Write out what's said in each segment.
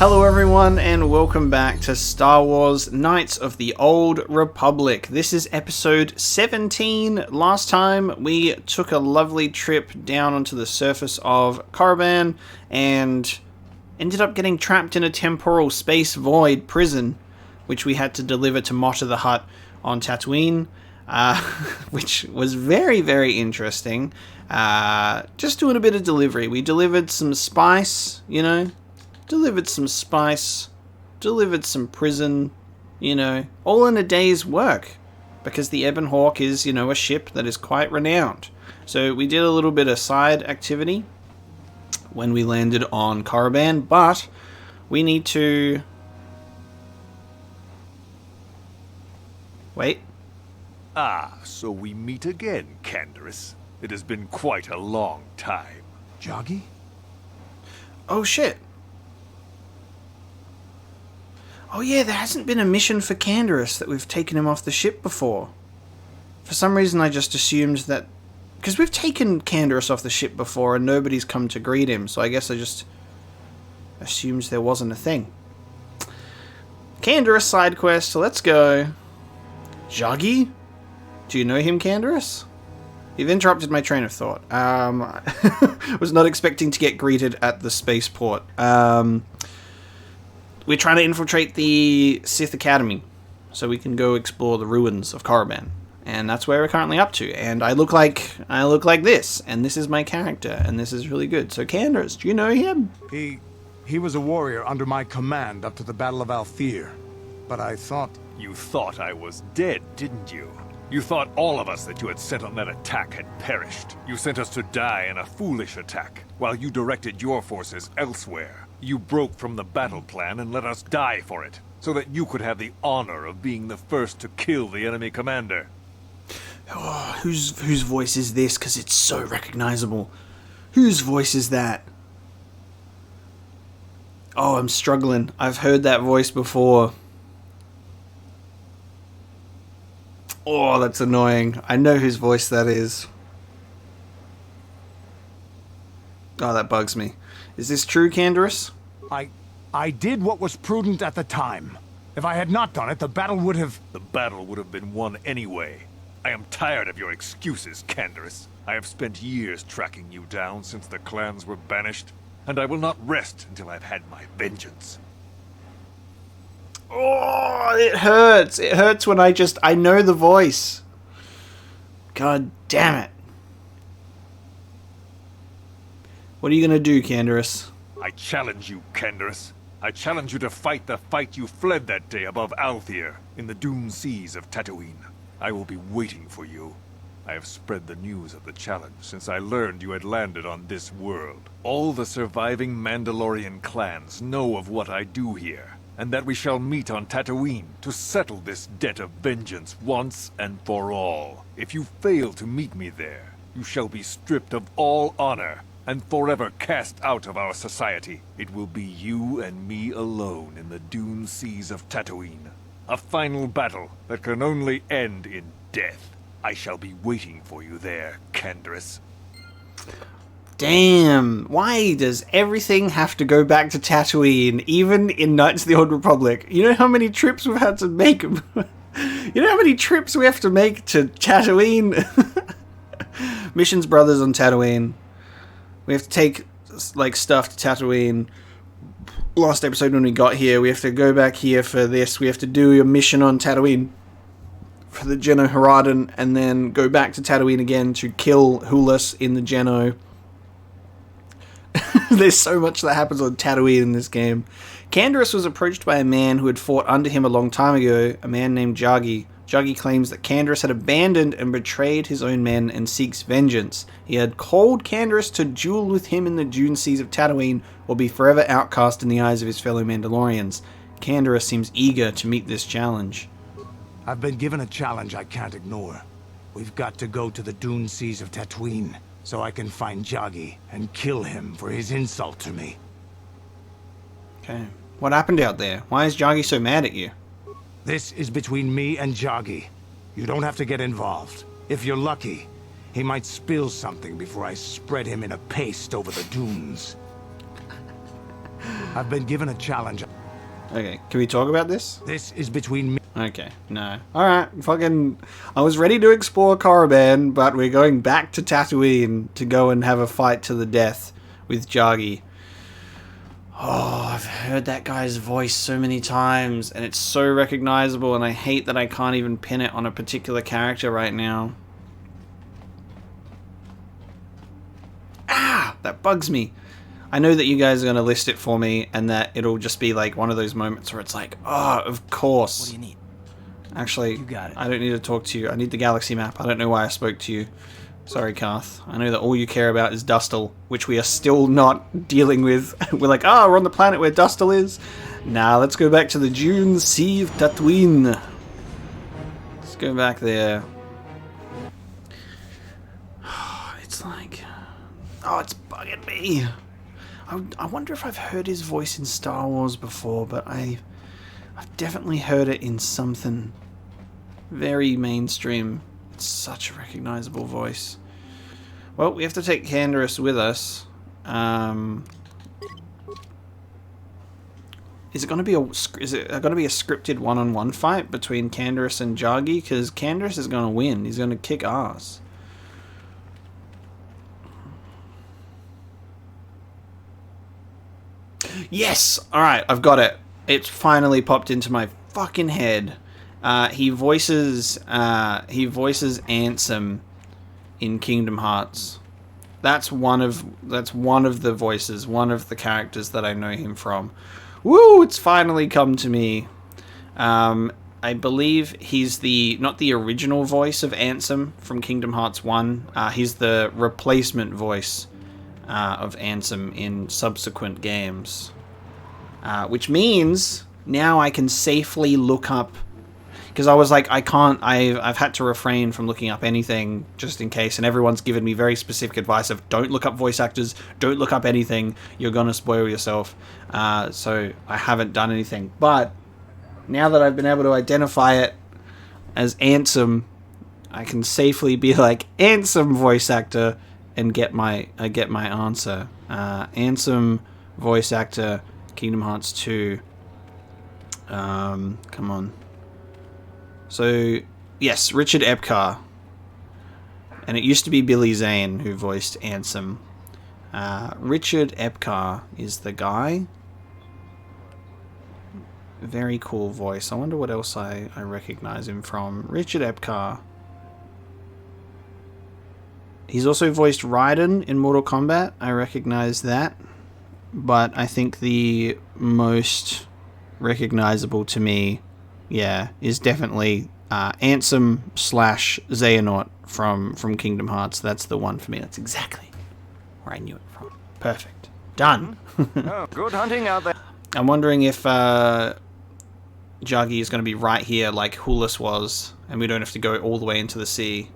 Hello everyone and welcome back to Star Wars Knights of the Old Republic. This is episode 17. Last time we took a lovely trip down onto the surface of Korriban and ended up getting trapped in a temporal space void prison, which we had to deliver to Motta the Hutt on Tatooine, which was very, very interesting. Just doing a bit of delivery. We delivered some spice, delivered some spice, delivered some prison, all in a day's work, because the Ebon Hawk is, a ship that is quite renowned. So we did a little bit of side activity when we landed on Korriban, but we need to... Wait. Ah, so we meet again, Canderous. It has been quite a long time. Jagi? Oh shit. Oh yeah, there hasn't been a mission for Canderous that we've taken him off the ship before. For some reason I just assumed that... Because we've taken Canderous off the ship before and nobody's come to greet him, so I guess I just assumed there wasn't a thing. Canderous side quest, let's go. Jagi? Do you know him, Canderous? You've interrupted my train of thought. I was not expecting to get greeted at the spaceport. We're trying to infiltrate the Sith Academy so we can go explore the ruins of Korriban, and that's where we're currently up to. And I look like this, and this is my character, and this is really good. So Canderous, do you know him? He was a warrior under my command up to the Battle of Althir, but I thought... You thought I was dead, didn't you? You thought all of us that you had sent on that attack had perished. You sent us to die in a foolish attack, while you directed your forces elsewhere. You broke from the battle plan and let us die for it, so that you could have the honor of being the first to kill the enemy commander. Oh, whose voice is this? Because it's so recognizable. Whose voice is that? Oh, I'm struggling. I've heard that voice before. Oh, that's annoying. I know whose voice that is. Oh, that bugs me. Is this true, Canderous? I did what was prudent at the time. If I had not done it, the battle would have... The battle would have been won anyway. I am tired of your excuses, Canderous. I have spent years tracking you down since the clans were banished, and I will not rest until I've had my vengeance. Oh, it hurts. It hurts when I know the voice. God damn it. What are you going to do, Canderous? I challenge you, Canderous. I challenge you to fight the fight you fled that day above Althir, in the dune seas of Tatooine. I will be waiting for you. I have spread the news of the challenge since I learned you had landed on this world. All the surviving Mandalorian clans know of what I do here, and that we shall meet on Tatooine to settle this debt of vengeance once and for all. If you fail to meet me there, you shall be stripped of all honor and forever cast out of our society. It will be you and me alone in the dune seas of Tatooine. A final battle that can only end in death. I shall be waiting for you there, Canderous. Damn, why does everything have to go back to Tatooine, even in Knights of the Old Republic? You know how many trips we've had to make? You know how many trips we have to make to Tatooine? Missions Brothers on Tatooine. We have to take, stuff to Tatooine. Last episode when we got here, we have to go back here for this. We have to do a mission on Tatooine for the Geno Haradan, and then go back to Tatooine again to kill Hulas in the Geno. There's so much that happens on Tatooine in this game. Canderous was approached by a man who had fought under him a long time ago, a man named Jagi. Jagi claims that Canderous had abandoned and betrayed his own men and seeks vengeance. He had called Canderous to duel with him in the dune seas of Tatooine or be forever outcast in the eyes of his fellow Mandalorians. Canderous seems eager to meet this challenge. I've been given a challenge I can't ignore. We've got to go to the dune seas of Tatooine, so I can find Jagi and kill him for his insult to me. Okay. What happened out there? Why is Jagi so mad at you? This is between me and Jagi. You don't have to get involved. If you're lucky, he might spill something before I spread him in a paste over the dunes. I've been given a challenge. Okay, can we talk about this? This is between me. Okay, no. Alright, fucking... I was ready to explore Korriban, but we're going back to Tatooine to go and have a fight to the death with Jagi. Oh, I've heard that guy's voice so many times, and it's so recognizable, and I hate that I can't even pin it on a particular character right now. Ah! That bugs me. I know that you guys are going to list it for me, and that it'll just be like one of those moments where it's like, oh, of course. What do you need? Actually, You got it. I don't need to talk to you. I need the galaxy map. I don't know why I spoke to you. Sorry, Carth. I know that all you care about is Dustle, which we are still not dealing with. We're like, we're on the planet where Dustle is. Now, let's go back to the Dune Sea of Tatooine. Let's go back there. It's like... Oh, it's bugging me. I wonder if I've heard his voice in Star Wars before, but I've definitely heard it in something very mainstream. It's such a recognizable voice. Well, we have to take Canderous with us. Is it going to be a scripted one-on-one fight between Canderous and Jagi? Because Canderous is going to win. He's going to kick ass. Yes! Alright, I've got it. It's finally popped into my fucking head. He voices Ansem in Kingdom Hearts. That's one of the voices, one of the characters that I know him from. Woo! It's finally come to me. I believe he's not the original voice of Ansem from Kingdom Hearts 1. He's the replacement voice of Ansem in subsequent games. Which means now I can safely look up... Because I was like, I've had to refrain from looking up anything just in case, and everyone's given me very specific advice of don't look up voice actors, don't look up anything, you're gonna spoil yourself. So I haven't done anything. But now that I've been able to identify it as Ansem, I can safely be like, Ansem voice actor, and get my answer. Ansem voice actor, Kingdom Hearts 2. Come on. So, yes, Richard Epcar. And it used to be Billy Zane who voiced Ansem. Richard Epcar is the guy. Very cool voice. I wonder what else I recognize him from. Richard Epcar. He's also voiced Raiden in Mortal Kombat. I recognize that. But I think the most recognizable to me, is definitely Ansem / Xehanort from Kingdom Hearts. That's the one for me. That's exactly where I knew it from. Perfect. Done. Oh, good hunting out there. I'm wondering if Jagi is going to be right here like Hulas was, and we don't have to go all the way into the sea.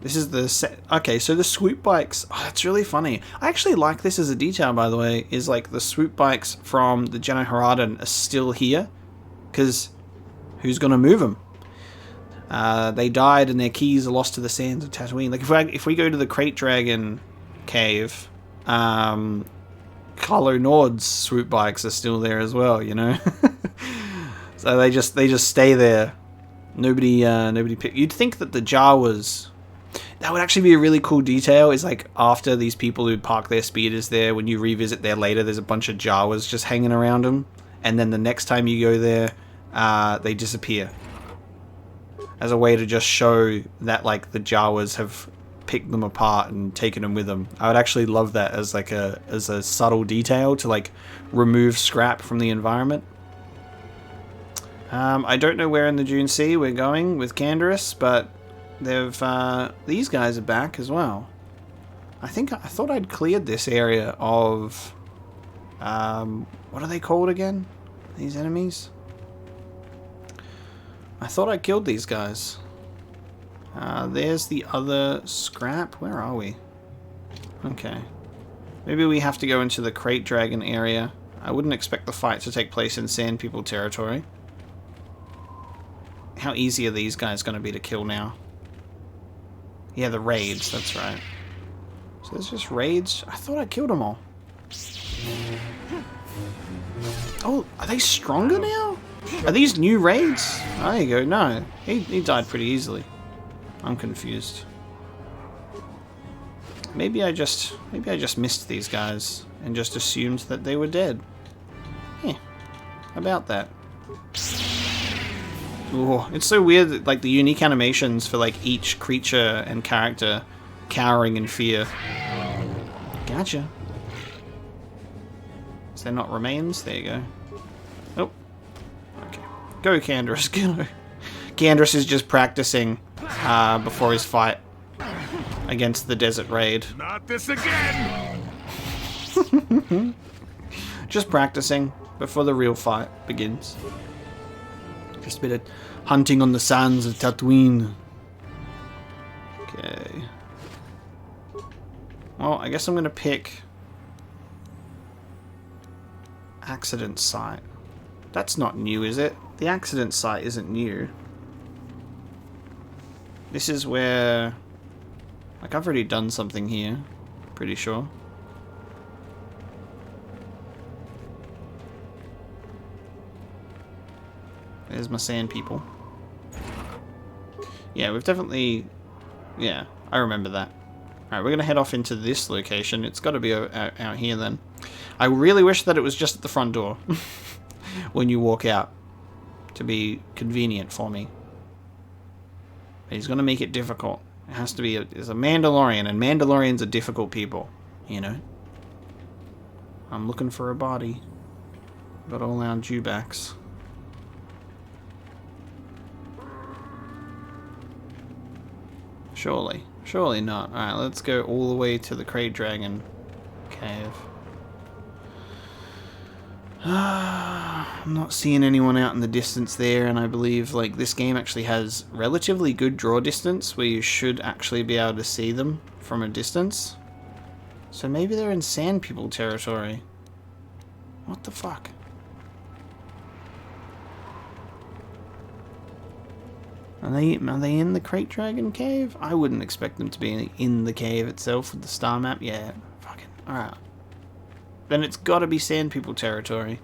This is the okay, so the swoop bikes. Oh, that's really funny. I actually like this as a detail, by the way, is like the swoop bikes from the Jedi Haradan are still here. Because who's going to move them? They died and their keys are lost to the sands of Tatooine. Like if we go to the Crate Dragon cave, Kylo Nord's swoop bikes are still there as well, you know? So they just stay there. Nobody pick. You'd think that the Jawas... That would actually be a really cool detail, is like after these people who park their speeders there, when you revisit there later, there's a bunch of Jawas just hanging around them. And then the next time you go there, they disappear. As a way to just show that like the Jawas have picked them apart and taken them with them. I would actually love that as like as a subtle detail to like remove scrap from the environment. I don't know where in the Dune Sea we're going with Canderous, but these guys are back as well. I thought I'd cleared this area of what are they called again? These enemies? I thought I killed these guys. There's the other scrap. Where are we? Okay. Maybe we have to go into the Crate Dragon area. I wouldn't expect the fight to take place in Sand People territory. How easy are these guys going to be to kill now? Yeah, the raids, that's right. So there's just raids. I thought I killed them all. Oh, are they stronger now? Are these new raids? Oh, there you go. No, he died pretty easily. I'm confused. Maybe I just missed these guys and just assumed that they were dead. Yeah, about that. Ooh, it's so weird that, like, the unique animations for like each creature and character cowering in fear. Gotcha. Is there not remains? There you go. Oh. Okay. Go, Canderous, go. Canderous is just practicing before his fight against the desert raid. Not this again! Just practicing before the real fight begins. Just a bit of hunting on the sands of Tatooine. Okay. Well, I guess I'm going to pick accident site. That's not new, is it? The accident site isn't new. This is where... Like, I've already done something here. Pretty sure. There's my sand people. Yeah, we've definitely... Yeah, I remember that. Alright, we're going to head off into this location. It's got to be out here then. I really wish that it was just at the front door when you walk out to be convenient for me. But he's going to make it difficult. It has to be it's a Mandalorian, and Mandalorians are difficult people, you know. I'm looking for a body. Got all our dewbacks. Surely. Surely not. Alright, let's go all the way to the Krayt Dragon cave. I'm not seeing anyone out in the distance there, and I believe like this game actually has relatively good draw distance where you should actually be able to see them from a distance. So maybe they're in Sand People territory. What the fuck? Are they in the Krayt Dragon cave? I wouldn't expect them to be in the cave itself with the star map. Yeah, fucking alright. Then it's got to be Sand People territory.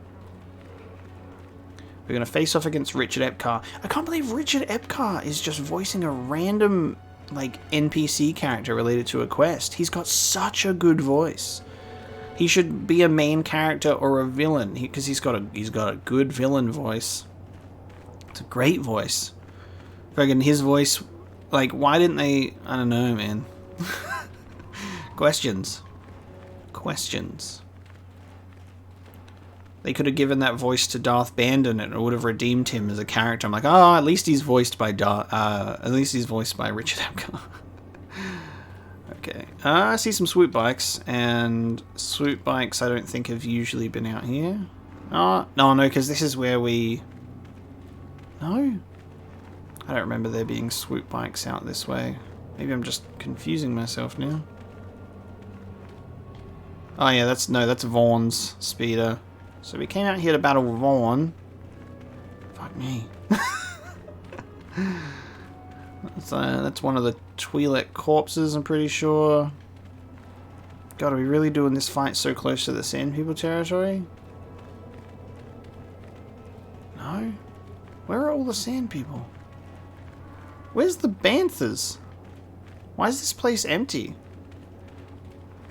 We're going to face off against Richard Epcar. I can't believe Richard Epcar is just voicing a random, like, NPC character related to a quest. He's got such a good voice. He should be a main character or a villain, because he's got a good villain voice. It's a great voice. Friggin' his voice, like, why didn't they... I don't know, man. Questions. They could have given that voice to Darth Band and it would have redeemed him as a character. I'm like, oh, at least he's voiced by Richard Epcar. Okay. I see some swoop bikes, and swoop bikes I don't think have usually been out here. Oh, no, because this is where we... No? I don't remember there being swoop bikes out this way. Maybe I'm just confusing myself now. Oh yeah, that's Vaughn's speeder. So we came out here to battle Vaughn. Fuck me. That's one of the Twi'lek corpses, I'm pretty sure. God, are we really doing this fight so close to the Sand People territory? No? Where are all the Sand People? Where's the Banthas? Why is this place empty?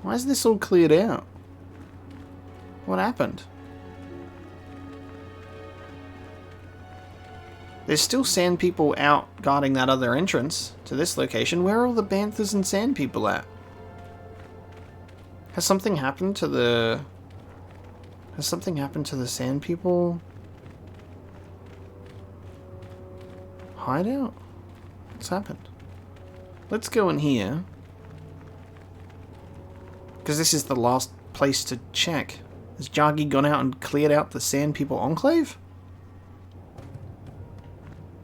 Why is this all cleared out? What happened? There's still Sand People out guarding that other entrance to this location. Where are all the Banthas and Sand People at? Has something happened to the... Has something happened to the Sand People hideout? What's happened? Let's go in here. Because this is the last place to check. Has Jagi gone out and cleared out the Sand People Enclave?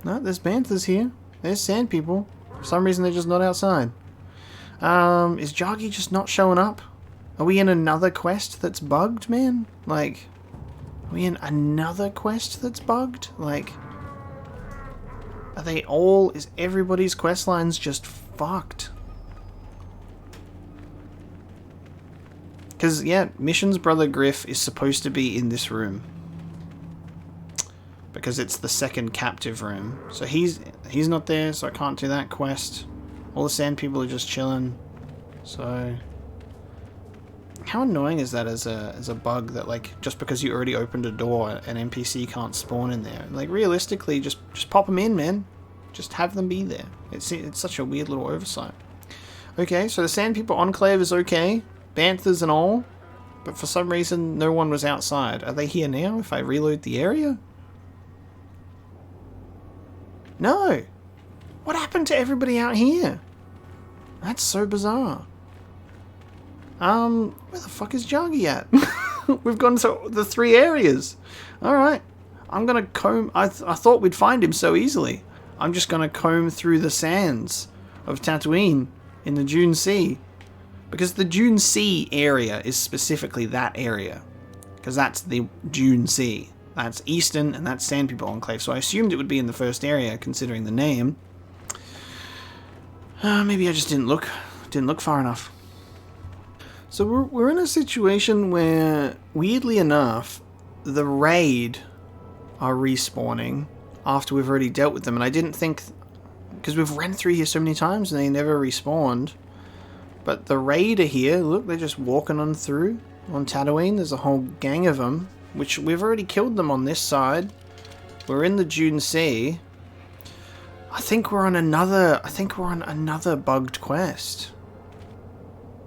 No, there's Banthas here. There's Sand People. For some reason they're just not outside. Is Jagi just not showing up? Are we in another quest that's bugged, man? Like, are we in another quest that's bugged? Like, are they all... Is everybody's quest lines just fucked? Because, yeah, Mission's brother Griff is supposed to be in this room. Because it's the second captive room. So he's not there, so I can't do that quest. All the sand people are just chilling. So... how annoying is that as a bug that, like, just because you already opened a door, an NPC can't spawn in there? Like, realistically, just pop them in, man. Just have them be there. It's such a weird little oversight. Okay, so the Sand People Enclave is okay. Banthas and all. But for some reason, no one was outside. Are they here now if I reload the area? No! What happened to everybody out here? That's so bizarre. Where the fuck is Jagi at? We've gone to the 3 areas. Alright. I'm gonna comb... I thought we'd find him so easily. I'm just gonna comb through the sands of Tatooine in the Dune Sea. Because the Dune Sea area is specifically that area. Because that's the Dune Sea. That's Eastern and that's Sand People Enclave. So I assumed it would be in the first area, considering the name. Maybe I just didn't look far enough. So we're in a situation where, weirdly enough, the raid are respawning after we've already dealt with them. And I didn't think... because we've ran through here so many times and they never respawned. But the raid are here. Look, they're just walking on through on Tatooine. There's a whole gang of them, which we've already killed them on this side. We're in the Dune Sea. I think we're on another bugged quest.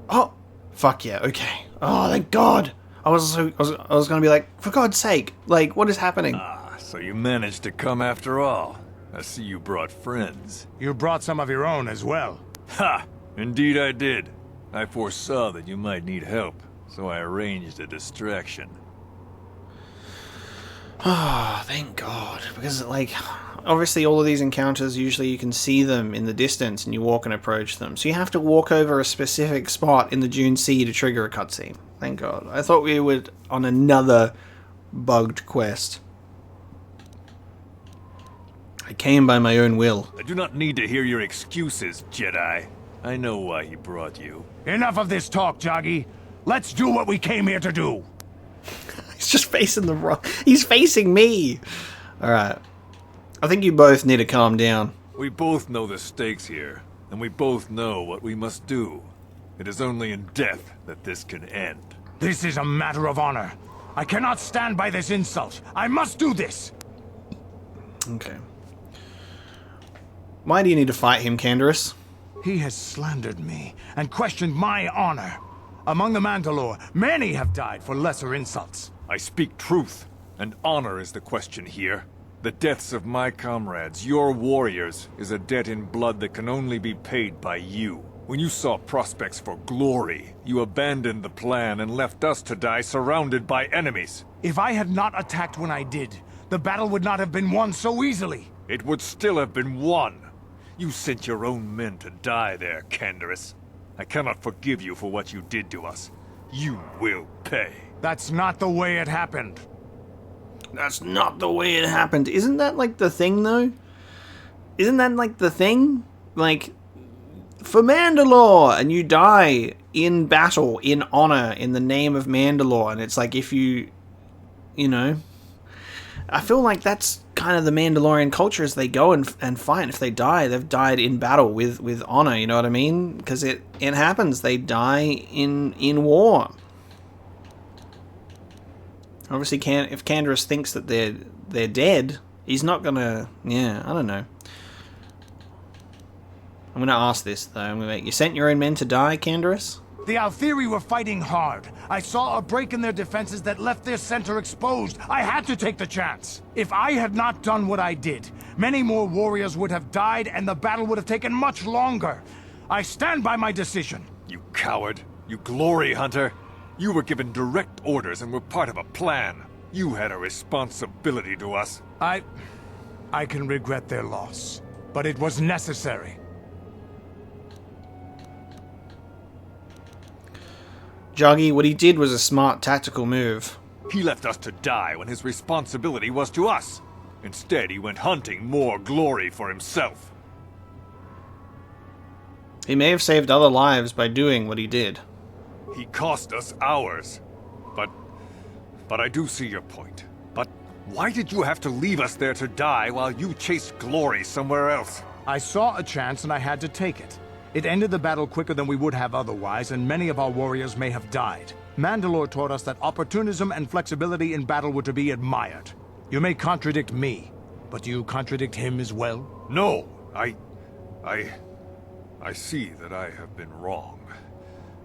Oh, fuck yeah! Okay. Oh, thank God. I was gonna be like, for God's sake, like, what is happening? Ah, so you managed to come after all. I see you brought friends. You brought some of your own as well. Ha! Indeed I did. I foresaw that you might need help, so I arranged a distraction. Oh, thank God. Because, like, obviously all of these encounters, usually you can see them in the distance and you walk and approach them. So you have to walk over a specific spot in the Dune Sea to trigger a cutscene. Thank God. I thought we were on another bugged quest. I came by my own will. I do not need to hear your excuses, Jedi. I know why he brought you. Enough of this talk, Jagi. Let's do what we came here to do. He's just facing the wrong... he's facing me! Alright. I think you both need to calm down. We both know the stakes here, and we both know what we must do. It is only in death that this can end. This is a matter of honor. I cannot stand by this insult. I must do this! Okay. Why do you need to fight him, Canderous? He has slandered me and questioned my honor. Among the Mandalore, many have died for lesser insults. I speak truth, and honor is the question here. The deaths of my comrades, your warriors, is a debt in blood that can only be paid by you. When you saw prospects for glory, you abandoned the plan and left us to die surrounded by enemies. If I had not attacked when I did, the battle would not have been won so easily. It would still have been won. You sent your own men to die there, Canderous. I cannot forgive you for what you did to us. You will pay. That's not the way it happened. That's not the way it happened. Isn't that like the thing, though? Isn't that like the thing? Like, for Mandalore, and you die in battle, in honor, in the name of Mandalore, and it's like if you know... I feel like that's kind of the Mandalorian culture as they go and fight. If they die, they've died in battle with honor, you know what I mean? Because it happens. They die in war. Obviously, if Canderous thinks that they're dead, he's not gonna... yeah, I don't know. I'm gonna ask this, though. I'm gonna make... you sent your own men to die, Canderous? The Althiri were fighting hard. I saw a break in their defenses that left their center exposed. I had to take the chance. If I had not done what I did, many more warriors would have died and the battle would have taken much longer. I stand by my decision. You coward. You glory hunter. You were given direct orders and were part of a plan. You had a responsibility to us. I can regret their loss, but it was necessary. Jagi, what he did was a smart tactical move. He left us to die when his responsibility was to us. Instead, he went hunting more glory for himself. He may have saved other lives by doing what he did. He cost us ours. But I do see your point. But why did you have to leave us there to die while you chased glory somewhere else? I saw a chance and I had to take it. It ended the battle quicker than we would have otherwise, and many of our warriors may have died. Mandalore taught us that opportunism and flexibility in battle were to be admired. You may contradict me, but do you contradict him as well? No, I see that I have been wrong.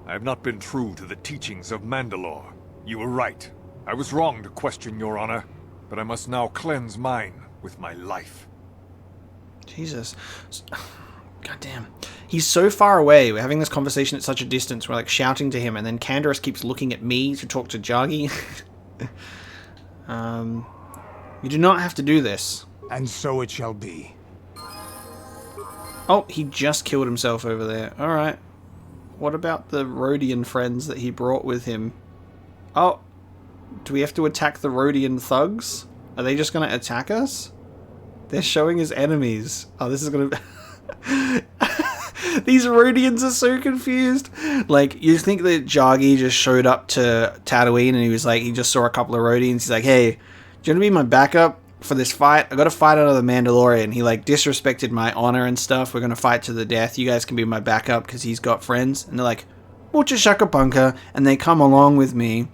I have not been true to the teachings of Mandalore. You were right. I was wrong to question your honor, but I must now cleanse mine with my life. Jesus. Goddamn. He's so far away. We're having this conversation at such a distance. We're like shouting to him, and then Canderous keeps looking at me to talk to Jagi. You do not have to do this. And so it shall be. Oh, he just killed himself over there. Alright. What about the Rodian friends that he brought with him? Oh. Do we have to attack the Rodian thugs? Are they just going to attack us? They're showing as enemies. Oh, this is going to... These Rodians are so confused. Like, you think that Jagi just showed up to Tatooine and he was like, he just saw a couple of Rodians. He's like, hey, do you want to be my backup for this fight? I got to fight another Mandalorian. He, like, disrespected my honor and stuff. We're going to fight to the death. You guys can be my backup because he's got friends. And they're like, Mucha Shakapunka. And they come along with me.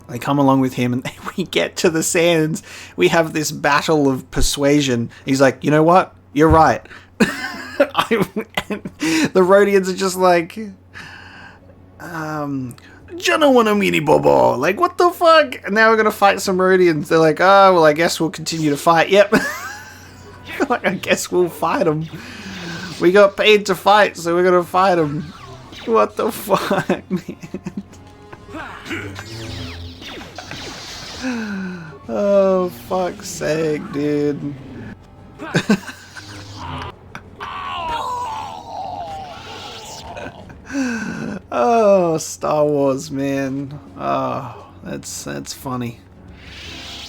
They come along with him, and we get to the sands. We have this battle of persuasion. He's like, you know what? You're right. The Rodians are just like, Jana wanna mini bobo. Like, what the fuck? And now we're gonna fight some Rodians. They're like, oh, well, I guess we'll continue to fight. Yep. Like, I guess we'll fight them. We got paid to fight, so we're gonna fight them. What the fuck, man? Oh, fuck's sake, dude. Oh, Star Wars, man. Oh, that's funny.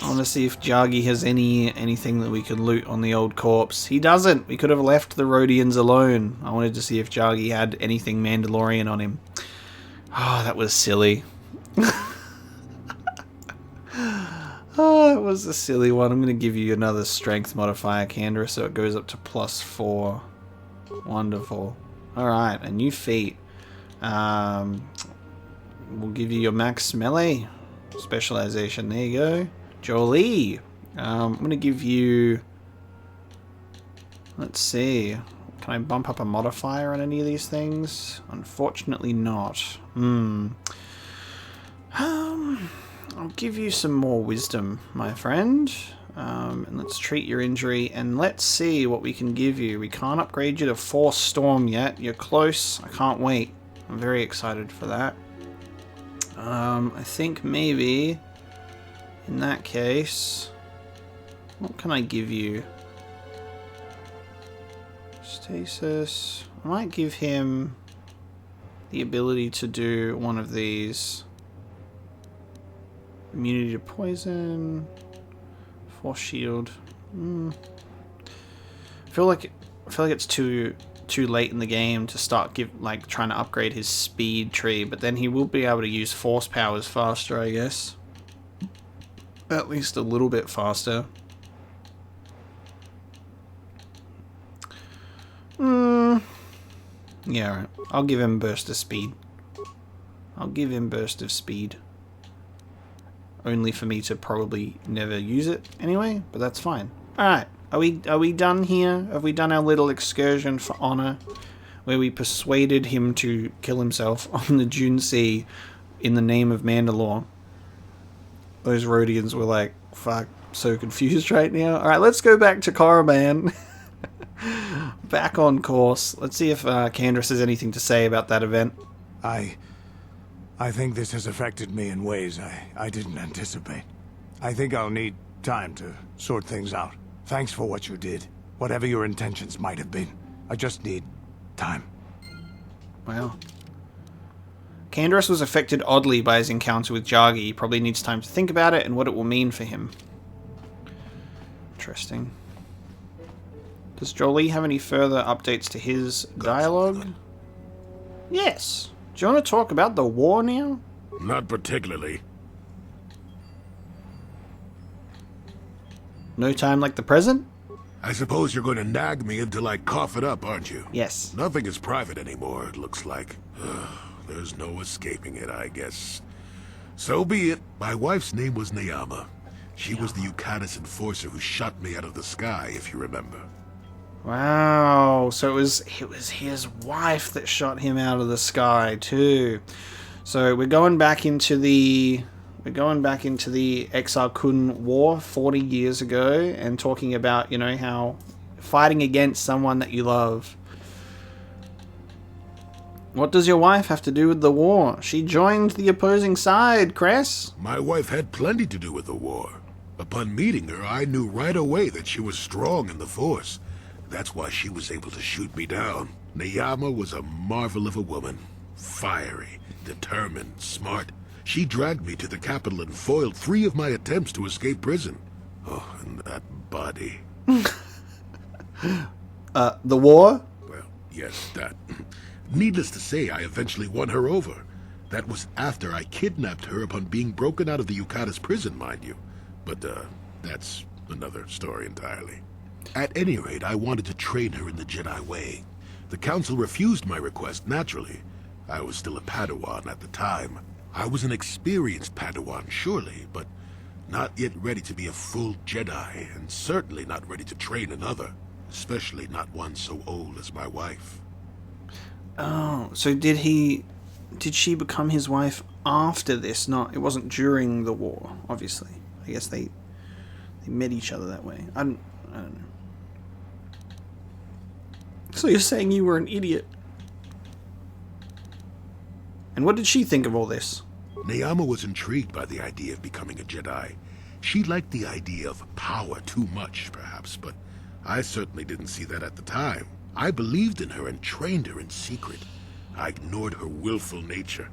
I want to see if Jagi has anything that we can loot on the old corpse. He doesn't. We could have left the Rodians alone. I wanted to see if Jagi had anything Mandalorian on him. Oh, that was silly. Oh, that was a silly one. I'm going to give you another strength modifier, Canderous, so it goes up to +4. Wonderful. Alright, a new feat. We'll give you your max melee specialization. There you go. Jolee. I'm going to give you... Let's see. Can I bump up a modifier on any of these things? Unfortunately not. I'll give you some more wisdom, my friend. And let's treat your injury, and let's see what we can give you. We can't upgrade you to Force Storm yet. You're close. I can't wait. I'm very excited for that. I think maybe, in that case, what can I give you? Stasis. I might give him the ability to do one of these. Immunity to poison. Force shield. I feel like it's too late in the game to start trying to upgrade his speed tree, but then he will be able to use force powers faster, I guess. At least a little bit faster. Yeah, right. I'll give him burst of speed. Only for me to probably never use it anyway, but that's fine. Alright, are we done here? Have we done our little excursion for honor? Where we persuaded him to kill himself on the Dune Sea in the name of Mandalore. Those Rodians were like, fuck, so confused right now. Alright, let's go back to Korriban. Back on course. Let's see if Canderous has anything to say about that event. I think this has affected me in ways I didn't anticipate. I think I'll need time to sort things out. Thanks for what you did. Whatever your intentions might have been. I just need time. Wow. Canderous was affected oddly by his encounter with Jagi. He probably needs time to think about it and what it will mean for him. Interesting. Does Jolee have any further updates to his dialogue? Yes. Do you want to talk about the war now? Not particularly. No time like the present? I suppose you're going to nag me until I cough it up, aren't you? Yes. Nothing is private anymore, it looks like. There's no escaping it, I guess. So be it. My wife's name was Neyama. She was the Yukatis enforcer who shot me out of the sky, if you remember. Wow. So it was his wife that shot him out of the sky too. So we're going back into the Exile Kun War 40 years ago and talking about, how fighting against someone that you love. What does your wife have to do with the war? She joined the opposing side, Cress. My wife had plenty to do with the war. Upon meeting her, I knew right away that she was strong in the Force. That's why she was able to shoot me down. Neyama was a marvel of a woman. Fiery, determined, smart. She dragged me to the capital and foiled 3 of my attempts to escape prison. Oh, and that body. The war? Well, yes, that. Needless to say, I eventually won her over. That was after I kidnapped her upon being broken out of the Yukatis prison, mind you. But, that's another story entirely. At any rate, I wanted to train her in the Jedi way. The Council refused my request, naturally. I was still a Padawan at the time. I was an experienced Padawan, surely, but not yet ready to be a full Jedi, and certainly not ready to train another, especially not one so old as my wife. Oh, so did she become his wife after this? It wasn't during the war, obviously. I guess they met each other that way. I don't know. So you're saying you were an idiot? And what did she think of all this? Neyama was intrigued by the idea of becoming a Jedi. She liked the idea of power too much, perhaps, but I certainly didn't see that at the time. I believed in her and trained her in secret. I ignored her willful nature.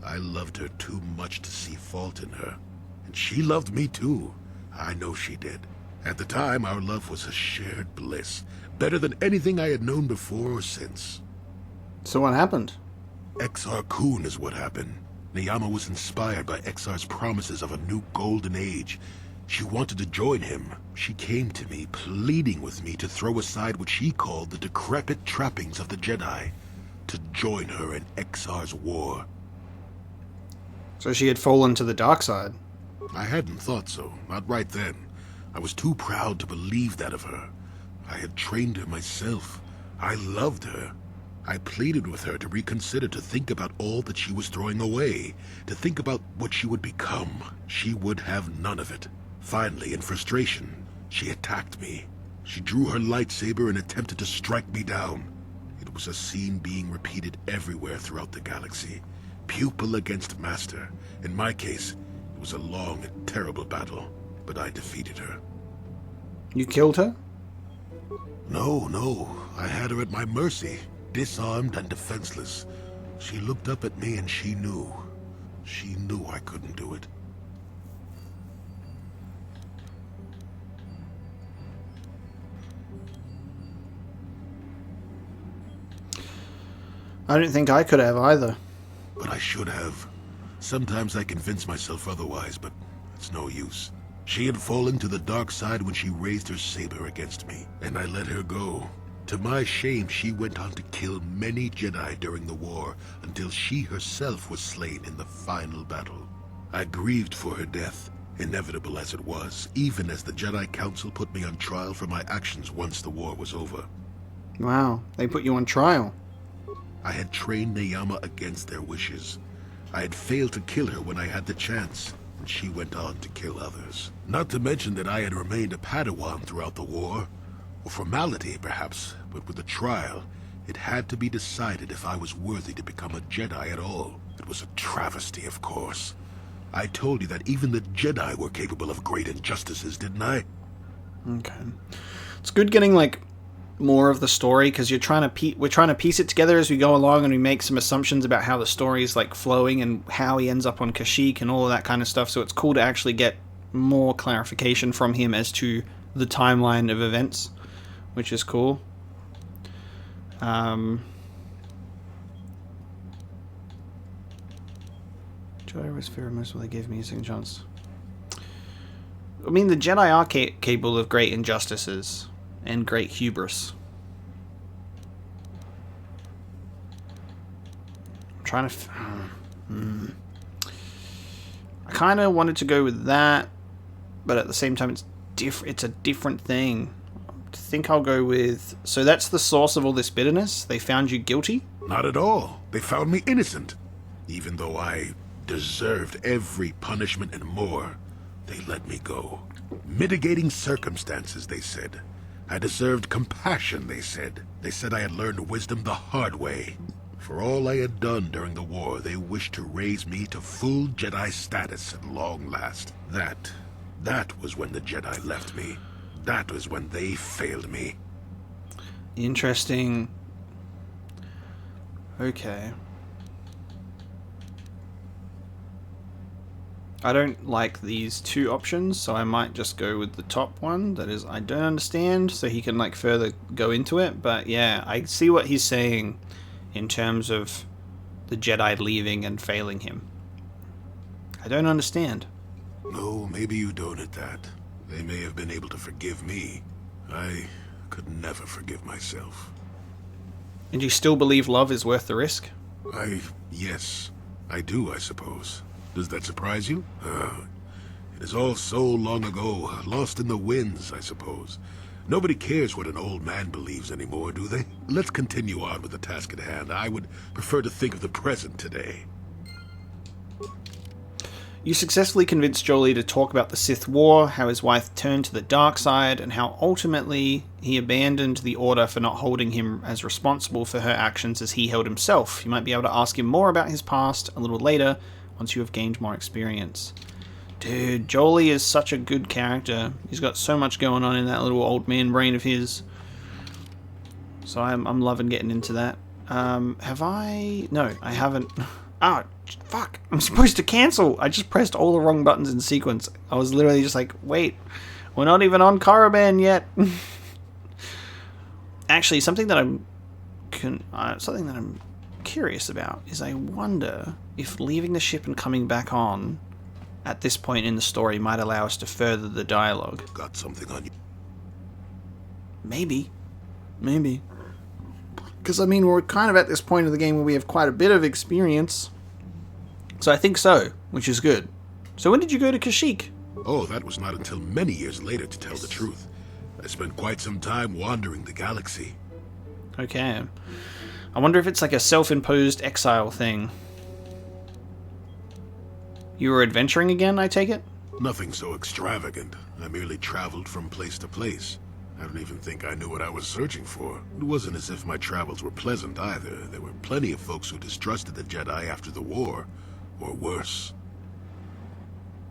I loved her too much to see fault in her. And she loved me too. I know she did. At the time, our love was a shared bliss, better than anything I had known before or since. So what happened? Exar Kun is what happened. Neyama was inspired by Exar's promises of a new golden age. She wanted to join him. She came to me, pleading with me to throw aside what she called the decrepit trappings of the Jedi, to join her in Exar's war. So she had fallen to the dark side. I hadn't thought so, not right then. I was too proud to believe that of her. I had trained her myself. I loved her. I pleaded with her to reconsider, to think about all that she was throwing away, to think about what she would become. She would have none of it. Finally, in frustration, she attacked me. She drew her lightsaber and attempted to strike me down. It was a scene being repeated everywhere throughout the galaxy. Pupil against master. In my case, it was a long and terrible battle, but I defeated her. You killed her? No. I had her at my mercy. Disarmed and defenseless. She looked up at me and she knew. She knew I couldn't do it. I don't think I could have either. But I should have. Sometimes I convince myself otherwise, but it's no use. She had fallen to the dark side when she raised her saber against me, and I let her go. To my shame, she went on to kill many Jedi during the war, until she herself was slain in the final battle. I grieved for her death, inevitable as it was, even as the Jedi Council put me on trial for my actions once the war was over. Wow, they put you on trial. I had trained Neyama against their wishes. I had failed to kill her when I had the chance, and she went on to kill others. Not to mention that I had remained a Padawan throughout the war. A formality, perhaps, but with the trial, it had to be decided if I was worthy to become a Jedi at all. It was a travesty, of course. I told you that even the Jedi were capable of great injustices, didn't I? Okay. It's good getting, more of the story, because we're trying to piece it together as we go along, and we make some assumptions about how the story is, flowing, and how he ends up on Kashyyyk, and all of that kind of stuff, so it's cool to actually get more clarification from him as to the timeline of events, which is cool. Jedi was fear most what they gave me a second chance. I mean, the Jedi are capable of great injustices and great hubris. I'm trying to... I kind of wanted to go with that, but at the same time, it's a different thing. I think I'll go with... So that's the source of all this bitterness? They found you guilty? Not at all. They found me innocent. Even though I deserved every punishment and more, they let me go. Mitigating circumstances, they said. I deserved compassion, they said. They said I had learned wisdom the hard way. For all I had done during the war, they wished to raise me to full Jedi status at long last. That was when the Jedi left me. That was when they failed me. Interesting. Okay. I don't like these two options, so I might just go with the top one. That is, I don't understand, so he can like further go into it. But yeah, I see what he's saying in terms of the Jedi leaving and failing him. I don't understand. No, maybe you don't at that. They may have been able to forgive me. I could never forgive myself. And you still believe love is worth the risk? Yes, I do, I suppose. Does that surprise you? It is all so long ago, lost in the winds, I suppose. Nobody cares what an old man believes anymore, do they? Let's continue on with the task at hand. I would prefer to think of the present today. You successfully convinced Jolee to talk about the Sith War, how his wife turned to the dark side, and how ultimately he abandoned the Order for not holding him as responsible for her actions as he held himself. You might be able to ask him more about his past a little later, once you have gained more experience. Dude, Jolee is such a good character. He's got so much going on in that little old man brain of his. So I'm loving getting into that. Have I... No, I haven't... Ah, fuck. I'm supposed to cancel. I just pressed all the wrong buttons in sequence. I was literally just like, wait, we're not even on Korriban yet. Actually, something that I'm curious about is I wonder if leaving the ship and coming back on at this point in the story might allow us to further the dialogue. Got something on you? Maybe. Because, I mean, we're kind of at this point of the game where we have quite a bit of experience. So I think so, which is good. So when did you go to Kashyyyk? Oh, that was not until many years later, to tell the truth. I spent quite some time wandering the galaxy. Okay. I wonder if it's like a self-imposed exile thing. You were adventuring again, I take it? Nothing so extravagant. I merely traveled from place to place. I don't even think I knew what I was searching for. It wasn't as if my travels were pleasant either. There were plenty of folks who distrusted the Jedi after the war. Or worse.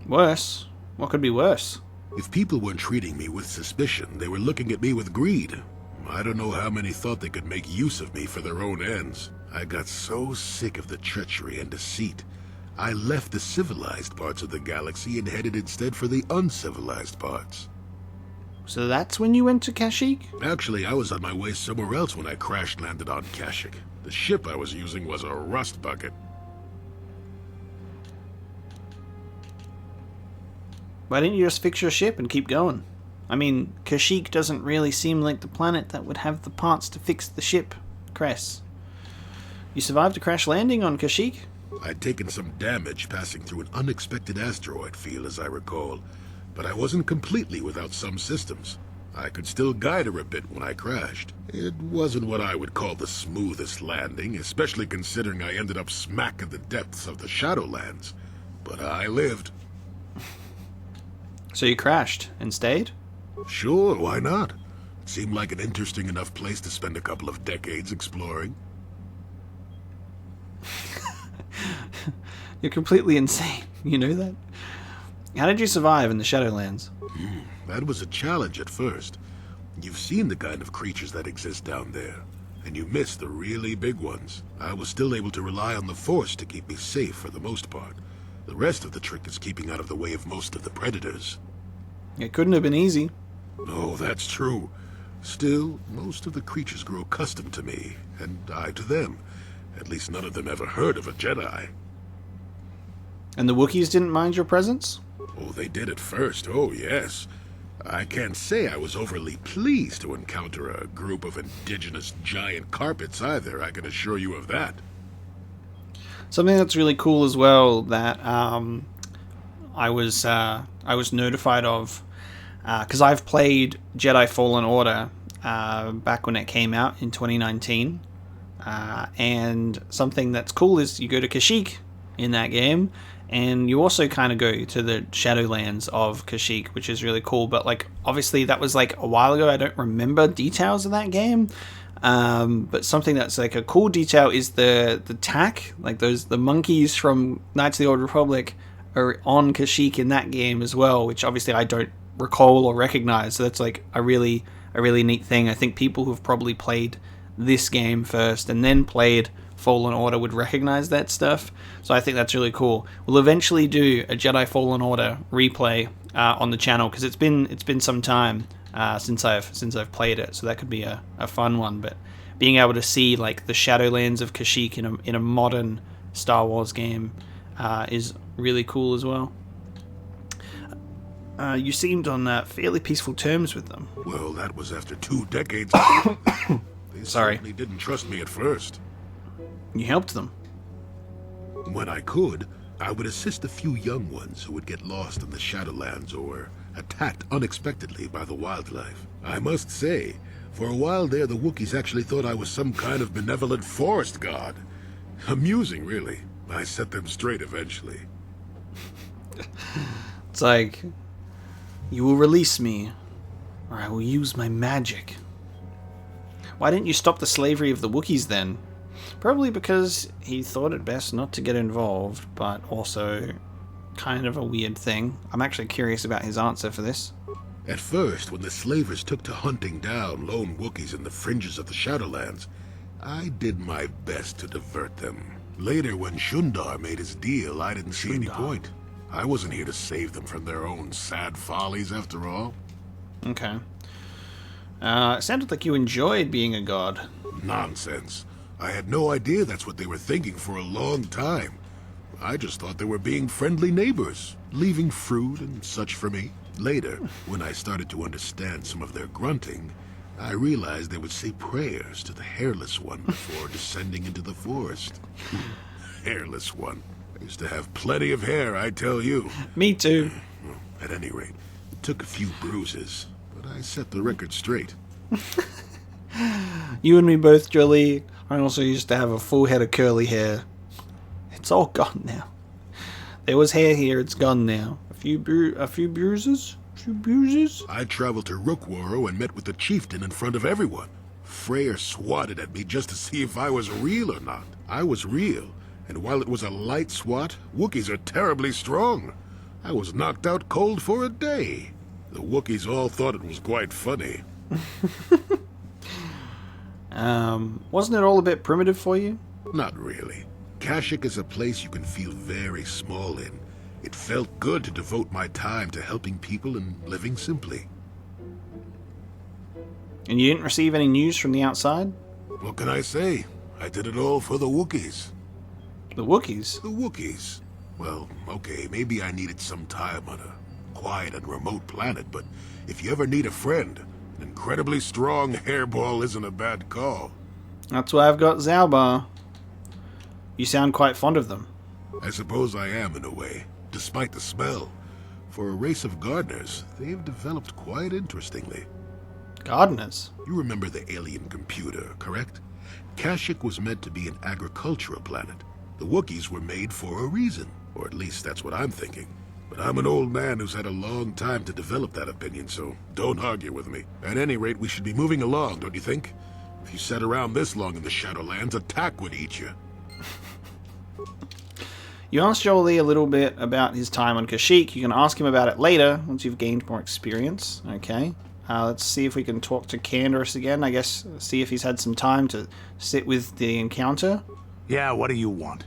Worse? What could be worse? If people weren't treating me with suspicion, they were looking at me with greed. I don't know how many thought they could make use of me for their own ends. I got so sick of the treachery and deceit. I left the civilized parts of the galaxy and headed instead for the uncivilized parts. So that's when you went to Kashyyyk? Actually, I was on my way somewhere else when I crash-landed on Kashyyyk. The ship I was using was a rust bucket. Why didn't you just fix your ship and keep going? I mean, Kashyyyk doesn't really seem like the planet that would have the parts to fix the ship, Cress. You survived a crash landing on Kashyyyk? I'd taken some damage passing through an unexpected asteroid field, as I recall. But I wasn't completely without some systems. I could still guide her a bit when I crashed. It wasn't what I would call the smoothest landing, especially considering I ended up smack in the depths of the Shadowlands. But I lived. So you crashed and stayed? Sure, why not? It seemed like an interesting enough place to spend a couple of decades exploring. You're completely insane. You know that? How did you survive in the Shadowlands? That was a challenge at first. You've seen the kind of creatures that exist down there, and you miss the really big ones. I was still able to rely on the Force to keep me safe for the most part. The rest of the trick is keeping out of the way of most of the predators. It couldn't have been easy. No, that's true. Still, most of the creatures grew accustomed to me, and I to them. At least none of them ever heard of a Jedi. And the Wookiees didn't mind your presence? Oh, they did at first, oh yes. I can't say I was overly pleased to encounter a group of indigenous giant carpets either, I can assure you of that. Something that's really cool as well that I was notified of, because I've played Jedi Fallen Order back when it came out in 2019, and something that's cool is you go to Kashyyyk in that game, and you also kind of go to the Shadowlands of Kashyyyk, which is really cool. But like, obviously that was like a while ago. I don't remember details of that game. But something that's like a cool detail is the tack, like the monkeys from Knights of the Old Republic are on Kashyyyk in that game as well, which obviously I don't recall or recognize. So that's like a really neat thing. I think people who've probably played this game first and then played Fallen Order would recognize that stuff. So I think that's really cool. We'll eventually do a Jedi Fallen Order replay on the channel, because it's been some time since I've played it, so that could be a fun one. But being able to see like the Shadowlands of Kashyyyk in a modern Star Wars game is really cool as well. You seemed on fairly peaceful terms with them. Well, that was after 2 decades. They Sorry. certainly didn't trust me at first. You helped them. When I could, I would assist a few young ones who would get lost in the Shadowlands or attacked unexpectedly by the wildlife. I must say, for a while there, the Wookiees actually thought I was some kind of benevolent forest god. Amusing, really. I set them straight eventually. It's like, you will release me, or I will use my magic. Why didn't you stop the slavery of the Wookiees then? Probably because he thought it best not to get involved, but also kind of a weird thing. I'm actually curious about his answer for this. At first, when the slavers took to hunting down lone Wookiees in the fringes of the Shadowlands, I did my best to divert them. Later, when Shundar made his deal, I didn't see any point. I wasn't here to save them from their own sad follies, after all. Okay. It sounded like you enjoyed being a god. Nonsense. I had no idea that's what they were thinking for a long time. I just thought they were being friendly neighbors, leaving fruit and such for me. Later, when I started to understand some of their grunting, I realized they would say prayers to the Hairless One before descending into the forest. Hairless One. I used to have plenty of hair, I tell you. Me too. Well, at any rate, it took a few bruises, but I set the record straight. You and me both, Jolee. I also used to have a full head of curly hair. It's all gone now. There was hair here, it's gone now. A few bruises? I traveled to Rookwaro and met with the chieftain in front of everyone. Freyr swatted at me just to see if I was real or not. I was real, and while it was a light swat, Wookiees are terribly strong. I was knocked out cold for a day. The Wookiees all thought it was quite funny. Wasn't it all a bit primitive for you? Not really. Kashyyyk is a place you can feel very small in. It felt good to devote my time to helping people and living simply. And you didn't receive any news from the outside? What can I say? I did it all for the Wookiees. The Wookiees? The Wookiees. Well, okay, maybe I needed some time on a quiet and remote planet, but if you ever need a friend, an incredibly strong hairball isn't a bad call. That's why I've got Zaubar. You sound quite fond of them. I suppose I am in a way, despite the smell. For a race of gardeners, they've developed quite interestingly. Gardeners? You remember the alien computer, correct? Kashyyyk was meant to be an agricultural planet. The Wookiees were made for a reason, or at least that's what I'm thinking. But I'm an old man who's had a long time to develop that opinion, so don't argue with me. At any rate, we should be moving along, don't you think? If you sat around this long in the Shadowlands, a tack would eat you. You asked Jolee a little bit about his time on Kashyyyk. You can ask him about it later, once you've gained more experience. Okay. Let's see if we can talk to Canderous again. I guess see if he's had some time to sit with the encounter. Yeah, what do you want?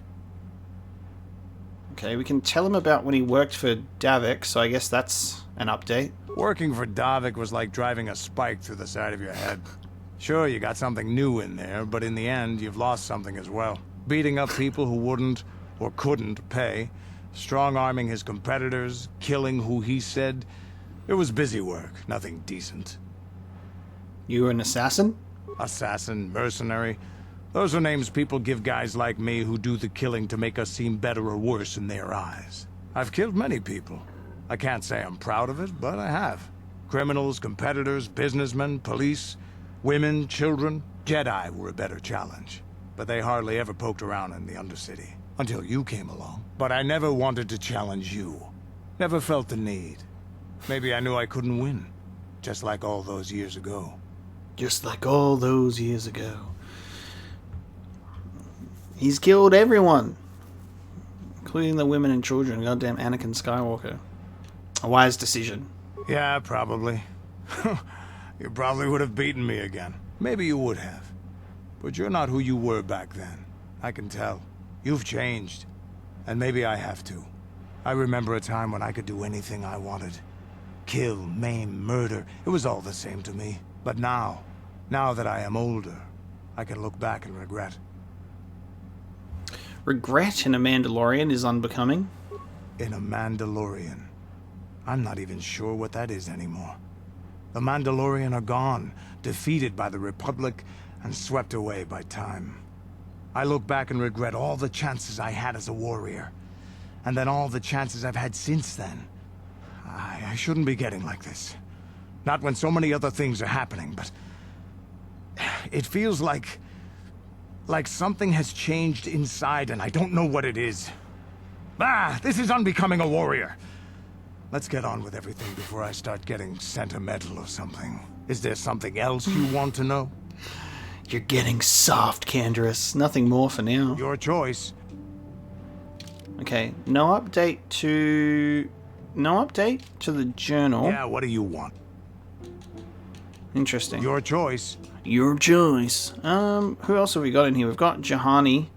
Okay, we can tell him about when he worked for Davik, so I guess that's an update. Working for Davik was like driving a spike through the side of your head. Sure, you got something new in there, but in the end, you've lost something as well. Beating up people who wouldn't or couldn't pay, Strong-arming his competitors, killing who he said. It was busy work, nothing decent. You were an assassin? Assassin, mercenary. Those are names people give guys like me who do the killing to make us seem better or worse in their eyes. I've killed many people. I can't say I'm proud of it, but I have. Criminals, competitors, businessmen, police, women, children. Jedi were a better challenge, but they hardly ever poked around in the Undercity. Until you came along. But I never wanted to challenge you. Never felt the need. Maybe I knew I couldn't win. Just like all those years ago. Just like all those years ago. He's killed everyone. Including the women and children. Goddamn Anakin Skywalker. A wise decision. Yeah, probably. You probably would have beaten me again. Maybe you would have. But you're not who you were back then. I can tell. You've changed. And maybe I have to. I remember a time when I could do anything I wanted. Kill, maim, murder. It was all the same to me. But now that I am older, I can look back and regret. Regret in a Mandalorian is unbecoming. In a Mandalorian. I'm not even sure what that is anymore. The Mandalorian are gone, defeated by the Republic, and swept away by time. I look back and regret all the chances I had as a warrior. And then all the chances I've had since then. I shouldn't be getting like this. Not when so many other things are happening, but... It feels like something has changed inside and I don't know what it is. This is unbecoming a warrior. Let's get on with everything before I start getting sentimental or something. Is there something else you want to know? You're getting soft, Canderous. Nothing more for now. Your choice. Okay, no update to the journal. Yeah, what do you want? Interesting. Your choice. Your choice. Who else have we got in here? We've got Jahani.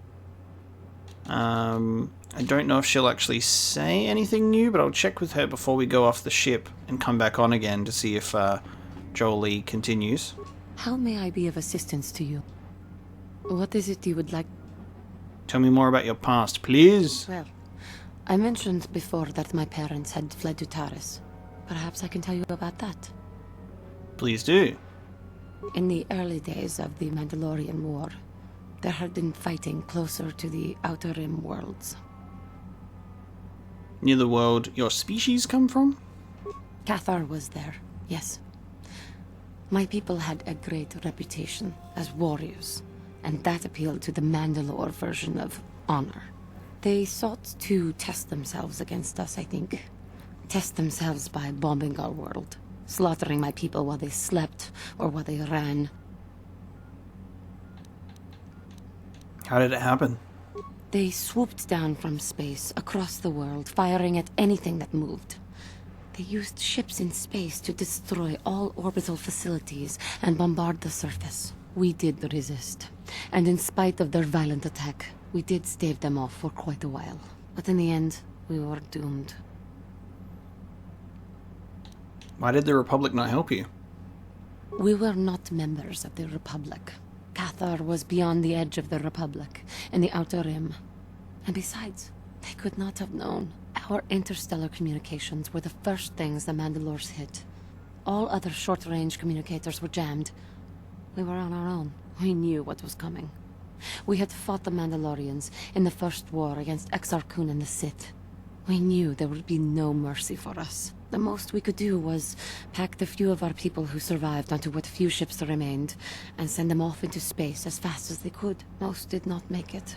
I don't know if she'll actually say anything new, but I'll check with her before we go off the ship and come back on again to see if Jolee continues. How may I be of assistance to you? What is it you would like? Tell me more about your past, please. Well, I mentioned before that my parents had fled to Taris. Perhaps I can tell you about that. Please do. In the early days of the Mandalorian War, there had been fighting closer to the Outer Rim worlds. Near the world your species come from? Cathar was there, yes. My people had a great reputation as warriors, and that appealed to the Mandalore version of honor. They sought to test themselves against us, I think. Test themselves by bombing our world, slaughtering my people while they slept or while they ran. How did it happen? They swooped down from space across the world, firing at anything that moved. They used ships in space to destroy all orbital facilities and bombard the surface. We did resist, and in spite of their violent attack, we did stave them off for quite a while. But in the end, we were doomed. Why did the Republic not help you? We were not members of the Republic. Cathar was beyond the edge of the Republic, in the Outer Rim. And besides, they could not have known. Our interstellar communications were the first things the Mandalores hit. All other short-range communicators were jammed. We were on our own. We knew what was coming. We had fought the Mandalorians in the first war against Exar Kun and the Sith. We knew there would be no mercy for us. The most we could do was pack the few of our people who survived onto what few ships remained and send them off into space as fast as they could. Most did not make it.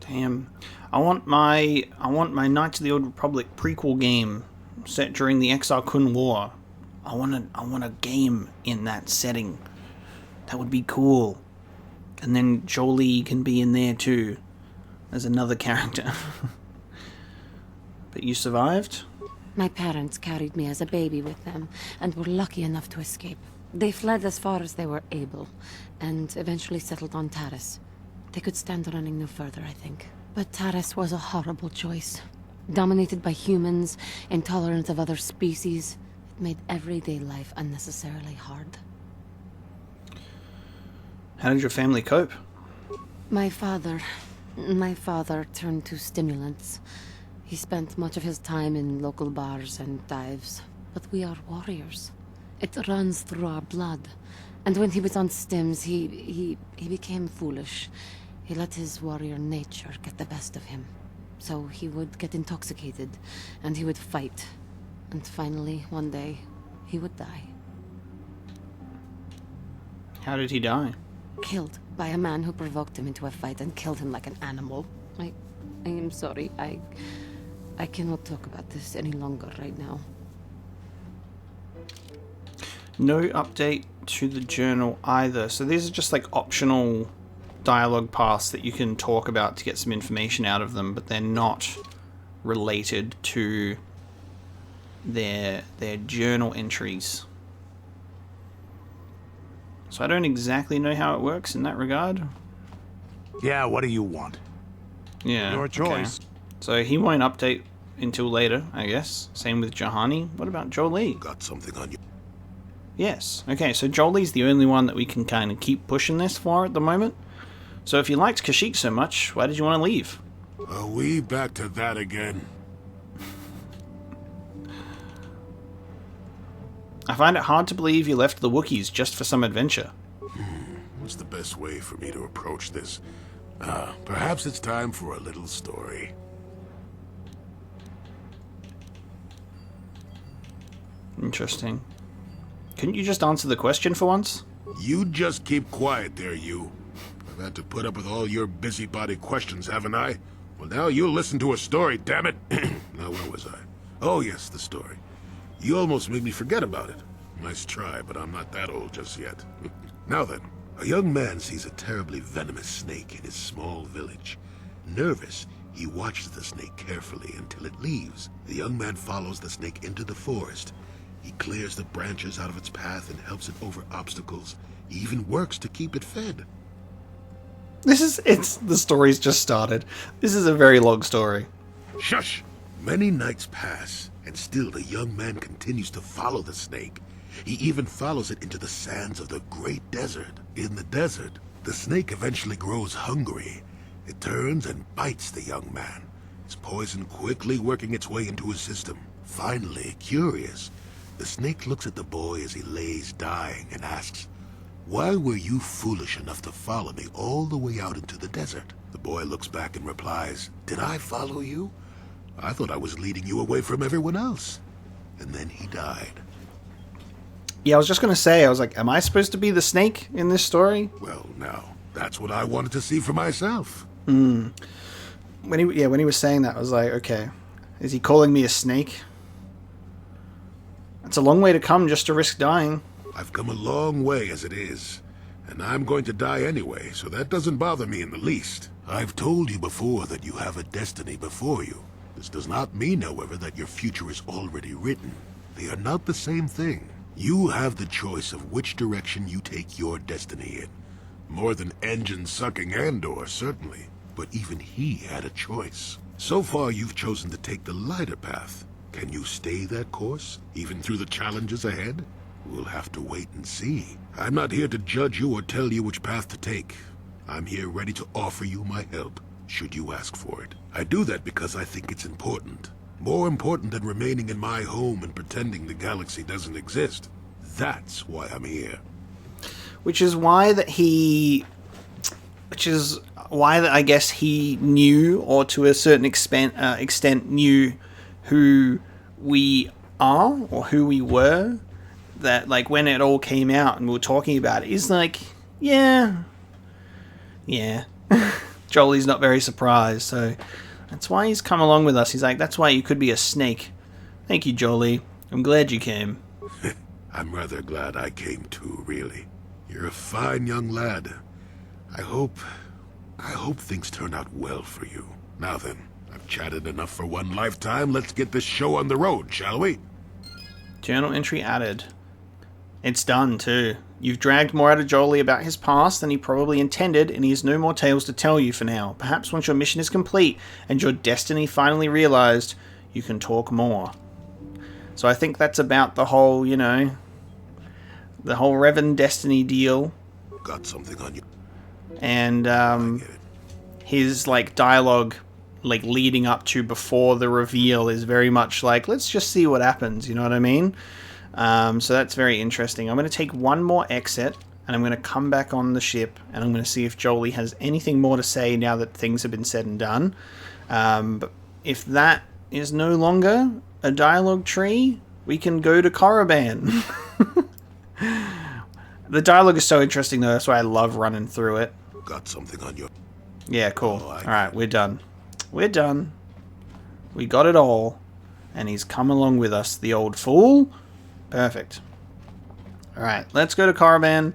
Damn. I want my Knights of the Old Republic prequel game set during the Exar Kun War. I want a game in that setting. That would be cool. And then Jolee can be in there too as another character. But you survived? My parents carried me as a baby with them, and were lucky enough to escape. They fled as far as they were able, and eventually settled on Taris. They could stand running no further, I think. But Taris was a horrible choice. Dominated by humans, intolerant of other species, it made everyday life unnecessarily hard. How did your family cope? My father turned to stimulants. He spent much of his time in local bars and dives. But we are warriors. It runs through our blood. And when he was on stims, he became foolish. He let his warrior nature get the best of him. So he would get intoxicated, and he would fight. And finally, one day, he would die. How did he die? Killed by a man who provoked him into a fight and killed him like an animal. I am sorry. I cannot talk about this any longer right now. No update to the journal either. So these are just like optional dialogue paths that you can talk about to get some information out of them, but they're not related to their journal entries. So I don't exactly know how it works in that regard. Yeah, what do you want? Yeah. Your choice. Okay. So he won't update until later, I guess. Same with Jahani. What about Jolee? Got something on you. Yes. Okay, so Jolee's the only one that we can kind of keep pushing this for at the moment. So if you liked Kashyyyk so much, why did you want to leave? Are we back to that again? I find it hard to believe you left the Wookiees just for some adventure. What's the best way for me to approach this? Perhaps it's time for a little story. Interesting. Couldn't you just answer the question for once? You just keep quiet there, you. I've had to put up with all your busybody questions, haven't I? Well, now you'll listen to a story, damn it. Now, where was I? Oh, yes, the story. You almost made me forget about it. Nice try, but I'm not that old just yet. Now then, a young man sees a terribly venomous snake in his small village. Nervous, he watches the snake carefully until it leaves. The young man follows the snake into the forest. He clears the branches out of its path and helps it over obstacles. He even works to keep it fed. The story's just started. This is a very long story. Shush! Many nights pass, and still the young man continues to follow the snake. He even follows it into the sands of the great desert. In the desert, the snake eventually grows hungry. It turns and bites the young man, its poison quickly working its way into his system. Finally, curious, the snake looks at the boy as he lays dying and asks, "Why were you foolish enough to follow me all the way out into the desert?" The boy looks back and replies, "Did I follow you? I thought I was leading you away from everyone else." And then he died. Yeah, I was just going to say, I was like, am I supposed to be the snake in this story? Well, now, that's what I wanted to see for myself. When he was saying that, I was like, okay, is he calling me a snake? That's a long way to come just to risk dying. I've come a long way as it is, and I'm going to die anyway, so that doesn't bother me in the least. I've told you before that you have a destiny before you. This does not mean, however, that your future is already written. They are not the same thing. You have the choice of which direction you take your destiny in. More than engine-sucking Andor, certainly, but even he had a choice. So far, you've chosen to take the lighter path. Can you stay that course, even through the challenges ahead? We'll have to wait and see. I'm not here to judge you or tell you which path to take. I'm here ready to offer you my help, should you ask for it. I do that because I think it's important. More important than remaining in my home and pretending the galaxy doesn't exist. That's why I'm here. Which is why I guess he knew, or to a certain extent knew who we are, or who we were. That, like, when it all came out and we were talking about it, he's like, yeah. Jolie's not very surprised, so that's why he's come along with us. He's like, that's why you could be a snake. Thank you, Jolee. I'm glad you came. I'm rather glad I came too, really. You're a fine young lad. I hope things turn out well for you. Now then, I've chatted enough for one lifetime. Let's get this show on the road, shall we? Journal entry added. It's done, too. You've dragged more out of Jolee about his past than he probably intended, and he has no more tales to tell you for now. Perhaps once your mission is complete and your destiny finally realized, you can talk more. So I think that's about the whole, the whole Revan Destiny deal. Got something on you. And his, like, dialogue like leading up to before the reveal is very much like, let's just see what happens, you know what I mean? So that's very interesting. I'm going to take one more exit, and I'm going to come back on the ship, and I'm going to see if Jolee has anything more to say now that things have been said and done. But if that is no longer a dialogue tree, we can go to Korriban. The dialogue is so interesting, though. That's why I love running through it. Got something on your... Yeah, cool. Oh, Alright, we're done. We're done. We got it all. And he's come along with us, the old fool. Perfect. Alright, let's go to Korriban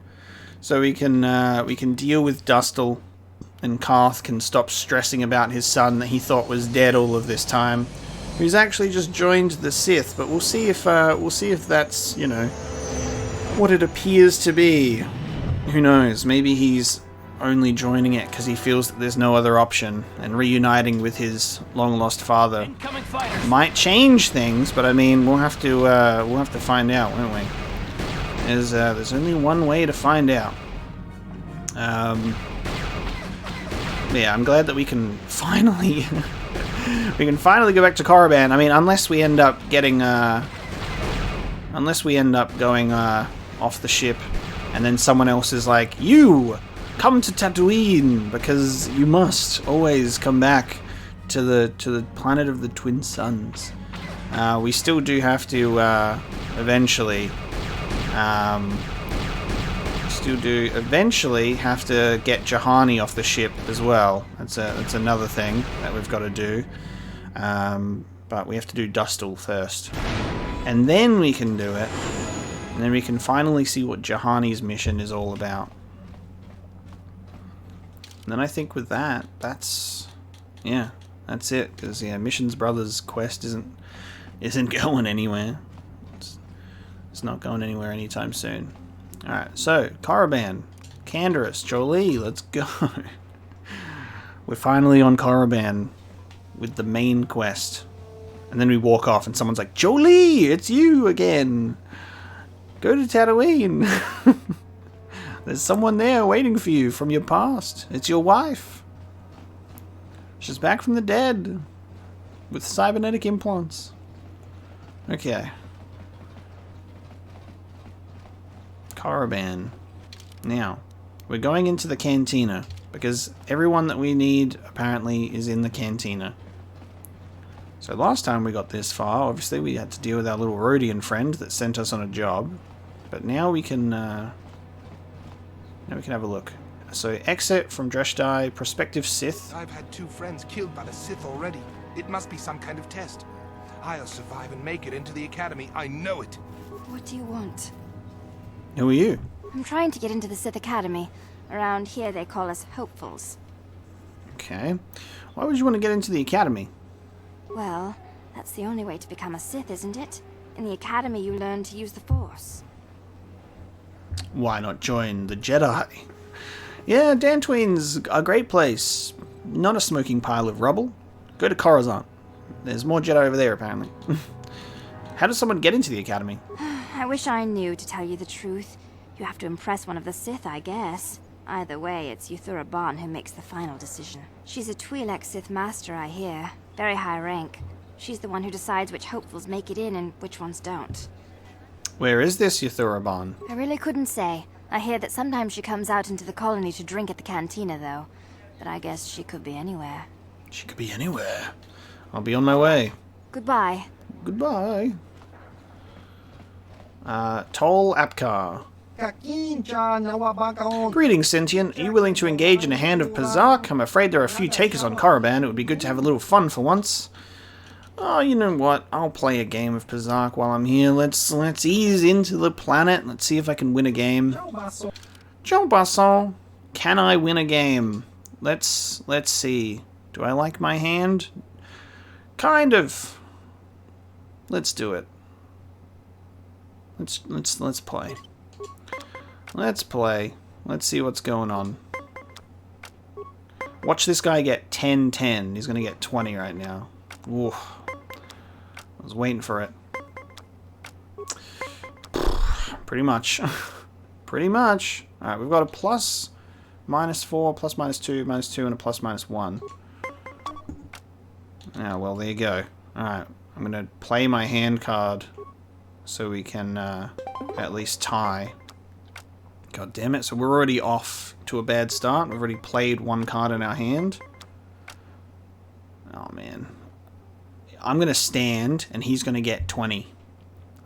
so we can deal with Dreshdae, and Carth can stop stressing about his son that he thought was dead all of this time, who's actually just joined the Sith. But we'll see if that's, you know, what it appears to be. Who knows? Maybe he's only joining it because he feels that there's no other option, and reuniting with his long-lost father might change things. But I mean, we'll have to find out, won't we? There's only one way to find out. Yeah, I'm glad that we can finally go back to Korriban. I mean, unless we end up going off the ship, and then someone else is like, you come to Tatooine because you must always come back to the planet of the twin suns. We still do have to eventually have to get Juhani off the ship as well. That's another thing that we've got to do. But we have to do Dreshdae first, and then we can do it. And then we can finally see what Juhani's mission is all about. And then I think with that, that's it. Because Missions Brothers quest isn't going anywhere. It's not going anywhere anytime soon. Alright, so Korriban, Canderous, Jolee, let's go. We're finally on Korriban with the main quest. And then we walk off and someone's like, Jolee, it's you again. Go to Tatooine. There's someone there waiting for you from your past. It's your wife. She's back from the dead with cybernetic implants. Okay. Korriban. Now, we're going into the cantina because everyone that we need apparently is in the cantina. So last time we got this far, obviously we had to deal with our little Rodian friend that sent us on a job. But now we can have a look. So exit from Dreshdae, prospective Sith. I've had 2 friends killed by the Sith already. It must be some kind of test. I'll survive and make it into the academy. I know it. What do you want? Who are you? I'm trying to get into the Sith Academy. Around here they call us hopefuls. Okay. Why would you want to get into the academy? Well, that's the only way to become a Sith, isn't it? In the academy you learn to use the Force. Why not join the Jedi? Yeah, Dantooine's a great place. Not a smoking pile of rubble. Go to Coruscant. There's more Jedi over there, apparently. How does someone get into the academy? I wish I knew, to tell you the truth. You have to impress one of the Sith, I guess. Either way, it's Yuthura Bon who makes the final decision. She's a Twi'lek Sith Master, I hear. Very high rank. She's the one who decides which hopefuls make it in and which ones don't. Where is this Yuthura Bon? I really couldn't say. I hear that sometimes she comes out into the colony to drink at the cantina, though. But I guess she could be anywhere. She could be anywhere. I'll be on my way. Goodbye. Goodbye. Tol Apkar. Greetings, Sentient. Are you willing to engage in a hand of Pazak? I'm afraid there are a few takers on Korriban. It would be good to have a little fun for once. Oh, you know what? I'll play a game of Pazak while I'm here. Let's ease into the planet. Let's see if I can win a game. Jean Basson, can I win a game? Let's see. Do I like my hand? Kind of. Let's do it. Let's play. Let's play. Let's see what's going on. Watch this guy get 10-10. He's gonna get 20 right now. Oof. I was waiting for it. Pretty much. Pretty much. Alright, we've got a plus, -4, plus -2, -2, and a plus -1. Ah, well, there you go. Alright, I'm gonna play my hand card so we can at least tie. God damn it, so we're already off to a bad start. We've already played one card in our hand. Oh, man. I'm gonna stand, and he's gonna get 20.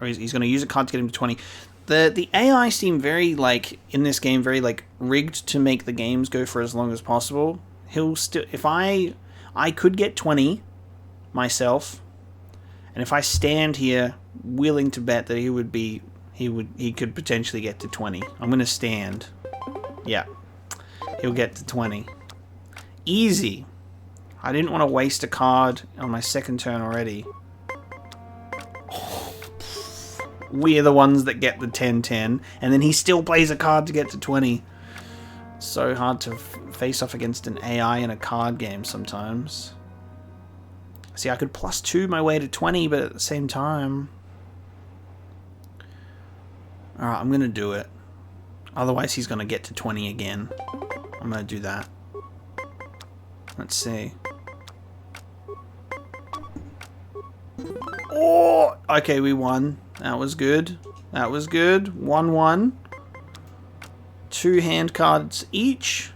Or he's gonna use a card to get him to 20. The AI seem very, like, in this game, very, like, rigged to make the games go for as long as possible. He'll still... If I could get 20 myself, and if I stand here willing to bet that he could potentially get to 20. I'm gonna stand. Yeah. He'll get to 20. Easy. I didn't want to waste a card on my second turn already. We're the ones that get the 10-10, and then he still plays a card to get to 20. So hard to face off against an AI in a card game sometimes. See, I could +2 my way to 20, but at the same time... Alright, I'm going to do it. Otherwise, he's going to get to 20 again. I'm going to do that. Let's see. Oh! Okay, we won. That was good. That was good. 1-1. 2 hand cards each.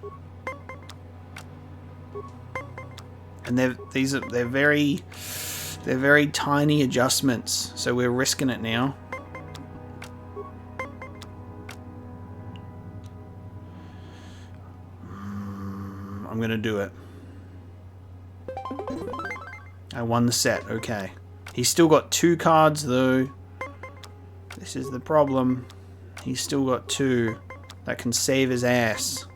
And they're very tiny adjustments, so we're risking it now. I'm gonna do it. I won the set, okay. He's still got 2 cards though. This is the problem. He's still got 2 that can save his ass.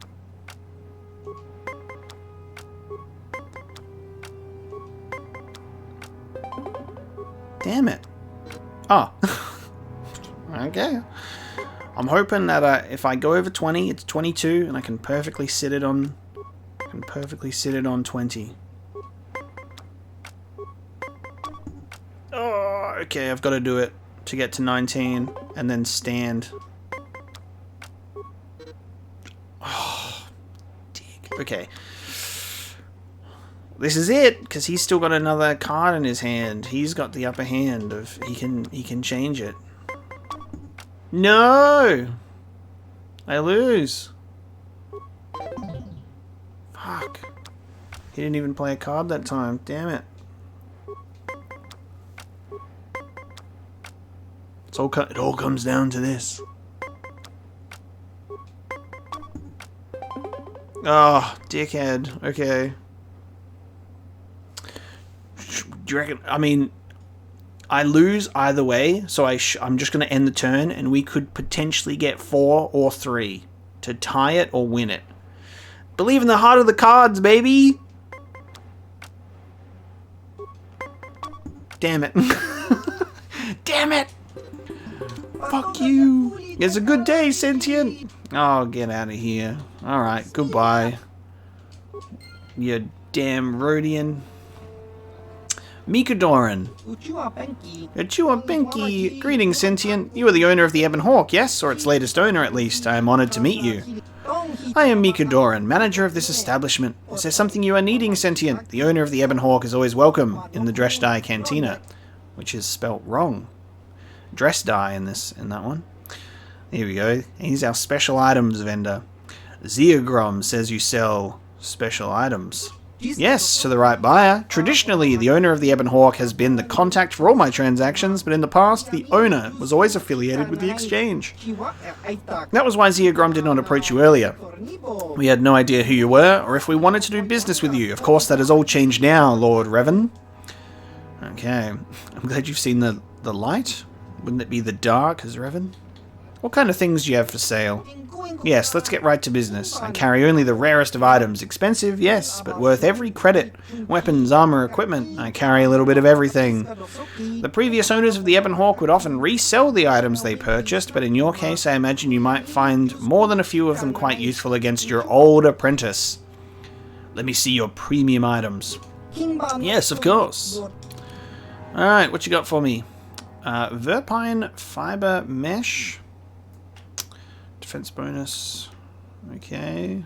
Damn it. Oh. Okay. I'm hoping that if I go over 20, it's 22, and I can perfectly sit it on 20. Oh, okay, I've got to do it to get to 19 and then stand. Oh, dick. Okay. This is it, because he's still got another card in his hand. He's got the upper hand of he can change it. No! I lose. Fuck. He didn't even play a card that time. Damn it. It all comes down to this. Oh, dickhead. Okay. Do you reckon... I mean, I lose either way, so I'm just going to end the turn, and we could potentially get 4 or 3 to tie it or win it. Believe in the heart of the cards, baby! Damn it. Damn it! Fuck you! It's a good day, sentient! Oh, get out of here. Alright, goodbye. You damn Rhodian. Mikadoran. Uchua Benki. Greetings, sentient. You are the owner of the Ebon Hawk, yes? Or its latest owner, at least. I am honored to meet you. I am Mikadoran, manager of this establishment. Is there something you are needing, sentient? The owner of the Ebon Hawk is always welcome in the Dreshdae Cantina, which is spelt wrong. Dreshdae in that one. Here we go. He's our special items vendor. Zeogrom says you sell special items. Yes, to the right buyer. Traditionally, the owner of the Ebon Hawk has been the contact for all my transactions, but in the past, the owner was always affiliated with the exchange. That was why Zeogrom did not approach you earlier. We had no idea who you were, or if we wanted to do business with you. Of course, that has all changed now, Lord Revan. Okay. I'm glad you've seen the light. Wouldn't it be the dark as Revan? What kind of things do you have for sale? Yes, let's get right to business. I carry only the rarest of items. Expensive, yes, but worth every credit. Weapons, armor, equipment. I carry a little bit of everything. The previous owners of the Ebon Hawk would often resell the items they purchased, but in your case, I imagine you might find more than a few of them quite useful against your old apprentice. Let me see your premium items. Yes, of course. Alright, what you got for me? Verpine fiber mesh. Defense bonus. Okay.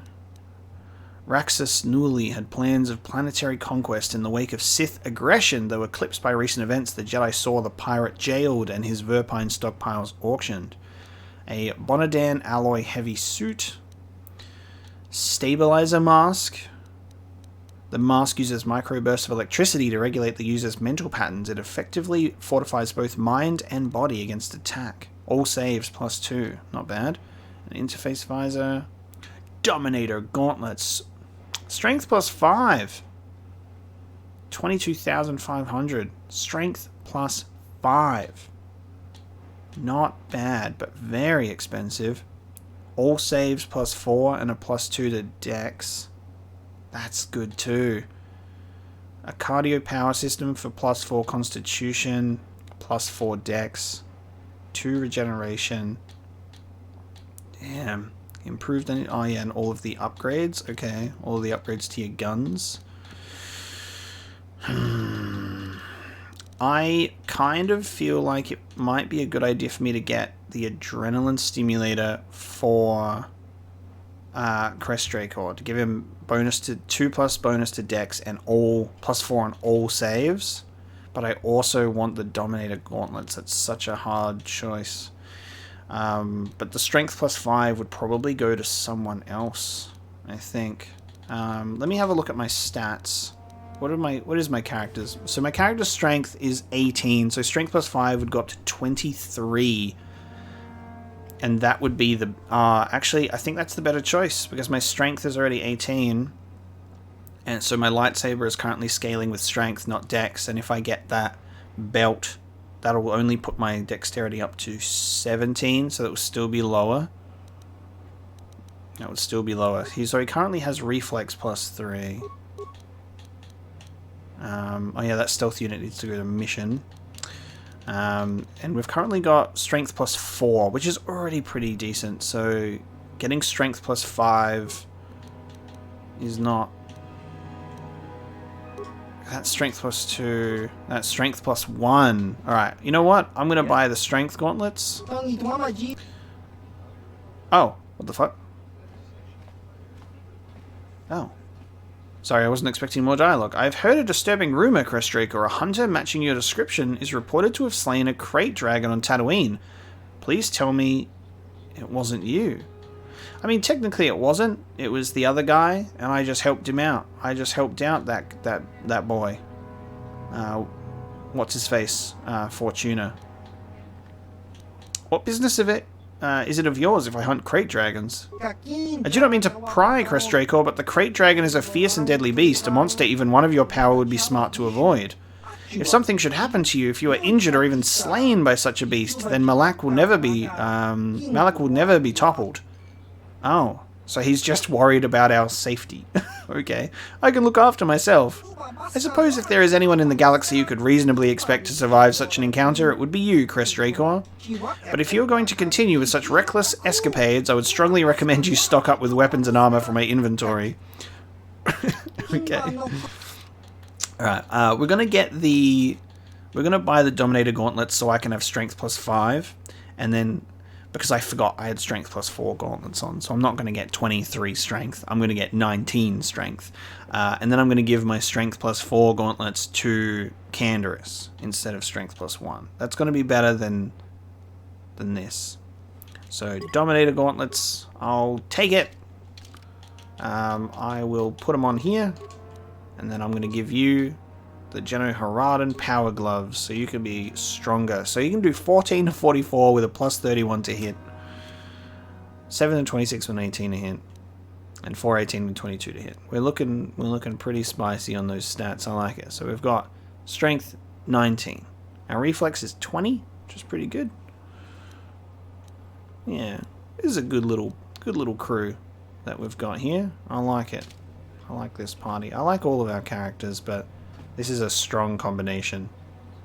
Raxus Nuli had plans of planetary conquest in the wake of Sith aggression, though eclipsed by recent events. The Jedi saw the pirate jailed and his Verpine stockpiles auctioned. A Bonadan alloy heavy suit. Stabilizer mask. The mask uses microbursts of electricity to regulate the user's mental patterns. It effectively fortifies both mind and body against attack. All saves +2. Not bad. An interface visor. Dominator gauntlets. Strength +5. 22,500. Strength +5. Not bad, but very expensive. All saves +4 and a +2 to dex. That's good too. A cardio power system for +4 constitution, +4 dex, 2 regeneration. Damn. Improved on it. Oh yeah, and all of the upgrades. Okay, all of the upgrades to your guns. I kind of feel like it might be a good idea for me to get the adrenaline stimulator for Dreshdae to give him bonus to 2+ bonus to dex and all +4 on all saves. But I also want the Dominator gauntlets. It's such a hard choice. But the strength +5 would probably go to someone else, I think. Let me have a look at my stats. What is my character's? So my character's strength is 18, so strength +5 would go up to 23. And that would be the... actually, I think that's the better choice, because my strength is already 18. And so my lightsaber is currently scaling with strength, not dex. And if I get that belt, that'll only put my dexterity up to 17, so that will still be lower. That would still be lower. So he currently has reflex +3. Oh yeah, that stealth unit needs to go to mission. And we've currently got strength +4, which is already pretty decent. So getting strength +5 is not... That's strength +2. That's strength +1. Alright, you know what? I'm going to buy the strength gauntlets. Oh, what the fuck? Oh. Sorry, I wasn't expecting more dialogue. I've heard a disturbing rumor, Dreshdae, or a hunter matching your description is reported to have slain a crate dragon on Tatooine. Please tell me it wasn't you. I mean, technically it wasn't. It was the other guy, and I just helped him out. I just helped out that boy. What's his face? Fortuna. What business of it is it of yours if I hunt crate dragons? I do not mean to pry, Dreshdae, but the crate dragon is a fierce and deadly beast, a monster even one of your power would be smart to avoid. If something should happen to you, if you are injured or even slain by such a beast, then Malak will never be toppled. Oh, so he's just worried about our safety. Okay, I can look after myself. I suppose if there is anyone in the galaxy you could reasonably expect to survive such an encounter, it would be you, Dreshdae. But if you're going to continue with such reckless escapades, I would strongly recommend you stock up with weapons and armor from my inventory. Okay. Alright, we're gonna buy the Dominator gauntlets so I can have strength +5, and then because I forgot I had strength +4 gauntlets on, so I'm not going to get 23 strength. I'm going to get 19 strength. And then I'm going to give my strength +4 gauntlets to Canderous instead of strength +1. That's going to be better than this. So Dominator gauntlets, I'll take it. I will put them on here. And then I'm going to give you the Geno Haradan power gloves, so you can be stronger. So you can do 14 to 44 with a +31 to hit, 7 to 26 with an 18 to hit, and 418 with 22 to hit. We're looking pretty spicy on those stats. I like it. So we've got strength 19. Our reflex is 20, which is pretty good. Yeah, this is a good little crew that we've got here. I like it. I like this party. I like all of our characters, but this is a strong combination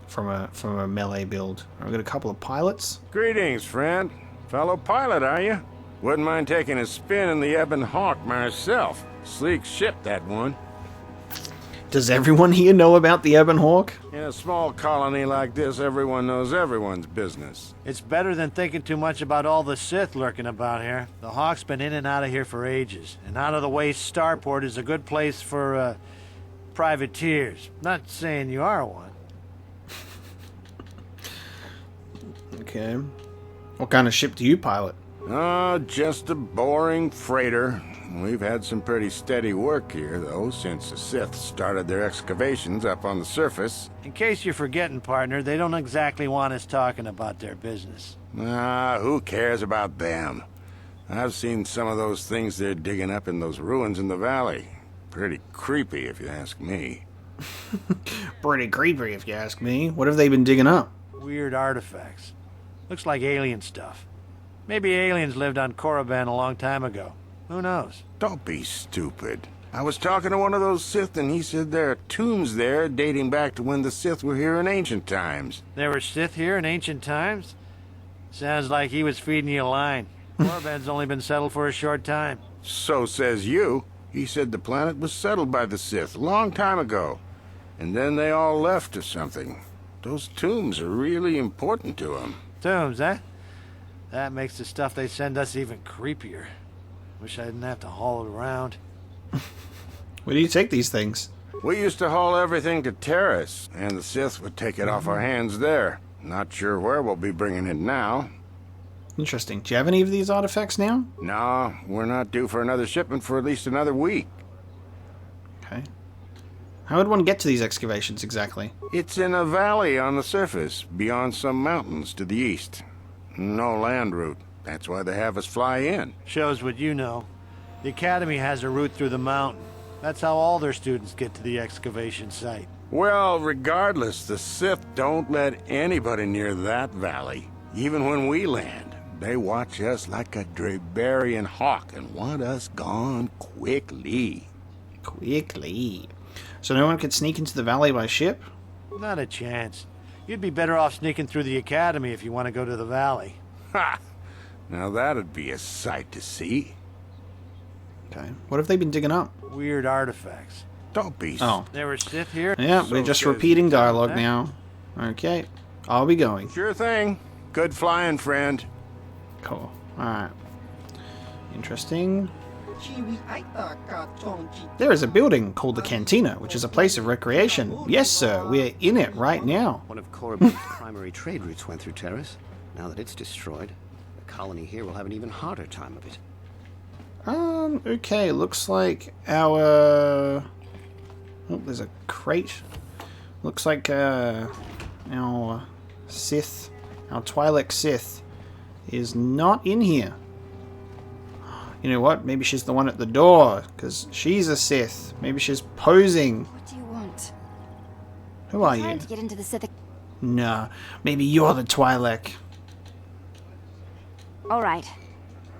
from a melee build. I've got a couple of pilots. Greetings, friend. Fellow pilot, are you? Wouldn't mind taking a spin in the Ebon Hawk myself. Sleek ship, that one. Does everyone here know about the Ebon Hawk? In a small colony like this, everyone knows everyone's business. It's better than thinking too much about all the Sith lurking about here. The Hawk's been in and out of here for ages, and out-of-the-way starport is a good place for, privateers. Not saying you are one. Okay. What kind of ship do you pilot? Just a boring freighter. We've had some pretty steady work here, though, since the Sith started their excavations up on the surface. In case you're forgetting, partner, they don't exactly want us talking about their business. Who cares about them? I've seen some of those things they're digging up in those ruins in the valley. Pretty creepy, if you ask me. Pretty creepy, if you ask me. What have they been digging up? Weird artifacts. Looks like alien stuff. Maybe aliens lived on Korriban a long time ago. Who knows? Don't be stupid. I was talking to one of those Sith, and he said there are tombs there dating back to when the Sith were here in ancient times. There were Sith here in ancient times? Sounds like he was feeding you a line. Korriban's only been settled for a short time. So says you. He said the planet was settled by the Sith a long time ago. And then they all left or something. Those tombs are really important to them. Tombs, eh? That makes the stuff they send us even creepier. Wish I didn't have to haul it around. Where do you take these things? We used to haul everything to Terrace, and the Sith would take it off our hands there. Not sure where we'll be bringing it now. Interesting. Do you have any of these artifacts now? No, we're not due for another shipment for at least another week. Okay. How would one get to these excavations exactly? It's in a valley on the surface, beyond some mountains to the east. No land route. That's why they have us fly in. Shows what you know. The Academy has a route through the mountain. That's how all their students get to the excavation site. Well, regardless, the Sith don't let anybody near that valley. Even when we land, they watch us like a Drabarian hawk and want us gone quickly. Quickly. So no one could sneak into the valley by ship? Not a chance. You'd be better off sneaking through the Academy if you want to go to the valley. Ha! Now that'd be a sight to see. Okay. What have they been digging up? Weird artifacts. Don't be... Oh. There were Sith here? Yeah, So we're just says repeating you. dialogue now. Okay. I'll be going. Sure thing. Good flying, friend. Cool. Alright. Interesting. There is a building called the Cantina, which is a place of recreation. Yes, sir. We're in it right now. One of Korriban's primary trade routes went through Terrace. Now that it's destroyed, the colony here will have an even harder time of it. Okay, looks like our... Oh, there's a crate. Looks like, our Sith, our Twi'lek Sith, is not in here. You know what? Maybe she's the one at the door, because she's a Sith. Maybe she's posing. What do you want? Who are Trying you? to get into the Sith. Nah, maybe you're the Twi'lek. All right.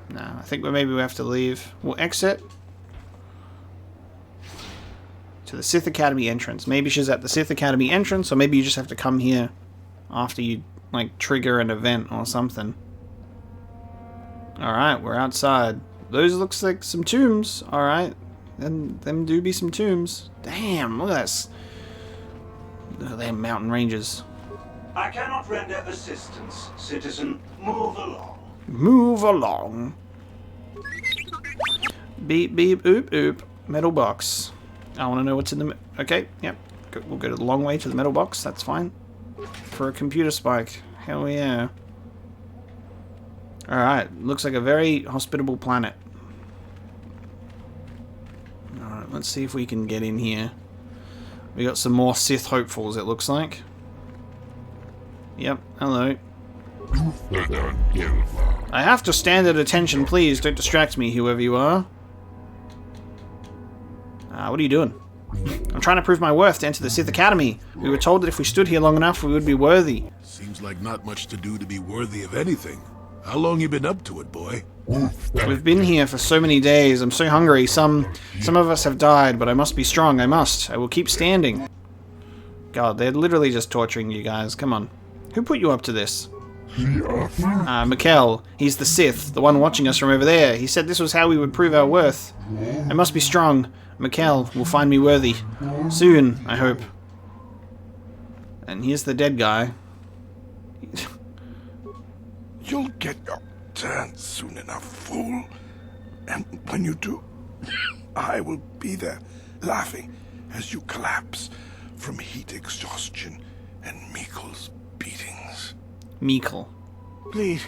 Nah, I think maybe we have to leave. We'll exit to the Sith Academy entrance. Maybe she's at the Sith Academy entrance, or maybe you just have to come here after you, like, trigger an event or something. Alright, we're outside. Those looks like some tombs. Alright. Them do be some tombs. Damn, look at this. Look at them mountain ranges. I cannot render assistance, citizen. Move along. Move along. Beep, beep, oop, oop. Metal box. I want to know what's in the... Okay, yep. We'll go to the long way to the metal box. That's fine. For a computer spike. Hell yeah. Alright, looks like a very hospitable planet. Alright, let's see if we can get in here. We got some more Sith hopefuls, it looks like. Yep, hello. I have to stand at attention, please. Don't distract me, whoever you are. What are you doing? I'm trying to prove my worth to enter the Sith Academy. We were told that if we stood here long enough, we would be worthy. Seems like not much to do to be worthy of anything. How long you been up to it, boy? We've been here for so many days. I'm so hungry. Some of us have died, but I must be strong. I must. I will keep standing. God, they're literally just torturing you guys. Come on. Who put you up to this? Mikkel. He's the Sith, the one watching us from over there. He said this was how we would prove our worth. I must be strong. Mikkel will find me worthy. Soon, I hope. And here's the dead guy. You'll get your turn soon enough, fool. And when you do, I will be there, laughing as you collapse from heat exhaustion and Mikkel's beatings. Mikkel. Please,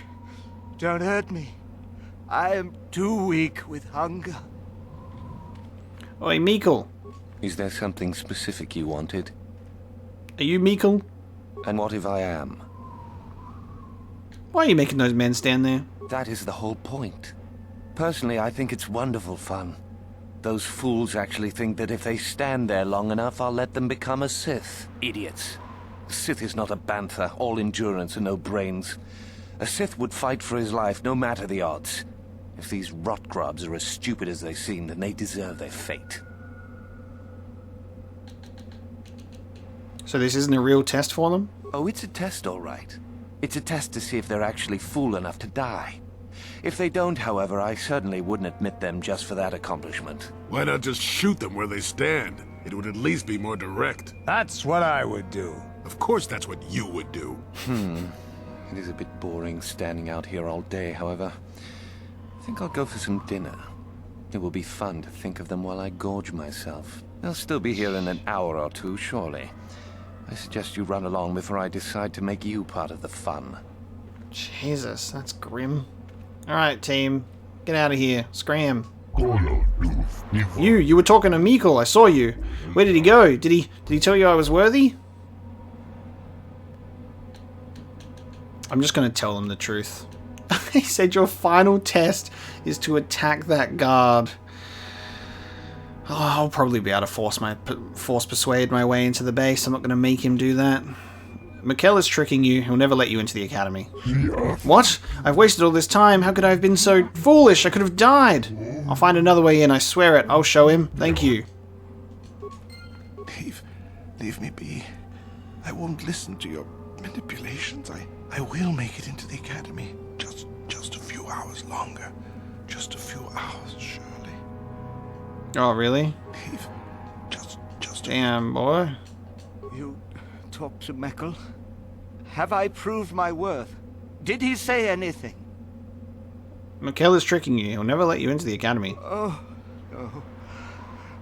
don't hurt me. I am too weak with hunger. Oi, Mikkel. Is there something specific you wanted? Are you Mikkel? And what if I am? Why are you making those men stand there? That is the whole point. Personally, I think it's wonderful fun. Those fools actually think that if they stand there long enough, I'll let them become a Sith. Idiots. A Sith is not a bantha, all endurance and no brains. A Sith would fight for his life, no matter the odds. If these rot grubs are as stupid as they seem, then they deserve their fate. So this isn't a real test for them? Oh, it's a test, all right. It's a test to see if they're actually fool enough to die. If they don't, however, I certainly wouldn't admit them just for that accomplishment. Why not just shoot them where they stand? It would at least be more direct. That's what I would do. Of course that's what you would do. It is a bit boring standing out here all day, however. I think I'll go for some dinner. It will be fun to think of them while I gorge myself. They'll still be here in an hour or two, surely. I suggest you run along before I decide to make you part of the fun. Jesus, that's grim. Alright, team. Get out of here. Scram. You were talking to Mikkel. I saw you. Where did he go? Did he tell you I was worthy? I'm just going to tell them the truth. He said your final test is to attack that guard. Oh, I'll probably be able to force persuade my way into the base. I'm not going to make him do that. Mikkel is tricking you. He'll never let you into the academy. What? I've wasted all this time. How could I have been so foolish? I could have died. I'll find another way in. I swear it. I'll show him. Thank you. Leave me be. I won't listen to your manipulations. I will make it into the academy. Just a few hours longer. Just a few hours, surely. Oh, really? Just damn, boy. You talked to Mikkel? Have I proved my worth? Did he say anything? Mikkel is tricking you. He'll never let you into the academy. Oh, no.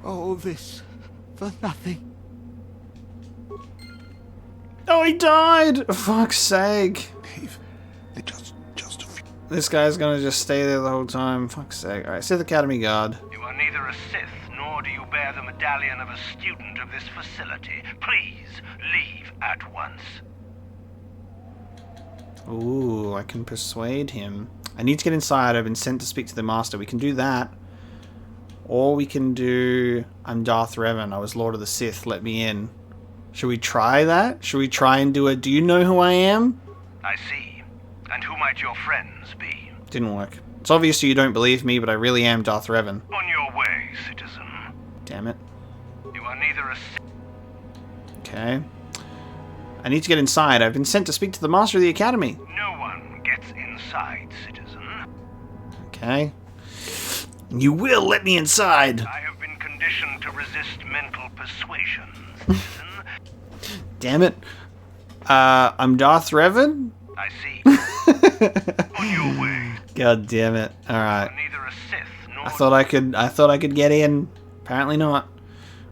All this for nothing. Oh, he died! For fuck's sake. Just a few. This guy's gonna just stay there the whole time. Fuck's sake. Alright, Sith Academy guard. You are neither a Sith, nor do you bear the medallion of a student of this facility. Please, leave at once. Ooh, I can persuade him. I need to get inside. I've been sent to speak to the Master. We can do that. Or we can do... I'm Darth Revan. I was Lord of the Sith. Let me in. Should we try that? Should we try and do a do you know who I am? I see. And who might your friends be? Didn't work. It's obvious you don't believe me, but I really am Darth Revan. On your way, citizen. Damn it. You are neither a Sith... Okay. I need to get inside. I've been sent to speak to the Master of the Academy. No one gets inside, citizen. Okay. You will let me inside. I have been conditioned to resist mental persuasion, citizen. Damn it. I'm Darth Revan? I see. On your way. God damn it. Alright. Neither a Sith nor... I thought I could get in. Apparently not.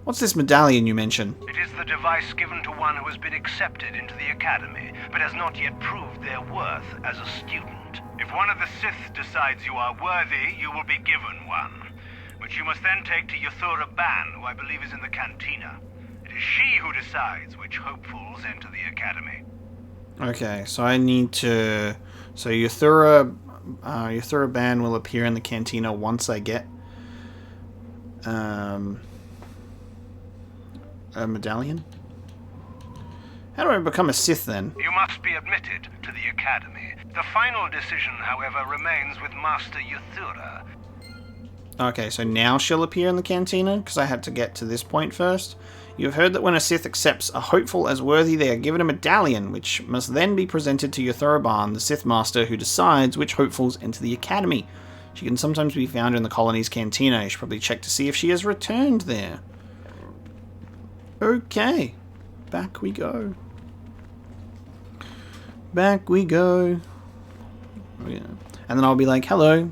What's this medallion you mentioned? It is the device given to one who has been accepted into the academy, but has not yet proved their worth as a student. If one of the Sith decides you are worthy, you will be given one, which you must then take to Yuthura Ban, who I believe is in the cantina. It is she who decides which hopefuls enter the academy. Okay, so I need to... So Yuthura Ban will appear in the cantina once I get... a medallion? How do I become a Sith then? You must be admitted to the academy. The final decision, however, remains with Master Yuthura. Okay, so now she'll appear in the cantina? Because I had to get to this point first. You have heard that when a Sith accepts a hopeful as worthy, they are given a medallion, which must then be presented to Yuthura Ban, the Sith Master, who decides which hopefuls enter the academy. She can sometimes be found in the colony's cantina. You should probably check to see if she has returned there. Okay. Back we go. Back we go. Oh, yeah. And then I'll be like, hello,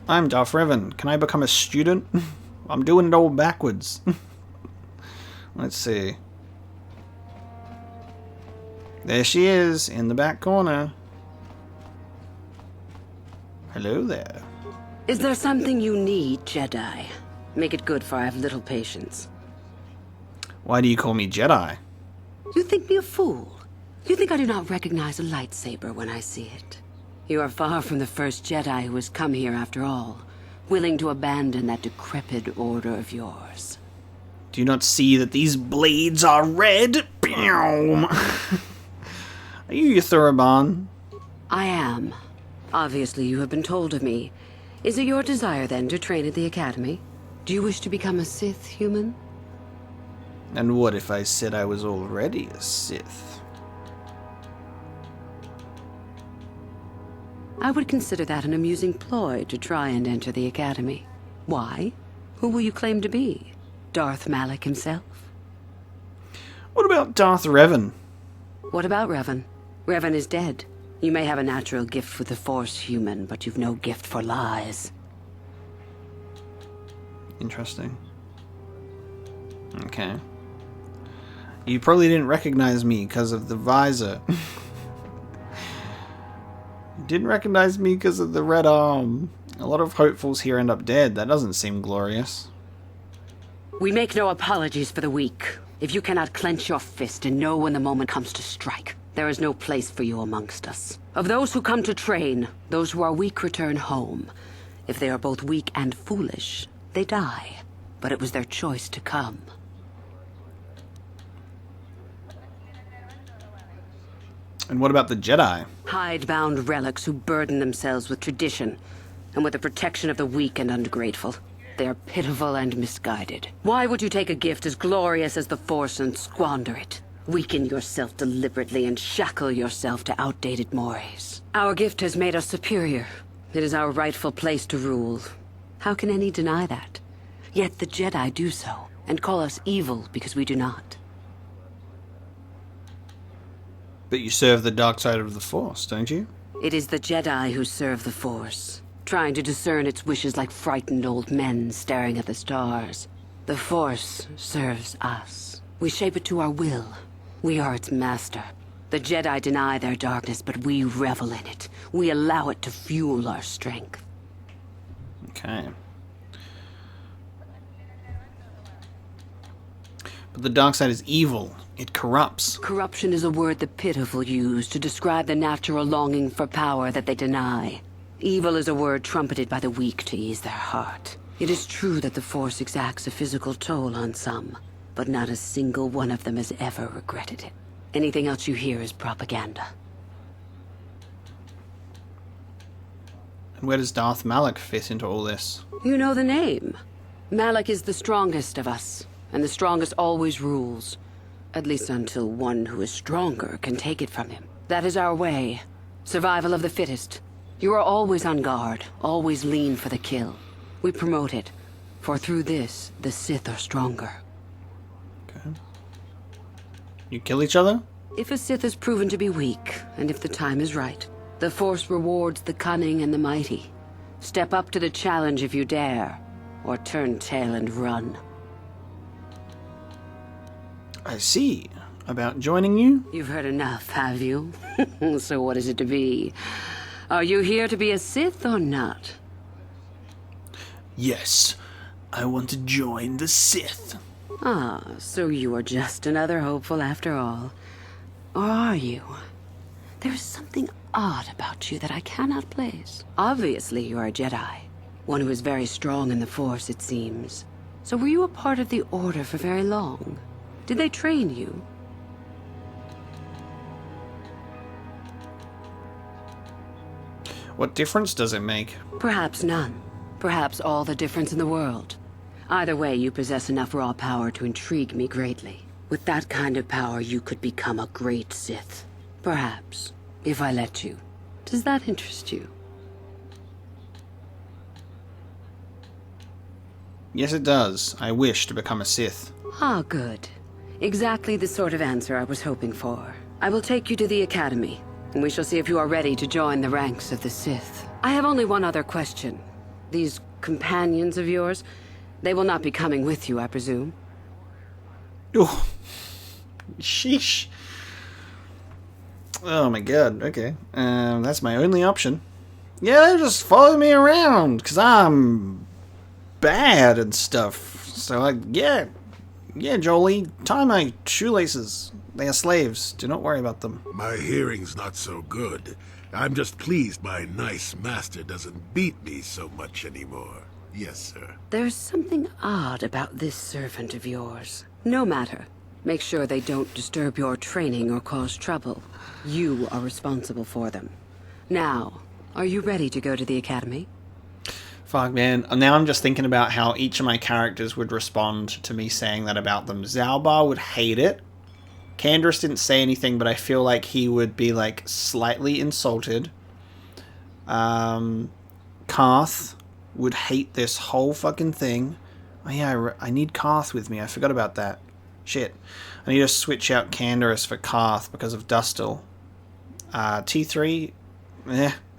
I'm Darth Revan. Can I become a student? I'm doing it all backwards. Let's see. There she is, in the back corner. Hello there. Is there something you need, Jedi? Make it good, for I have little patience. Why do you call me Jedi? You think me a fool. You think I do not recognize a lightsaber when I see it. You are far from the first Jedi who has come here after all, willing to abandon that decrepit order of yours. Do you not see that these blades are red? Are you Korriban? I am. Obviously, you have been told of me. Is it your desire, then, to train at the Academy? Do you wish to become a Sith human? And what if I said I was already a Sith? I would consider that an amusing ploy to try and enter the Academy. Why? Who will you claim to be? Darth Malak himself? What about Darth Revan? What about Revan? Revan is dead. You may have a natural gift for the Force, human, but you've no gift for lies. Interesting. Okay. You probably didn't recognize me because of the visor. You didn't recognize me because of the red arm. A lot of hopefuls here end up dead. That doesn't seem glorious. We make no apologies for the weak. If you cannot clench your fist and know when the moment comes to strike, there is no place for you amongst us. Of those who come to train, those who are weak return home. If they are both weak and foolish, they die. But it was their choice to come. And what about the Jedi? Hidebound relics who burden themselves with tradition and with the protection of the weak and ungrateful. They are pitiful and misguided. Why would you take a gift as glorious as the Force and squander it? Weaken yourself deliberately and shackle yourself to outdated mores. Our gift has made us superior. It is our rightful place to rule. How can any deny that? Yet the Jedi do so, and call us evil because we do not. But you serve the dark side of the Force, don't you? It is the Jedi who serve the Force, trying to discern its wishes like frightened old men staring at the stars. The Force serves us. We shape it to our will. We are its master. The Jedi deny their darkness, but we revel in it. We allow it to fuel our strength. Okay. But the dark side is evil. It corrupts. Corruption is a word the pitiful use to describe the natural longing for power that they deny. Evil is a word trumpeted by the weak to ease their heart. It is true that the Force exacts a physical toll on some, but not a single one of them has ever regretted it. Anything else you hear is propaganda. And where does Darth Malak fit into all this? You know the name. Malak is the strongest of us, and the strongest always rules. At least until one who is stronger can take it from him. That is our way. Survival of the fittest. You are always on guard, always lean for the kill. We promote it, for through this, the Sith are stronger. Okay. You kill each other? If a Sith is proven to be weak, and if the time is right, the Force rewards the cunning and the mighty. Step up to the challenge if you dare, or turn tail and run. I see. About joining you? You've heard enough, have you? So what is it to be? Are you here to be a Sith or not? Yes. I want to join the Sith. Ah, so you are just another hopeful after all. Or are you? There is something odd about you that I cannot place. Obviously, you are a Jedi. One who is very strong in the Force, it seems. So were you a part of the Order for very long? Did they train you? What difference does it make? Perhaps none. Perhaps all the difference in the world. Either way, you possess enough raw power to intrigue me greatly. With that kind of power, you could become a great Sith. Perhaps, if I let you. Does that interest you? Yes, it does. I wish to become a Sith. Ah, good. Exactly the sort of answer I was hoping for. I will take you to the Academy, and we shall see if you are ready to join the ranks of the Sith. I have only one other question. These companions of yours, they will not be coming with you, I presume? Oh, sheesh. Oh my god, okay. That's my only option. Yeah, they'll just follow me around, because I'm bad and stuff. So, yeah, Jolee, tie my shoelaces. They are slaves. Do not worry about them. My hearing's not so good. I'm just pleased my nice master doesn't beat me so much anymore. Yes, sir. There's something odd about this servant of yours. No matter. Make sure they don't disturb your training or cause trouble. You are responsible for them. Now, are you ready to go to the Academy? Fuck, man. Now I'm just thinking about how each of my characters would respond to me saying that about them. Zaalbar would hate it. Canderous didn't say anything, but I feel like he would be, like, slightly insulted. Carth would hate this whole fucking thing. Oh yeah, I need Carth with me. I forgot about that. Shit. I need to switch out Canderous for Carth because of Dreshdae. T3,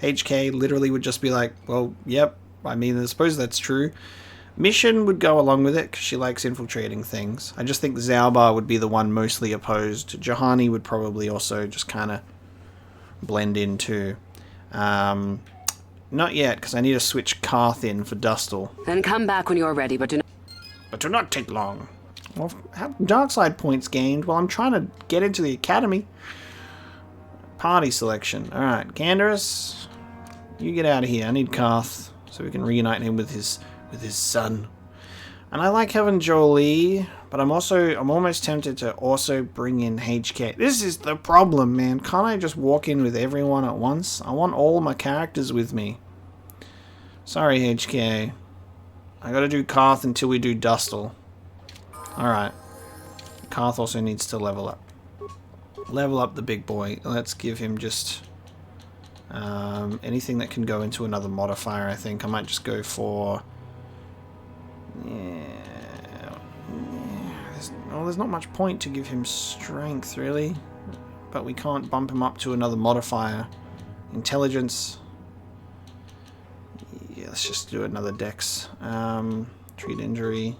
HK literally would just be like, well, yep. I mean, I suppose that's true. Mission would go along with it because she likes infiltrating things. I just think Zaalbar would be the one mostly opposed. Juhani would probably also just kind of blend in too. Not yet, because I need to switch Carth in for Dreshdae. Then come back when you're ready, but do not take long. Well, have dark side points gained while I'm trying to get into the Academy. Party selection. Alright, Canderous, you get out of here. I need Carth so we can reunite him with his son. And I like having Jolee, but I'm almost tempted to also bring in HK. This is the problem, man. Can't I just walk in with everyone at once? I want all my characters with me. Sorry, HK. I gotta do Carth until we do Dreshdae. Alright. Carth also needs to level up. Level up the big boy. Let's give him just anything that can go into another modifier, I think. I might just go for... there's not much point to give him strength, really. But we can't bump him up to another modifier. Intelligence. Yeah, let's just do another dex. Treat injury.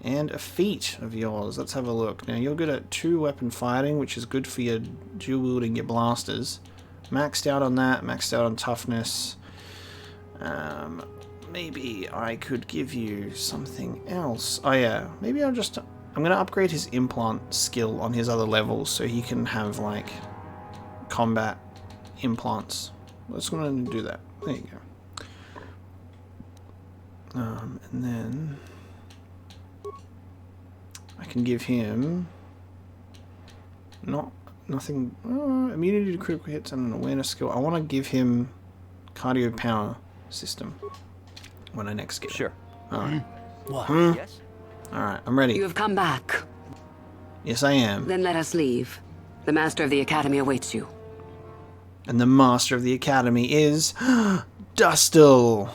And a feat of yours. Let's have a look. Now, you're good at 2-weapon fighting, which is good for your dual-wielding your blasters. Maxed out on that. Maxed out on toughness. Maybe I could give you something else. Oh, yeah. Maybe I'm going to upgrade his implant skill on his other levels so he can have, like, combat implants. Let's go ahead and do that. There you go. And then... I can give him nothing. Immunity to critical hits and an awareness skill. I want to give him cardio power system when I next get it. Sure. Alright. What? Yes. Alright, I'm ready. You have come back. Yes, I am. Then let us leave. The Master of the Academy awaits you. And the Master of the Academy is... Dreshdae!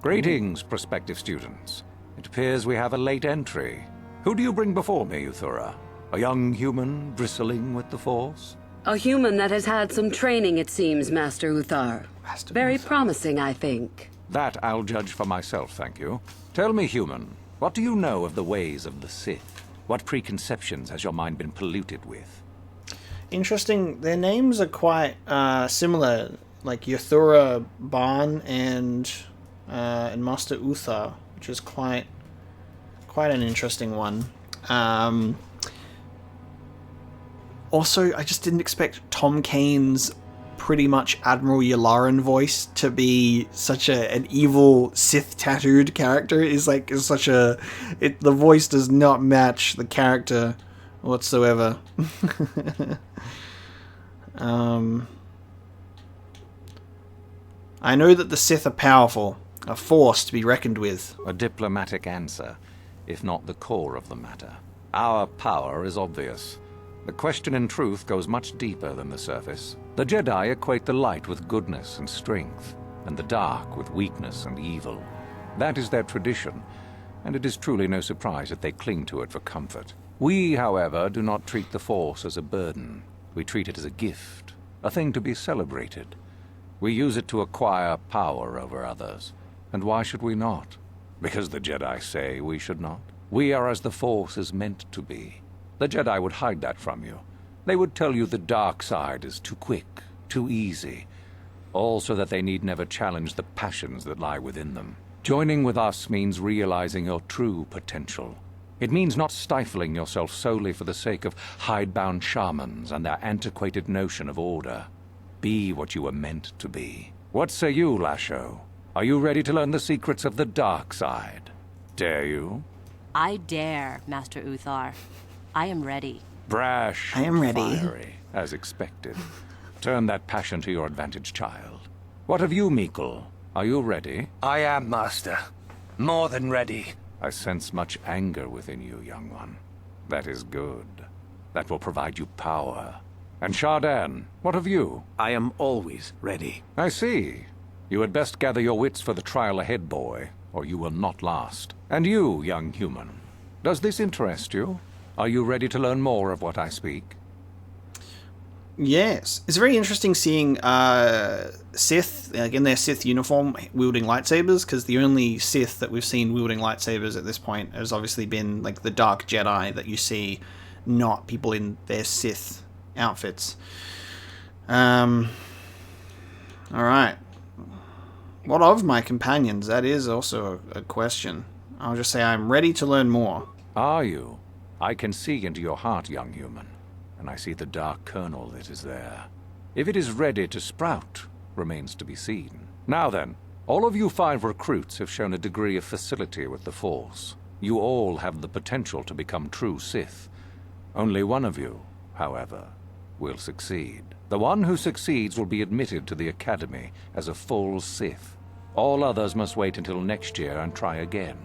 Greetings, prospective students. It appears we have a late entry. Who do you bring before me, Uthura? A young human bristling with the Force? A human that has had some training, it seems, Master Uthar. Very promising, I think. That I'll judge for myself, thank you. Tell me, human, what do you know of the ways of the Sith? What preconceptions has your mind been polluted with? Interesting. Their names are quite similar. Like Uthura Ban and Master Uthar, which is quite an interesting one. Also, I just didn't expect Tom Kane's pretty much Admiral Yularen voice to be such an evil Sith tattooed character. The voice does not match the character whatsoever. I know that the Sith are powerful. A force to be reckoned with. A diplomatic answer, if not the core of the matter. Our power is obvious. The question in truth goes much deeper than the surface. The Jedi equate the light with goodness and strength. and the dark with weakness and evil. That is their tradition, and it is truly no surprise that they cling to it for comfort. We, however, do not treat the Force as a burden. We treat it as a gift, a thing to be celebrated. We use it to acquire power over others. And why should we not? Because the Jedi say we should not. We are as the Force is meant to be. The Jedi would hide that from you. They would tell you the dark side is too quick, too easy, all so that they need never challenge the passions that lie within them. Joining with us means realizing your true potential. It means not stifling yourself solely for the sake of hidebound shamans and their antiquated notion of order. Be what you were meant to be. What say you, Lasho? Are you ready to learn the secrets of the dark side? Dare you? I dare, Master Uthar. I am ready. Brash, I am ready. Fiery, as expected. Turn that passion to your advantage, child. What of you, Meekle? Are you ready? I am, Master. More than ready. I sense much anger within you, young one. That is good. That will provide you power. And Shardan, what of you? I am always ready. I see. You had best gather your wits for the trial ahead, boy, or you will not last. And you, young human, does this interest you? Are you ready to learn more of what I speak? Yes. It's very interesting seeing Sith, in their Sith uniform, wielding lightsabers, because the only Sith that we've seen wielding lightsabers at this point has obviously been like the Dark Jedi that you see, not people in their Sith outfits. Alright. What of my companions? That is also a question. I'll just say I'm ready to learn more. Are you? I can see into your heart, young human, and I see the dark kernel that is there. If it is ready to sprout, remains to be seen. Now then, all of you 5 recruits have shown a degree of facility with the Force. You all have the potential to become true Sith. Only one of you, however, will succeed. The one who succeeds will be admitted to the Academy as a full Sith. All others must wait until next year and try again.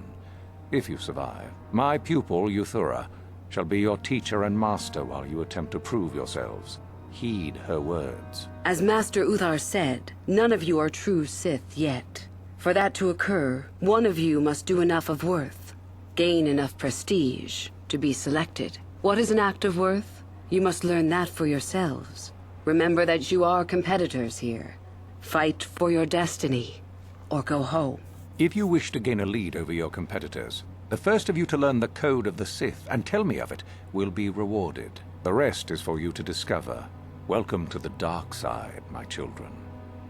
If you survive, my pupil, Yuthura, shall be your teacher and master while you attempt to prove yourselves. Heed her words. As Master Uthar said, none of you are true Sith yet. For that to occur, one of you must do enough of worth, gain enough prestige, to be selected. What is an act of worth? You must learn that for yourselves. Remember that you are competitors here. Fight for your destiny, or go home. If you wish to gain a lead over your competitors, the first of you to learn the code of the Sith and tell me of it will be rewarded. The rest is for you to discover. Welcome to the dark side, my children.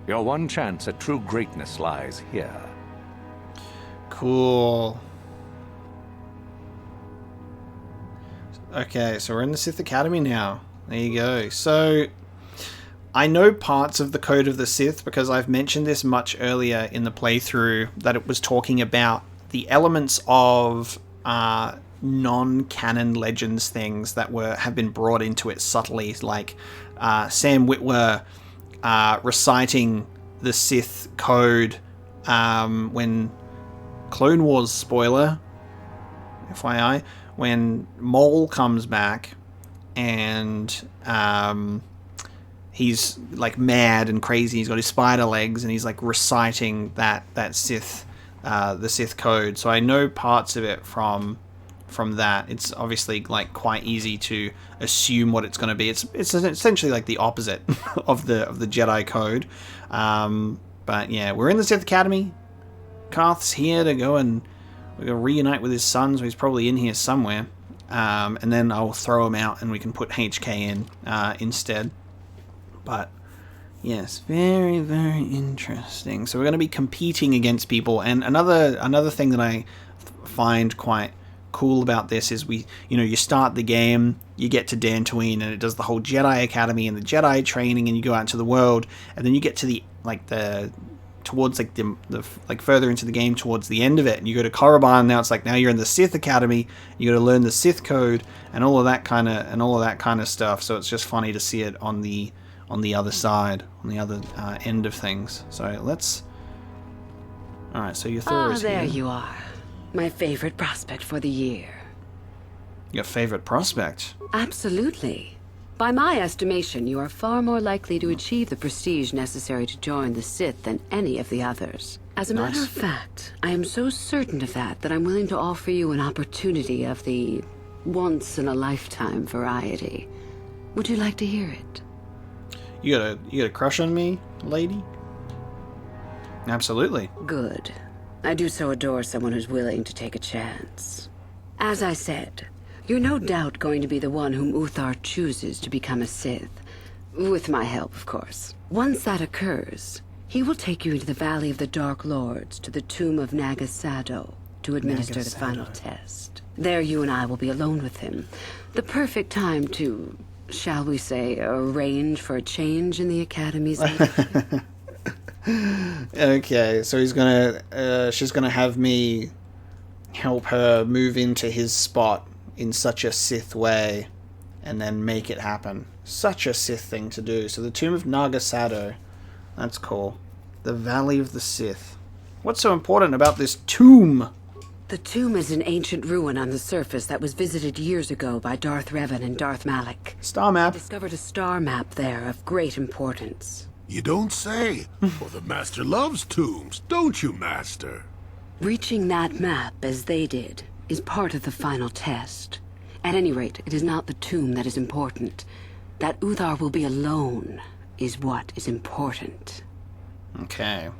Your one chance at true greatness lies here. Cool. Okay, so we're in the Sith Academy now. There you go. So, I know parts of the Code of the Sith because I've mentioned this much earlier in the playthrough, that it was talking about the elements of non-canon legends things that have been brought into it subtly, like Sam Witwer reciting the Sith code when Clone Wars, spoiler, FYI, when Maul comes back and he's like mad and crazy, he's got his spider legs and he's like reciting that Sith the Sith code. So I know parts of it from that. It's obviously like quite easy to assume what it's going to be. It's essentially like the opposite of the Jedi code. But yeah, we're in the Sith Academy. Carth's here to go and we're going to reunite with his son, so he's probably in here somewhere. And then I'll throw him out and we can put HK in instead. But yes, very, very interesting. So we're going to be competing against people, and another thing that I find quite cool about this is you start the game, you get to Dantooine, and it does the whole Jedi Academy and the Jedi training, and you go out into the world, and then you get to the further into the game towards the end of it, and you go to Korriban. Now you're in the Sith Academy. You got to learn the Sith code and all of that kind of stuff. So it's just funny to see it on the other side, on the other end of things. So let's... Alright, so Yuthura's there here. You are. My favorite prospect for the year. Your favorite prospect? Absolutely. By my estimation, you are far more likely to achieve the prestige necessary to join the Sith than any of the others. As a matter of fact, I am so certain of that I'm willing to offer you an opportunity of the once-in-a-lifetime variety. Would you like to hear it? You got a crush on me, lady? Absolutely. Good. I do so adore someone who's willing to take a chance. As I said, you're no doubt going to be the one whom Uthar chooses to become a Sith. With my help, of course. Once that occurs, he will take you into the Valley of the Dark Lords to the tomb of Nagasado to administer the final test. There you and I will be alone with him. The perfect time to, shall we say, arrange for a change in the Academy's leadership. Okay, so she's gonna have me help her move into his spot in such a Sith way, and then make it happen. Such a Sith thing to do. So the Tomb of Nagasado, that's cool. The Valley of the Sith. What's so important about this tomb? The tomb is an ancient ruin on the surface that was visited years ago by Darth Revan and Darth Malak. Star map. I discovered a star map there of great importance. You don't say. Well, the Master loves tombs, don't you, Master? Reaching that map, as they did, is part of the final test. At any rate, it is not the tomb that is important. That Uthar will be alone is what is important. Okay.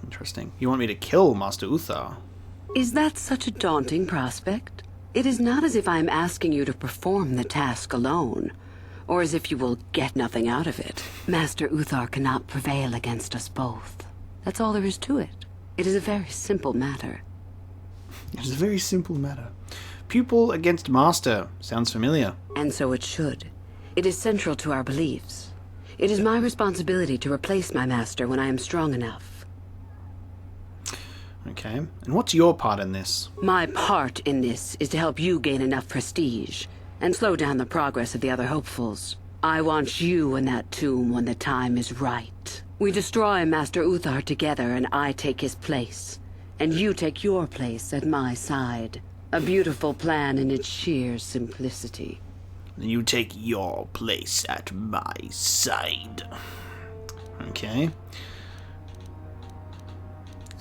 Interesting. You want me to kill Master Uthar? Is that such a daunting prospect? It is not as if I am asking you to perform the task alone, or as if you will get nothing out of it. Master Uthar cannot prevail against us both. That's all there is to it. It is a very simple matter. It is a very simple matter. Pupil against master. Sounds familiar. And so it should. It is central to our beliefs. It is my responsibility to replace my master when I am strong enough. Okay. And what's your part in this? My part in this is to help you gain enough prestige and slow down the progress of the other hopefuls. I want you in that tomb when the time is right. We destroy Master Uthar together and I take his place. And you take your place at my side. A beautiful plan in its sheer simplicity. And you take your place at my side. Okay.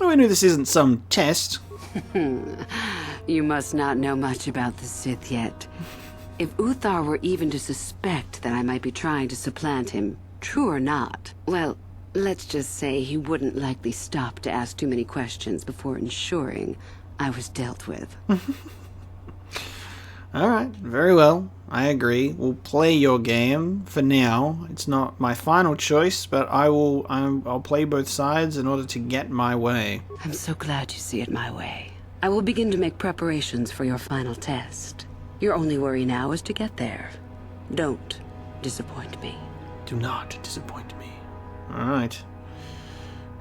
Oh, I knew this isn't some test. You must not know much about the Sith yet. If Uthar were even to suspect that I might be trying to supplant him, true or not, well, let's just say he wouldn't likely stop to ask too many questions before ensuring I was dealt with. Alright, very well. I agree. We'll play your game for now. It's not my final choice, but I'll play both sides in order to get my way. I'm so glad you see it my way. I will begin to make preparations for your final test. Your only worry now is to get there. Don't disappoint me. Do not disappoint me. Alright.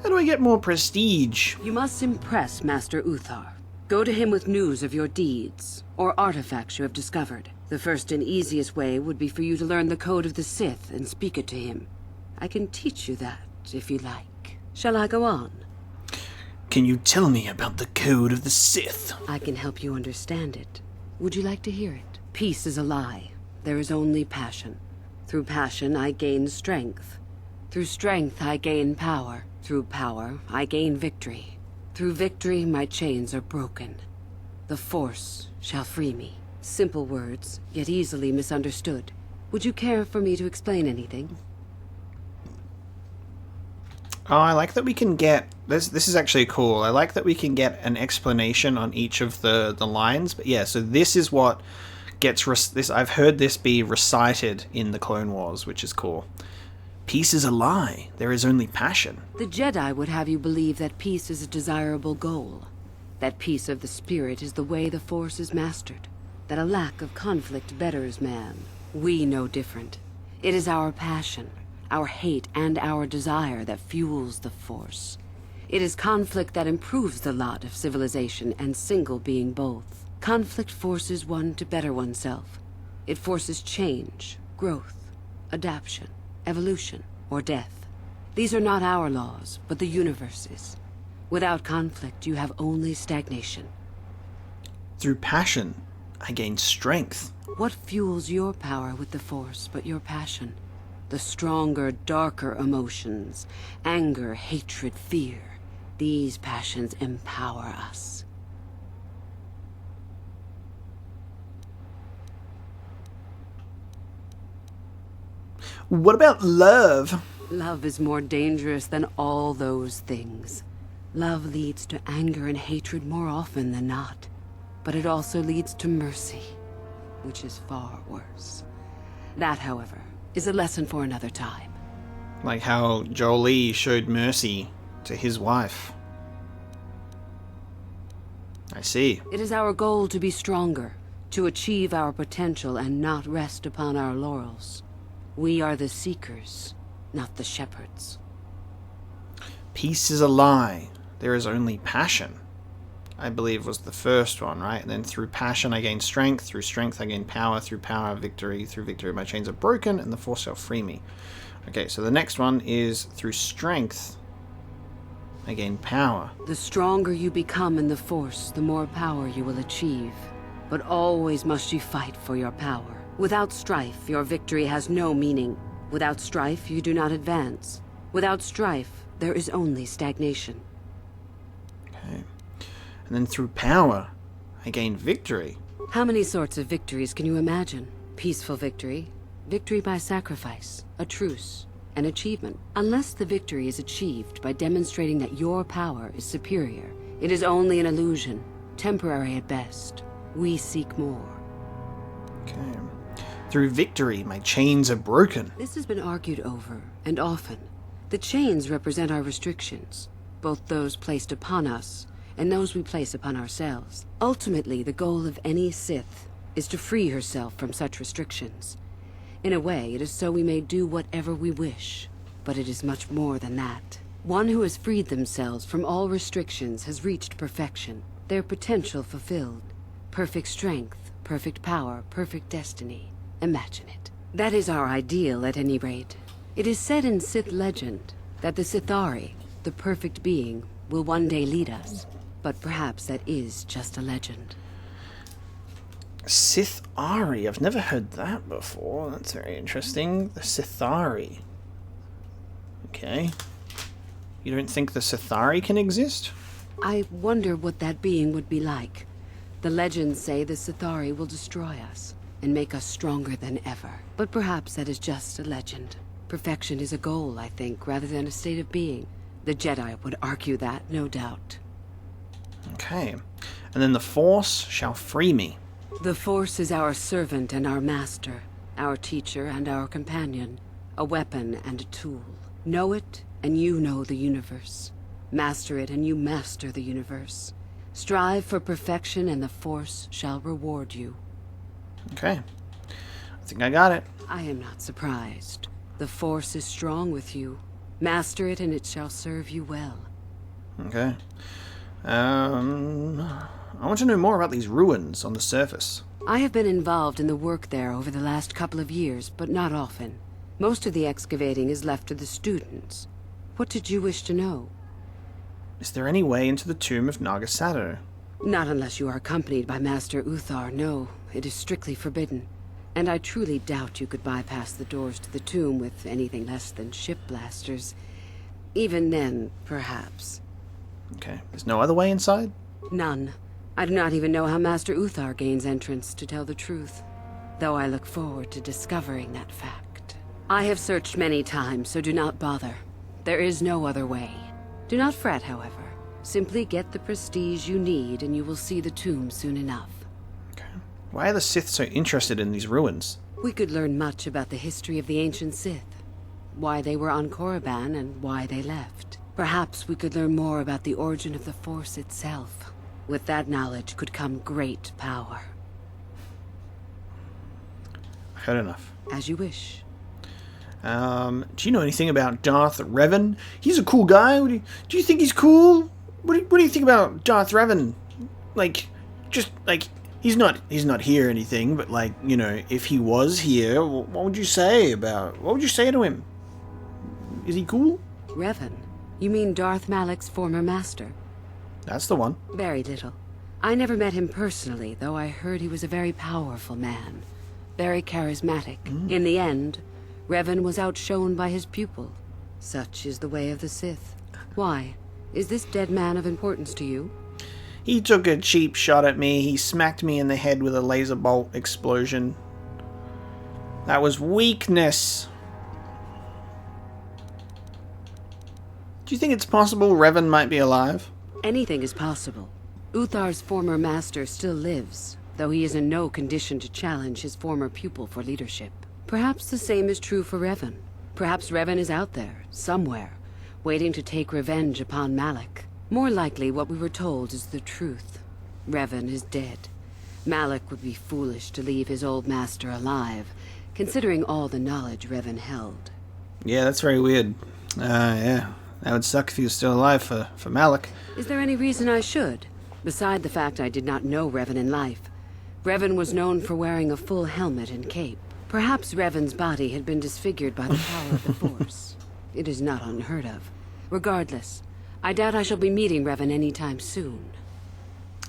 How do I get more prestige? You must impress Master Uthar. Go to him with news of your deeds, or artifacts you have discovered. The first and easiest way would be for you to learn the code of the Sith and speak it to him. I can teach you that, if you like. Shall I go on? Can you tell me about the code of the Sith? I can help you understand it. Would you like to hear it? Peace is a lie. There is only passion. Through passion, I gain strength. Through strength, I gain power. Through power, I gain victory. Through victory, my chains are broken. The Force shall free me. Simple words, yet easily misunderstood. Would you care for me to explain anything? Oh, I like that we can get... This is actually cool. I like that we can get an explanation on each of the lines. But yeah, so this is what gets... I've heard this be recited in the Clone Wars, which is cool. Peace is a lie. There is only passion. The Jedi would have you believe that peace is a desirable goal. That peace of the spirit is the way the Force is mastered. That a lack of conflict betters man. We know different. It is our passion, our hate, and our desire that fuels the Force. It is conflict that improves the lot of civilization and single being both. Conflict forces one to better oneself. It forces change, growth, adaptation, evolution, or death. These are not our laws, but the universe's. Without conflict, you have only stagnation. Through passion, I gain strength. What fuels your power with the Force but your passion? The stronger, darker emotions. Anger, hatred, fear. These passions empower us. What about love? Love is more dangerous than all those things. Love leads to anger and hatred more often than not. But it also leads to mercy, which is far worse. That, however, is a lesson for another time. Like how Jolee showed mercy to his wife. I see. It is our goal to be stronger, to achieve our potential and not rest upon our laurels. We are the seekers, not the shepherds. Peace is a lie. There is only passion. I believe was the first one, right? And then through passion I gain strength, through strength I gain power, through power victory, through victory my chains are broken, and the Force shall free me. Okay, so the next one is through strength I gain power. The stronger you become in the Force, the more power you will achieve. But always must you fight for your power. Without strife, your victory has no meaning. Without strife, you do not advance. Without strife, there is only stagnation. Okay. And then through power, I gain victory. How many sorts of victories can you imagine? Peaceful victory, victory by sacrifice, a truce, an achievement. Unless the victory is achieved by demonstrating that your power is superior, it is only an illusion, temporary at best. We seek more. Okay. Through victory, my chains are broken. This has been argued over, and often. The chains represent our restrictions, both those placed upon us and those we place upon ourselves. Ultimately, the goal of any Sith is to free herself from such restrictions. In a way, it is so we may do whatever we wish, but it is much more than that. One who has freed themselves from all restrictions has reached perfection, their potential fulfilled. Perfect strength, perfect power, perfect destiny. Imagine it. That is our ideal, at any rate. It is said in Sith legend that the Sithari, the perfect being, will one day lead us. But perhaps that is just a legend. Sithari. I've never heard that before. That's very interesting. The Sithari. Okay. You don't think the Sithari can exist? I wonder what that being would be like. The legends say the Sithari will destroy us and make us stronger than ever. But perhaps that is just a legend. Perfection is a goal, I think, rather than a state of being. The Jedi would argue that, no doubt. Okay. And then the Force shall free me. The Force is our servant and our master, our teacher and our companion, a weapon and a tool. Know it, and you know the universe. Master it, and you master the universe. Strive for perfection, and the Force shall reward you. Okay. I think I got it. I am not surprised. The Force is strong with you. Master it, and it shall serve you well. Okay. I want to know more about these ruins on the surface. I have been involved in the work there over the last couple of years, but not often. Most of the excavating is left to the students. What did you wish to know? Is there any way into the tomb of Nagasato? Not unless you are accompanied by Master Uthar, no. It is strictly forbidden. And I truly doubt you could bypass the doors to the tomb with anything less than ship blasters. Even then, perhaps. Okay. There's no other way inside? None. I do not even know how Master Uthar gains entrance, to tell the truth. Though I look forward to discovering that fact. I have searched many times, so do not bother. There is no other way. Do not fret, however. Simply get the prestige you need, and you will see the tomb soon enough. Okay. Why are the Sith so interested in these ruins? We could learn much about the history of the ancient Sith. Why they were on Korriban, and why they left. Perhaps we could learn more about the origin of the Force itself. With that knowledge could come great power. I've heard enough. As you wish. Do you know anything about Darth Revan? He's a cool guy. Do you think he's cool? What do you think about Darth Revan? Like, just like he's not here or anything, but like, you know, if he was here, what would you say to him? Is he cool? Revan? You mean Darth Malak's former master? That's the one. Very little. I never met him personally, though I heard he was a very powerful man. very charismatic. In the end, Revan was outshone by his pupil. Such is the way of the Sith. Why? Is this dead man of importance to you? He took a cheap shot at me. He smacked me in the head with a laser bolt explosion. That was weakness. Do you think it's possible Revan might be alive? Anything is possible. Uthar's former master still lives, though he is in no condition to challenge his former pupil for leadership. Perhaps the same is true for Revan. Perhaps Revan is out there, somewhere, waiting to take revenge upon Malak. More likely, what we were told is the truth. Revan is dead. Malak would be foolish to leave his old master alive, considering all the knowledge Revan held. Yeah, that's very weird. Yeah. That would suck if he was still alive for Malak. Is there any reason I should? Beside the fact I did not know Revan in life. Revan was known for wearing a full helmet and cape. Perhaps Revan's body had been disfigured by the power of the Force. It is not unheard of. Regardless, I doubt I shall be meeting Revan anytime soon.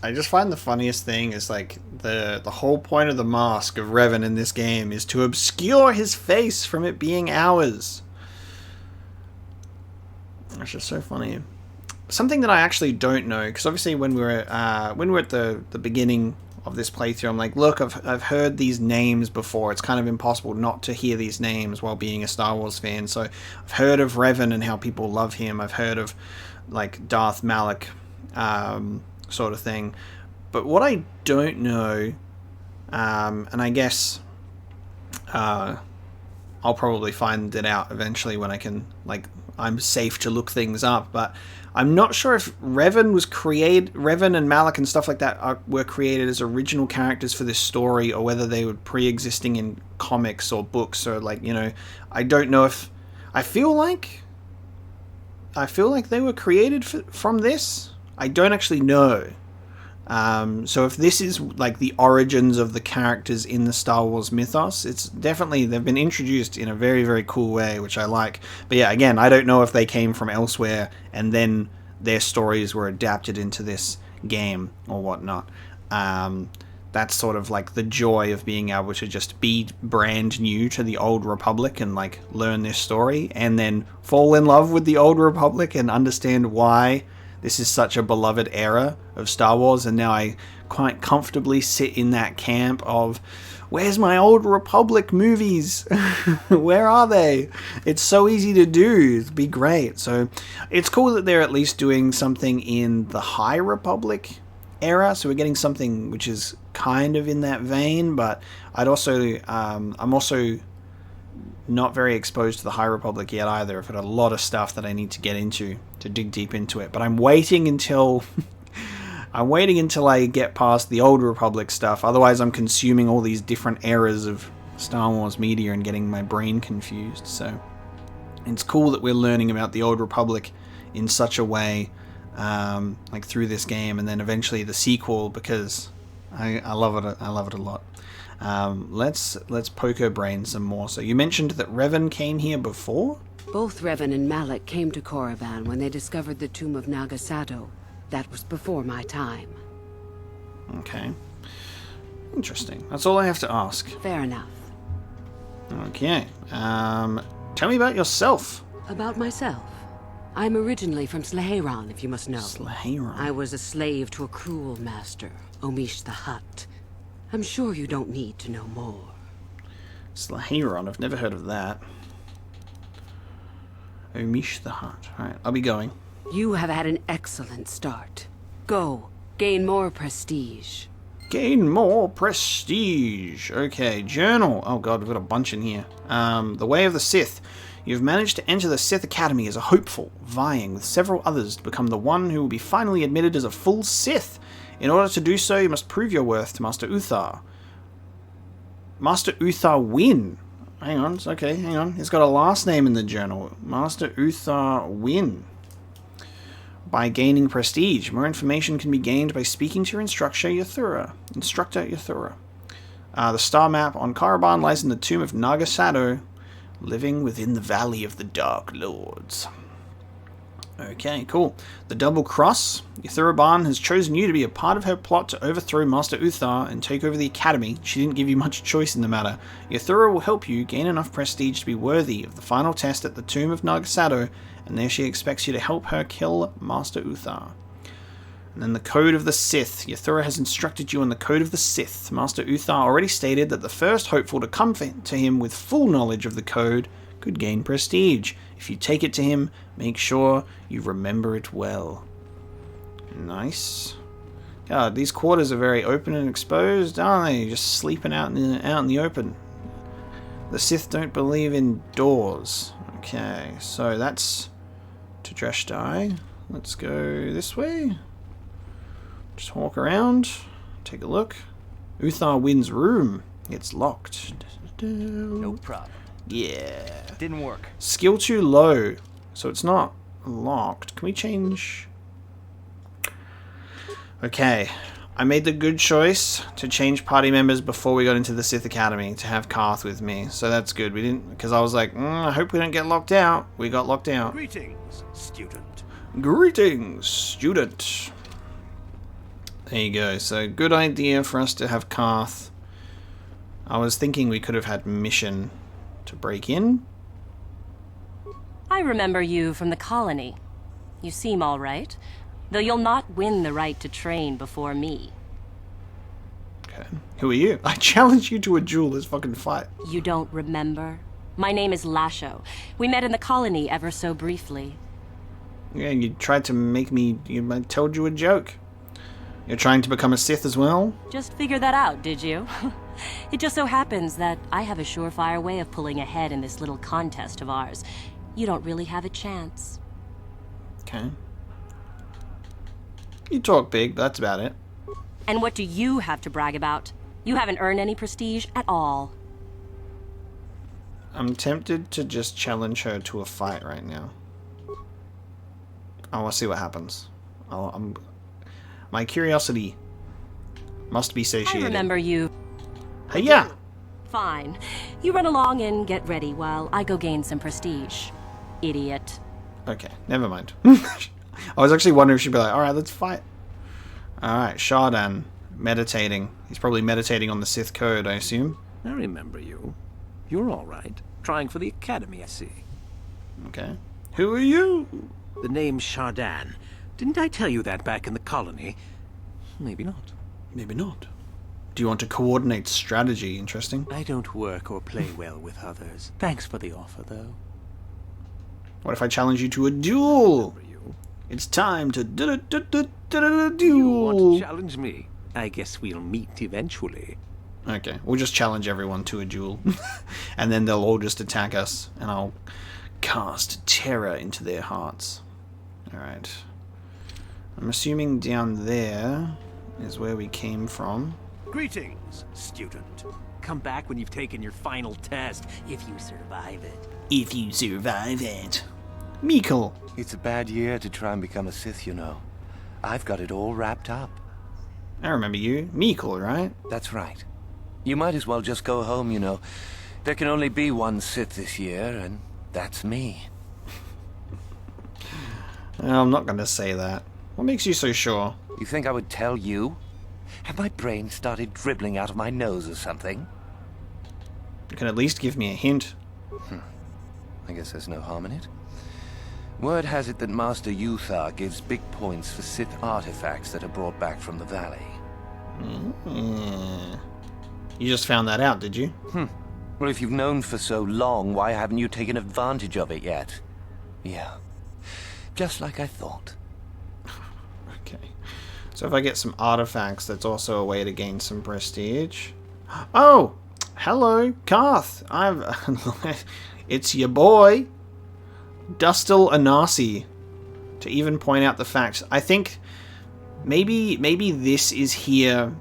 I just find the funniest thing is like the whole point of the mask of Revan in this game is to obscure his face from it being ours. That's just so funny. Something that I actually don't know, because obviously when we were at the beginning of this playthrough, I'm like, look, I've heard these names before. It's kind of impossible not to hear these names while being a Star Wars fan. So I've heard of Revan and how people love him. I've heard of like Darth Malak, sort of thing. But what I don't know, and I guess I'll probably find it out eventually when I can, like, I'm safe to look things up, but I'm not sure if Revan and Malak and stuff like that were created as original characters for this story, or whether they were pre-existing in comics or books, or like, you know, I don't know if I feel like they were created from this. I don't actually know. So if this is like the origins of the characters in the Star Wars mythos, it's definitely, they've been introduced in a very, very cool way, which I like. But yeah, again, I don't know if they came from elsewhere and then their stories were adapted into this game or whatnot. That's sort of like the joy of being able to just be brand new to the Old Republic and like learn this story and then fall in love with the Old Republic and understand why this is such a beloved era of Star Wars, and now I quite comfortably sit in that camp of, where's my Old Republic movies? Where are they? It's so easy to do. It'd be great. So it's cool that they're at least doing something in the High Republic era, so we're getting something which is kind of in that vein, but I'm also not very exposed to the High Republic yet either. I've got a lot of stuff that I need to get into to dig deep into it, but I'm waiting until I get past the Old Republic stuff. Otherwise I'm consuming all these different eras of Star Wars media and getting my brain confused. So it's cool that we're learning about the Old Republic in such a way, like through this game, and then eventually the sequel, because I love it a lot. Let's poke her brain some more. So you mentioned that Revan came here before? Both Revan and Malak came to Korriban when they discovered the tomb of Nagasado. That was before my time. Okay. Interesting. That's all I have to ask. Fair enough. Okay. Tell me about yourself. About myself? I'm originally from Slaheron, if you must know. Slaheron? I was a slave to a cruel master, Omish the Hutt. I'm sure you don't need to know more. Slaheron, I've never heard of that. Omish the Hutt. Alright, I'll be going. You have had an excellent start. Go, gain more prestige. Gain more prestige. Okay, journal. Oh god, we've got a bunch in here. The Way of the Sith. You've managed to enter the Sith Academy as a hopeful, vying with several others to become the one who will be finally admitted as a full Sith. In order to do so, you must prove your worth to Master Uthar. Master Uthar Win. Hang on, it's okay, hang on. He's got a last name in the journal. Master Uthar Win. By gaining prestige. More information can be gained by speaking to your instructor Yathura. The star map on Korriban lies in the tomb of Nagasado, living within the Valley of the Dark Lords. Okay, cool. The double cross. Yuthura has chosen you to be a part of her plot to overthrow Master Uthar and take over the Academy. She didn't give you much choice in the matter. Yuthura will help you gain enough prestige to be worthy of the final test at the Tomb of Nargasado, and there she expects you to help her kill Master Uthar. And then the Code of the Sith. Yuthura has instructed you on the Code of the Sith. Master Uthar already stated that the first hopeful to come to him with full knowledge of the Code could gain prestige. If you take it to him, make sure you remember it well. Nice. God, these quarters are very open and exposed, aren't they? Just sleeping out in the open. The Sith don't believe in doors. Okay, so that's to Dreshdae. Let's go this way. Just walk around, take a look. Uthar Wind's room. It's locked. No problem. Yeah. Didn't work. Skill too low, so it's not locked. Can we change? Okay. I made the good choice to change party members before we got into the Sith Academy to have Carth with me. So that's good. We didn't, because I was like, I hope we don't get locked out. We got locked out. Greetings, student. Greetings, student. There you go. So good idea for us to have Carth. I was thinking we could have had mission to break in. I remember you from the colony. You seem all right, though you'll not win the right to train before me. Okay. Who are you? I challenge you to a duel. Let's fucking fight. You don't remember? My name is Lasho. We met in the colony ever so briefly. Yeah, you tried to make me... I told you a joke. You're trying to become a Sith as well? Just figured that out, did you? It just so happens that I have a surefire way of pulling ahead in this little contest of ours. You don't really have a chance. Okay. You talk big, but that's about it. And what do you have to brag about? You haven't earned any prestige at all. I'm tempted to just challenge her to a fight right now. I want to see what happens. My curiosity must be satiated. I remember you. Hey-ya! Fine. You run along and get ready while I go gain some prestige. Idiot. Okay, never mind. I was actually wondering if she'd be like, alright, let's fight. Alright, Shardan. Meditating. He's probably meditating on the Sith Code, I assume. I remember you. You're all right. Trying for the Academy, I see. Okay. Who are you? The name's Shardan. Didn't I tell you that back in the colony? Maybe not. Maybe not. Do you want to coordinate strategy? Interesting. I don't work or play well with others. Thanks for the offer, though. What if I challenge you to a duel? It's time to duel. You want to challenge me? I guess we'll meet eventually. Okay, we'll just challenge everyone to a duel. And then they'll all just attack us, and I'll cast terror into their hearts. Alright. I'm assuming down there is where we came from. Greetings, student. Come back when you've taken your final test, if you survive it. If you survive it. Meekle. It's a bad year to try and become a Sith, you know. I've got it all wrapped up. I remember you. Meekle, right? That's right. You might as well just go home, you know. There can only be one Sith this year, and that's me. I'm not going to say that. What makes you so sure? You think I would tell you? Have my brain started dribbling out of my nose or something? You can at least give me a hint. I guess there's no harm in it. Word has it that Master Uthar gives big points for Sith artifacts that are brought back from the valley. You just found that out, did you? Well, if you've known for so long, why haven't you taken advantage of it yet? Yeah. Just like I thought. Okay. So if I get some artifacts, that's also a way to gain some prestige. Oh! Hello, Carth. It's your boy, Dustil Anasi. To even point out the fact, I think maybe this is here.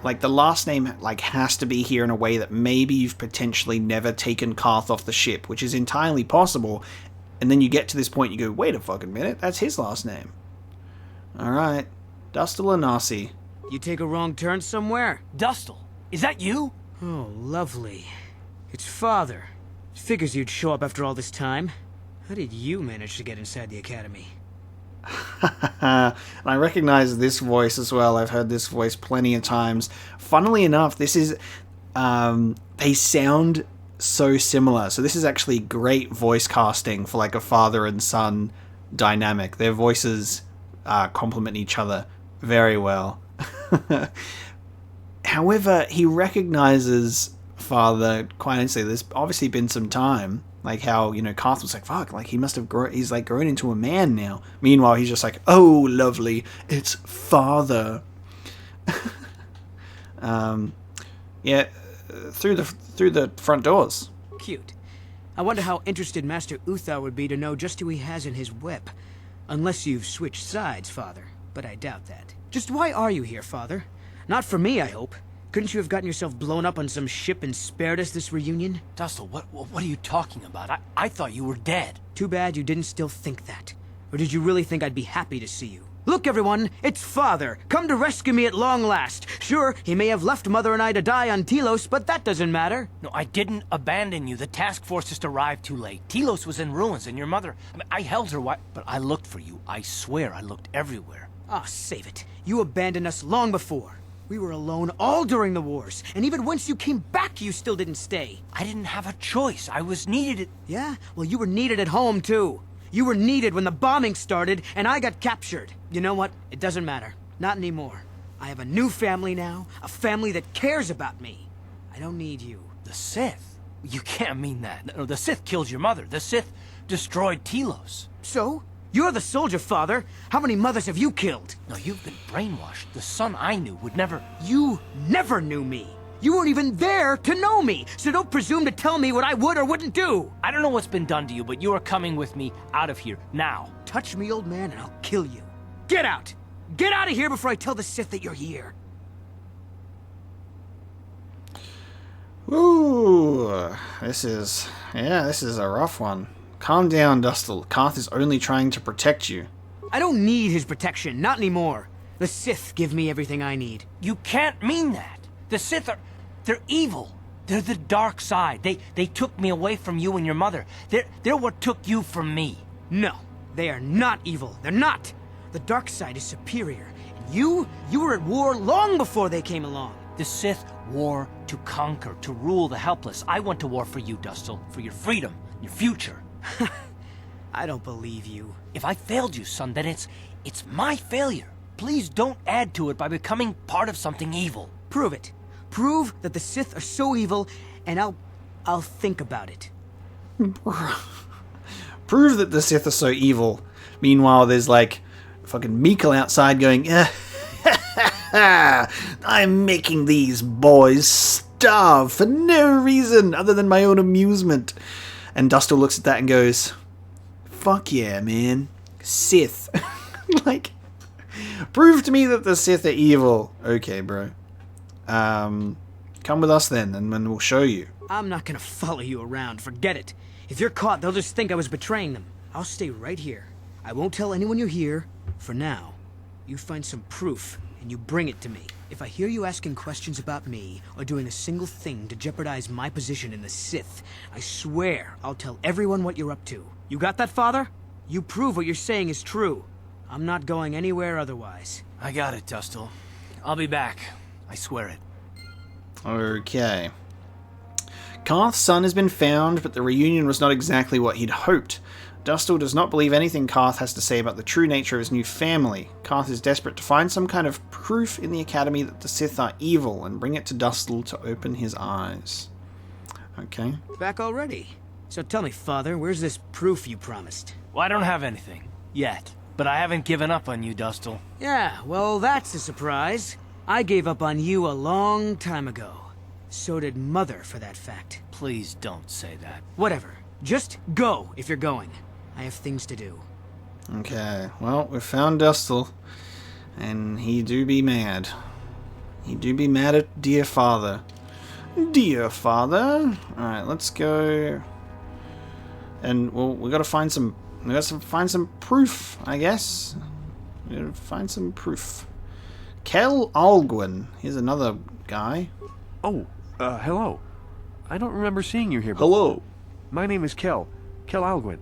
Like the last name like has to be here in a way that maybe you've potentially never taken Carth off the ship, which is entirely possible. And then you get to this point, you go, wait a fucking minute, that's his last name. All right, Dustil Anasi. You take a wrong turn somewhere? Dustil, is that you? Oh, lovely. It's Father. Figures you'd show up after all this time. How did you manage to get inside the academy? And I recognize this voice as well. I've heard this voice plenty of times. Funnily enough, this is... they sound so similar. So this is actually great voice casting for like a father and son dynamic. Their voices complement each other very well. However, he recognizes father quite instantly. There's obviously been some time. Like how, you know, Carth was like, fuck, like he must have grown, he's like grown into a man now. Meanwhile, he's just like, oh, lovely, it's father. Yeah, through the front doors. Cute. I wonder how interested Master Uthar would be to know just who he has in his whip. Unless you've switched sides, Father, but I doubt that. Just why are you here, Father? Not for me, I hope. Couldn't you have gotten yourself blown up on some ship and spared us this reunion? Dustle, what are you talking about? I thought you were dead. Too bad you didn't still think that. Or did you really think I'd be happy to see you? Look, everyone, it's Father, come to rescue me at long last. Sure, he may have left Mother and I to die on Telos, but that doesn't matter. No, I didn't abandon you. The task force just arrived too late. Telos was in ruins, and your mother... I held her, but I looked for you. I swear I looked everywhere. Ah, save it. You abandoned us long before. We were alone all during the wars, and even once you came back, you still didn't stay. I didn't have a choice. I was needed. Yeah? Well, you were needed at home, too. You were needed when the bombing started, and I got captured. You know what? It doesn't matter. Not anymore. I have a new family now, a family that cares about me. I don't need you. The Sith? You can't mean that. No, the Sith killed your mother. The Sith destroyed Telos. So? You're the soldier, Father. How many mothers have you killed? No, you've been brainwashed. The son I knew would never... You never knew me. You weren't even there to know me, so don't presume to tell me what I would or wouldn't do. I don't know what's been done to you, but you are coming with me out of here, now. Touch me, old man, and I'll kill you. Get out! Get out of here before I tell the Sith that you're here. Ooh, this is a rough one. Calm down, Dustle. Carth is only trying to protect you. I don't need his protection, not anymore. The Sith give me everything I need. You can't mean that. The Sith are... they're evil. They're the dark side. They took me away from you and your mother. They're what took you from me. No, they are not evil. They're not. The dark side is superior. And you were at war long before they came along. The Sith war to conquer, to rule the helpless. I went to war for you, Dustle, for your freedom, your future. I don't believe you. If I failed you, son, then it's my failure. Please don't add to it by becoming part of something evil. Prove it. Prove that the Sith are so evil, and I'll think about it. Prove that the Sith are so evil. Meanwhile, there's like fucking Meekle outside going, I'm making these boys starve for no reason other than my own amusement. And Dustle looks at that and goes, fuck yeah, man. Sith. Like, prove to me that the Sith are evil. Okay, bro. Come with us then, and then we'll show you. I'm not gonna follow you around, forget it. If you're caught, they'll just think I was betraying them. I'll stay right here. I won't tell anyone you're here, for now. You find some proof, and you bring it to me. If I hear you asking questions about me, or doing a single thing to jeopardize my position in the Sith, I swear I'll tell everyone what you're up to. You got that, Father? You prove what you're saying is true. I'm not going anywhere otherwise. I got it, Dustle. I'll be back. I swear it. Okay. Carth's son has been found, but the reunion was not exactly what he'd hoped. Dustle does not believe anything Carth has to say about the true nature of his new family. Carth is desperate to find some kind of proof in the Academy that the Sith are evil and bring it to Dustle to open his eyes. Okay. Back already? So tell me, Father, where's this proof you promised? Well, I don't have anything. Yet. But I haven't given up on you, Dustle. Yeah, well, that's a surprise. I gave up on you a long time ago. So did Mother, for that fact. Please don't say that. Whatever. Just go if you're going. I have things to do. Okay, well, we've found Dustle, and he do be mad. He do be mad at dear father. Dear father. Alright, let's go. And, well, we gotta find some... We gotta find some proof, I guess. We gotta find some proof. Kel Alguin. Here's another guy. Oh, hello. I don't remember seeing you here before. Hello. My name is Kel Alguin.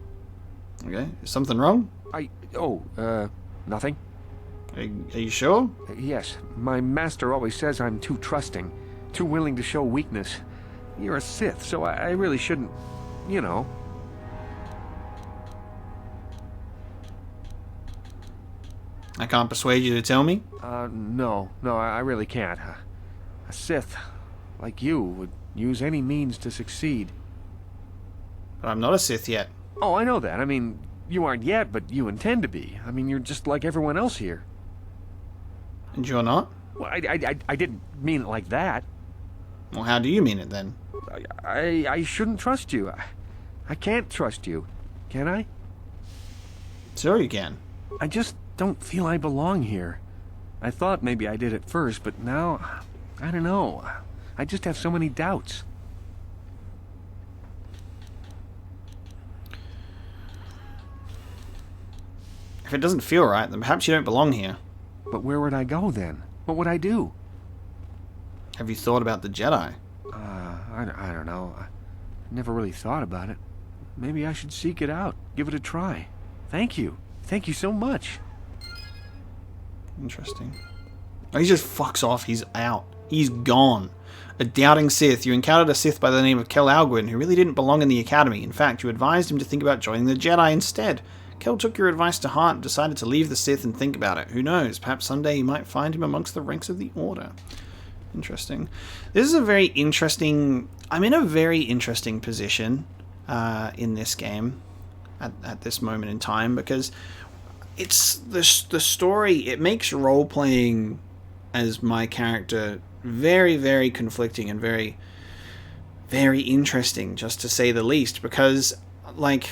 Okay, is something wrong? Nothing. Are you sure? Yes. My master always says I'm too trusting, too willing to show weakness. You're a Sith, so I really shouldn't, you know. I can't persuade you to tell me? No, I really can't. A Sith, like you, would use any means to succeed. But I'm not a Sith yet. Oh, I know that. I mean, you aren't yet, but you intend to be. I mean, you're just like everyone else here. And you're not? Well, I didn't mean it like that. Well, how do you mean it then? I shouldn't trust you. I can't trust you. Can I? Sure you can. I just don't feel I belong here. I thought maybe I did at first, but now, I don't know. I just have so many doubts. If it doesn't feel right, then perhaps you don't belong here. But where would I go then? What would I do? Have you thought about the Jedi? I don't know. I never really thought about it. Maybe I should seek it out. Give it a try. Thank you. Thank you so much. Interesting. Oh, he just fucks off. He's out. He's gone. A doubting Sith. You encountered a Sith by the name of Kel Alguin, who really didn't belong in the Academy. In fact, you advised him to think about joining the Jedi instead. Kel took your advice to heart and decided to leave the Sith and think about it. Who knows? Perhaps someday you might find him amongst the ranks of the Order. Interesting. This is a very interesting... I'm in a very interesting position in this game at this moment in time, because it's the story. It makes role-playing as my character very, very conflicting and very, very interesting, just to say the least, because, like...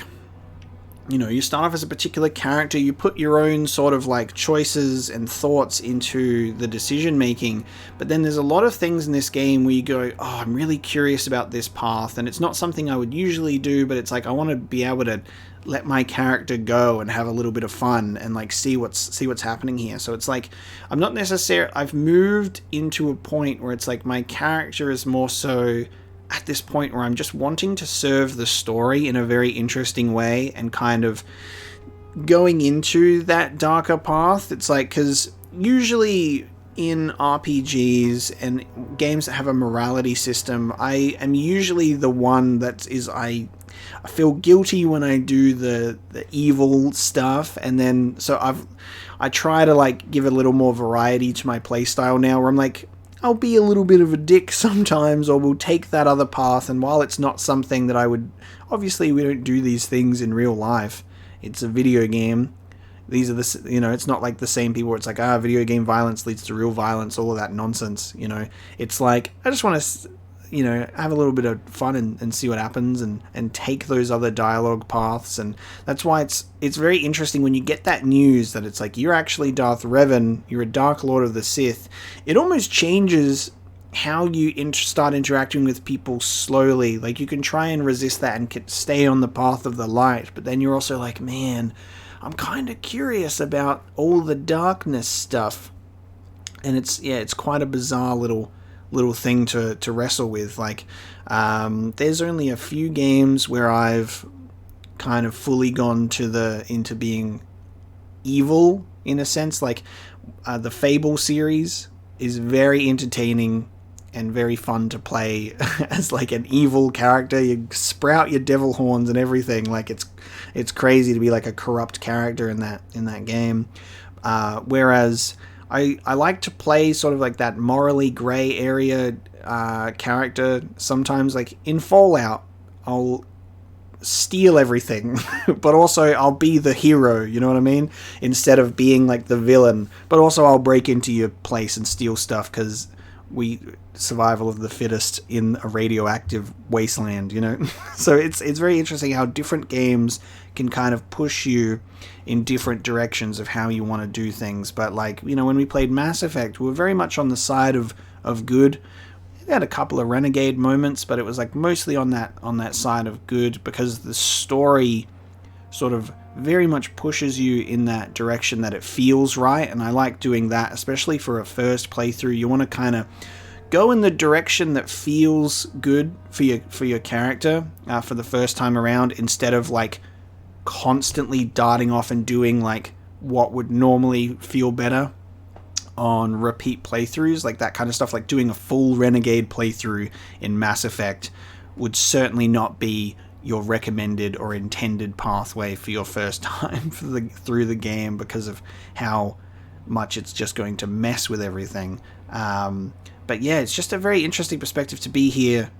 You know, you start off as a particular character, you put your own sort of like choices and thoughts into the decision making, but then there's a lot of things in this game where you go, oh, I'm really curious about this path, and it's not something I would usually do, but it's like I want to be able to let my character go and have a little bit of fun and like see what's happening here. So it's like I'm not necessarily... I've moved into a point where it's like my character is more so at this point where I'm just wanting to serve the story in a very interesting way and kind of going into that darker path. It's like, because usually in RPGs and games that have a morality system, I am usually the one that is... I feel guilty when I do the evil stuff, and then so I try to like give a little more variety to my playstyle now, where I'm like, I'll be a little bit of a dick sometimes, or we'll take that other path, and while it's not something that I would... Obviously, we don't do these things in real life. It's a video game. These are the... You know, it's not like the same people where it's like, video game violence leads to real violence, all of that nonsense, you know. It's like, I just want to, you know, have a little bit of fun and see what happens, and take those other dialogue paths, and that's why it's very interesting when you get that news that it's like, you're actually Darth Revan, you're a Dark Lord of the Sith. It almost changes how you start interacting with people slowly. Like, you can try and resist that and stay on the path of the light, but then you're also like, man, I'm kind of curious about all the darkness stuff. And it's quite a bizarre little thing to wrestle with. Like, there's only a few games where I've kind of fully gone into being evil, in a sense. Like, the Fable series is very entertaining and very fun to play as like an evil character. You sprout your devil horns and everything. Like, it's crazy to be like a corrupt character in that game. Whereas I like to play sort of like that morally grey area character. Sometimes, like in Fallout, I'll steal everything, but also I'll be the hero, you know what I mean? Instead of being like the villain. But also I'll break into your place and steal stuff, because survival of the fittest in a radioactive wasteland, you know? So it's very interesting how different games can kind of push you in different directions of how you want to do things. But like, you know, when we played Mass Effect, we were very much on the side of good. We had a couple of renegade moments, but it was like mostly on that side of good, because the story sort of very much pushes you in that direction that it feels right. And I like doing that, especially for a first playthrough. You want to kind of go in the direction that feels good for your character for the first time around, instead of like constantly darting off and doing like what would normally feel better on repeat playthroughs, like that kind of stuff, like doing a full Renegade playthrough in Mass Effect would certainly not be your recommended or intended pathway for your first time through the game, because of how much it's just going to mess with everything. But yeah, it's just a very interesting perspective to be here,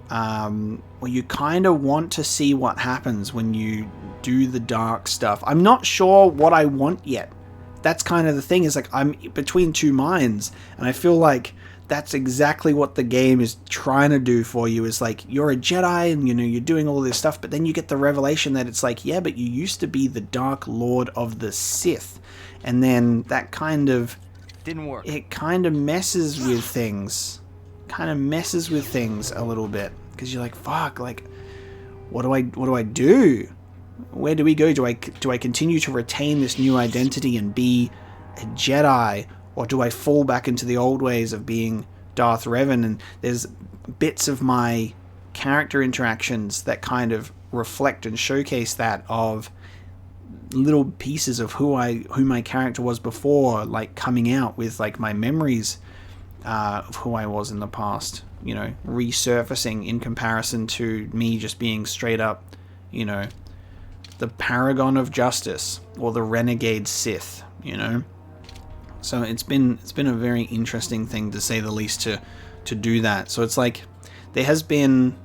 where you kind of want to see what happens when you do the dark stuff. I'm not sure what I want yet. That's kind of the thing, is like I'm between two minds, and I feel like that's exactly what the game is trying to do for you, is like you're a Jedi and you're doing all this stuff, but then you get the revelation that it's like, yeah, but you used to be the Dark Lord of the Sith, and then that kind of didn't work. It kind of messes with things, a little bit, because you're like, fuck, like what do I do? Where do we go? Do I continue to retain this new identity and be a Jedi, or do I fall back into the old ways of being Darth Revan? And there's bits of my character interactions that kind of reflect and showcase that, of little pieces of who my character was before, like coming out with like my memories of who I was in the past, resurfacing in comparison to me just being straight up, the paragon of justice, or the renegade Sith, So it's been a very interesting thing, to say the least, to do that. So it's like there has been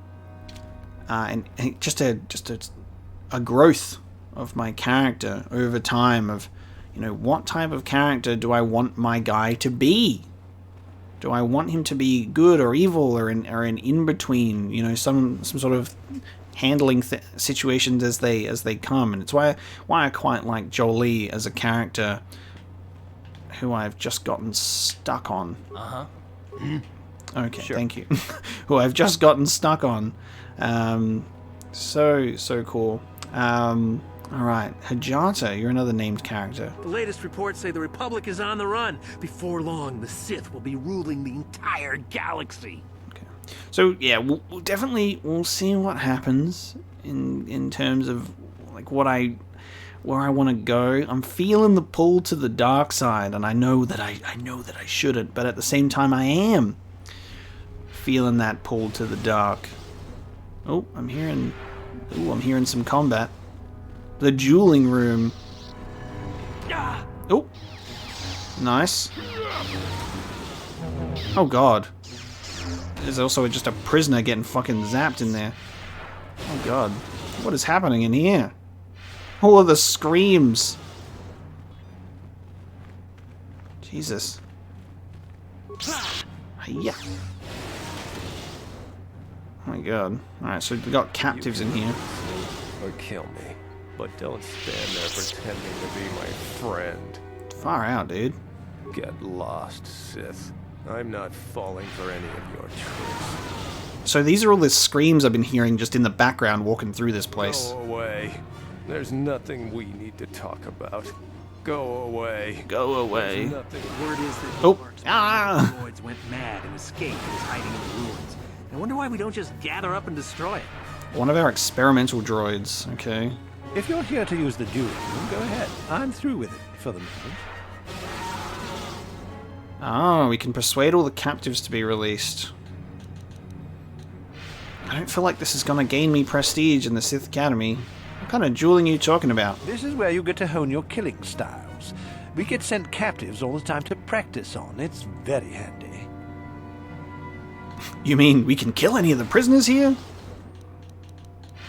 just a growth of my character over time, of what type of character do I want my guy to be? Do I want him to be good or evil, or an in between? Some sort of handling situations as they come. And it's why I quite like Jolee as a character, who I've just gotten stuck on. Okay, sure. Thank you. Who I've just gotten stuck on. So cool. Alright, Hajata, you're another named character. The latest reports say the Republic is on the run. Before long, the Sith will be ruling the entire galaxy. So yeah, we'll see what happens in terms of like where I want to go. I'm feeling the pull to the dark side, and I know that I shouldn't, but at the same time I am feeling that pull to the dark. I'm hearing some combat. The dueling room. Oh, nice. Oh god. There's also just a prisoner getting fucking zapped in there. Oh god. What is happening in here? All of the screams. Jesus. Yeah. Oh my god. Alright, so we got captives in here. Or kill me. But don't stand there pretending to be my friend. Far out, dude. Get lost, Sith. I'm not falling for any of your tricks. So these are all the screams I've been hearing just in the background walking through this place. Go away. There's nothing we need to talk about. Go away. Go away. There's nothing. Word is that droids went mad and escaped and is hiding in the ruins. I wonder why we don't just gather up and destroy it. One of our experimental droids, okay. If you're here to use the dune, go ahead. I'm through with it for the moment. Oh, we can persuade all the captives to be released. I don't feel like this is going to gain me prestige in the Sith Academy. What kind of dueling are you talking about? This is where you get to hone your killing styles. We get sent captives all the time to practice on. It's very handy. You mean we can kill any of the prisoners here?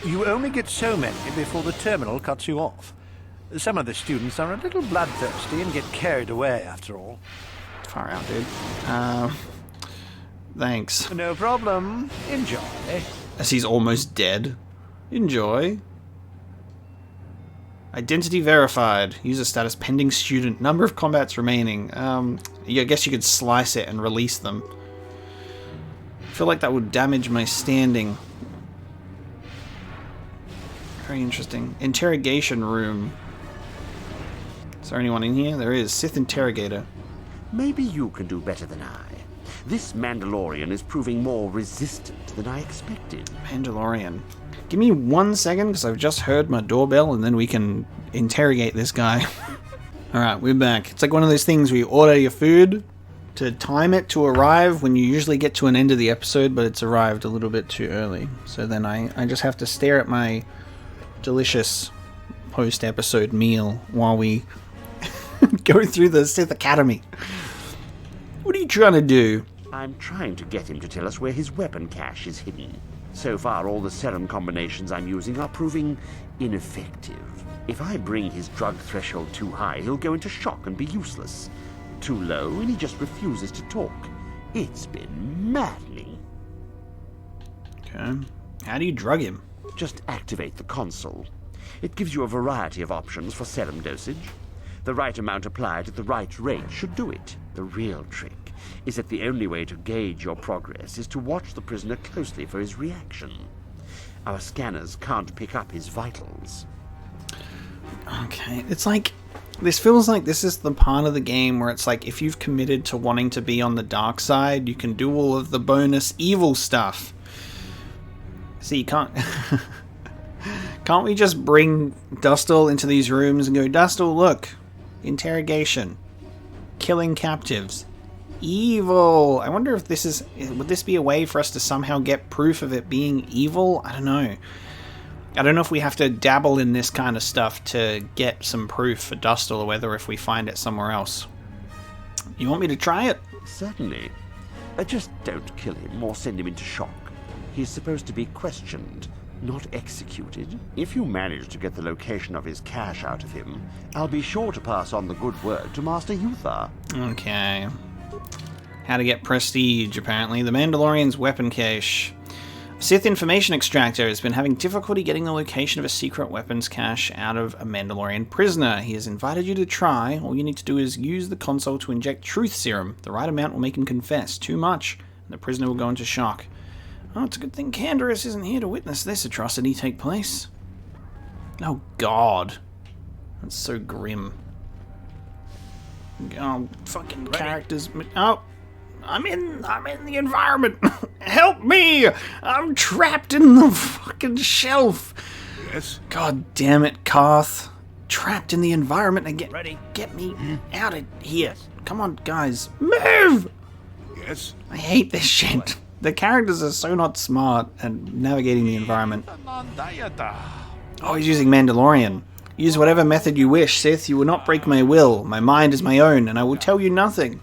You only get so many before the terminal cuts you off. Some of the students are a little bloodthirsty and get carried away, after all. Far out, dude. Thanks. No problem. Enjoy. As he's almost dead. Enjoy. Identity verified. User status pending student. Number of combats remaining. I guess you could slice it and release them. I feel like that would damage my standing. Very interesting. Interrogation room. Is there anyone in here? There is. Sith Interrogator. Maybe you can do better than I. This Mandalorian is proving more resistant than I expected. Mandalorian. Give me 1 second, because I've just heard my doorbell, and then we can interrogate this guy. Alright, we're back. It's like one of those things where you order your food to time it to arrive when you usually get to an end of the episode, but it's arrived a little bit too early. So then I just have to stare at my delicious post-episode meal while we go through the Sith Academy. What are you trying to do? I'm trying to get him to tell us where his weapon cache is hidden. So far, all the serum combinations I'm using are proving ineffective. If I bring his drug threshold too high, he'll go into shock and be useless. Too low, and he just refuses to talk. It's been maddening. Okay. How do you drug him? Just activate the console. It gives you a variety of options for serum dosage. The right amount applied at the right rate should do it. The real trick is that the only way to gauge your progress is to watch the prisoner closely for his reaction. Our scanners can't pick up his vitals. Okay, it's like... This feels like this is the part of the game where it's like if you've committed to wanting to be on the dark side, you can do all of the bonus evil stuff. See, you can't... Can't we just bring Dustle into these rooms and go, Dustle, look, interrogation, killing captives, evil. I wonder if this is... Would this be a way for us to somehow get proof of it being evil? I don't know. I don't know if we have to dabble in this kind of stuff to get some proof for Dustle, or whether if we find it somewhere else. You want me to try it? Certainly. Just don't kill him or send him into shock. He's supposed to be questioned, not executed. If you manage to get the location of his cache out of him, I'll be sure to pass on the good word to Master Yuthar. Okay. How to get prestige, apparently. The Mandalorian's weapon cache. Sith information extractor has been having difficulty getting the location of a secret weapons cache out of a Mandalorian prisoner. He has invited you to try. All you need to do is use the console to inject truth serum. The right amount will make him confess. Too much, and the prisoner will go into shock. Oh, it's a good thing Canderous isn't here to witness this atrocity take place. Oh, God. That's so grim. Oh, fucking characters. Oh. I'm in the environment. Help me! I'm trapped in the fucking shelf. Yes. God damn it, Carth. Trapped in the environment and get me out of here. Come on, guys. Move! Yes. I hate this shit. The characters are so not smart at navigating the environment. Oh, he's using Mandalorian. Use whatever method you wish, Sith. You will not break my will. My mind is my own, and I will tell you nothing.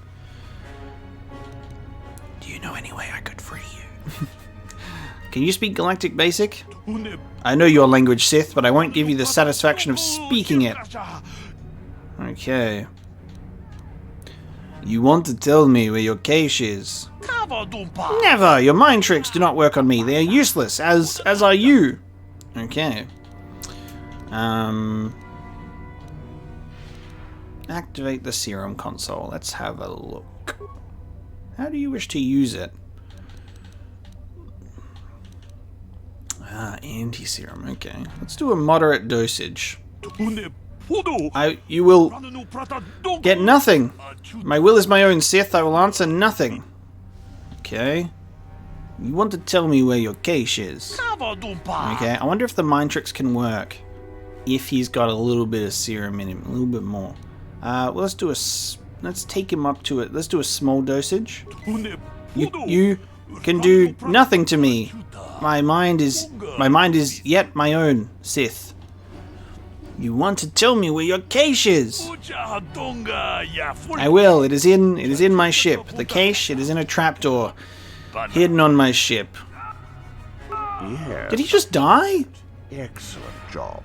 Can you speak Galactic Basic? I know your language, Sith, but I won't give you the satisfaction of speaking it. Okay. You want to tell me where your cache is? Never! Your mind tricks do not work on me. They are useless, as are you. Okay. Activate the serum console. Let's have a look. How do you wish to use it? Anti-serum, okay. Let's do a moderate dosage. You will get nothing. My will is my own, Sith. I will answer nothing. Okay. You want to tell me where your cache is. Okay, I wonder if the mind tricks can work. If he's got a little bit of serum in him. A little bit more. Well, let's take him up to it. Let's do a small dosage. You can do nothing to me. My mind is yet my own, Sith. You want to tell me where your cache is? I will. It is in my ship. The cache, it is in a trapdoor, hidden on my ship. Yes. Did he just die? Excellent job.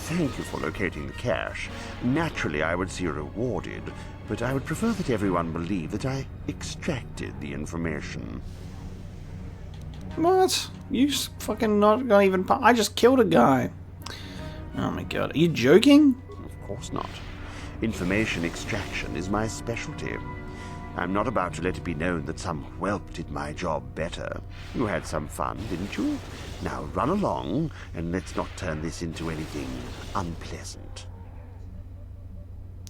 Thank you for locating the cache. Naturally, I would see you rewarded, but I would prefer that everyone believe that I extracted the information. What? You fucking not gonna even... I just killed a guy. Oh my god. Are you joking? Of course not. Information extraction is my specialty. I'm not about to let it be known that some whelp did my job better. You had some fun, didn't you? Now run along, and let's not turn this into anything unpleasant.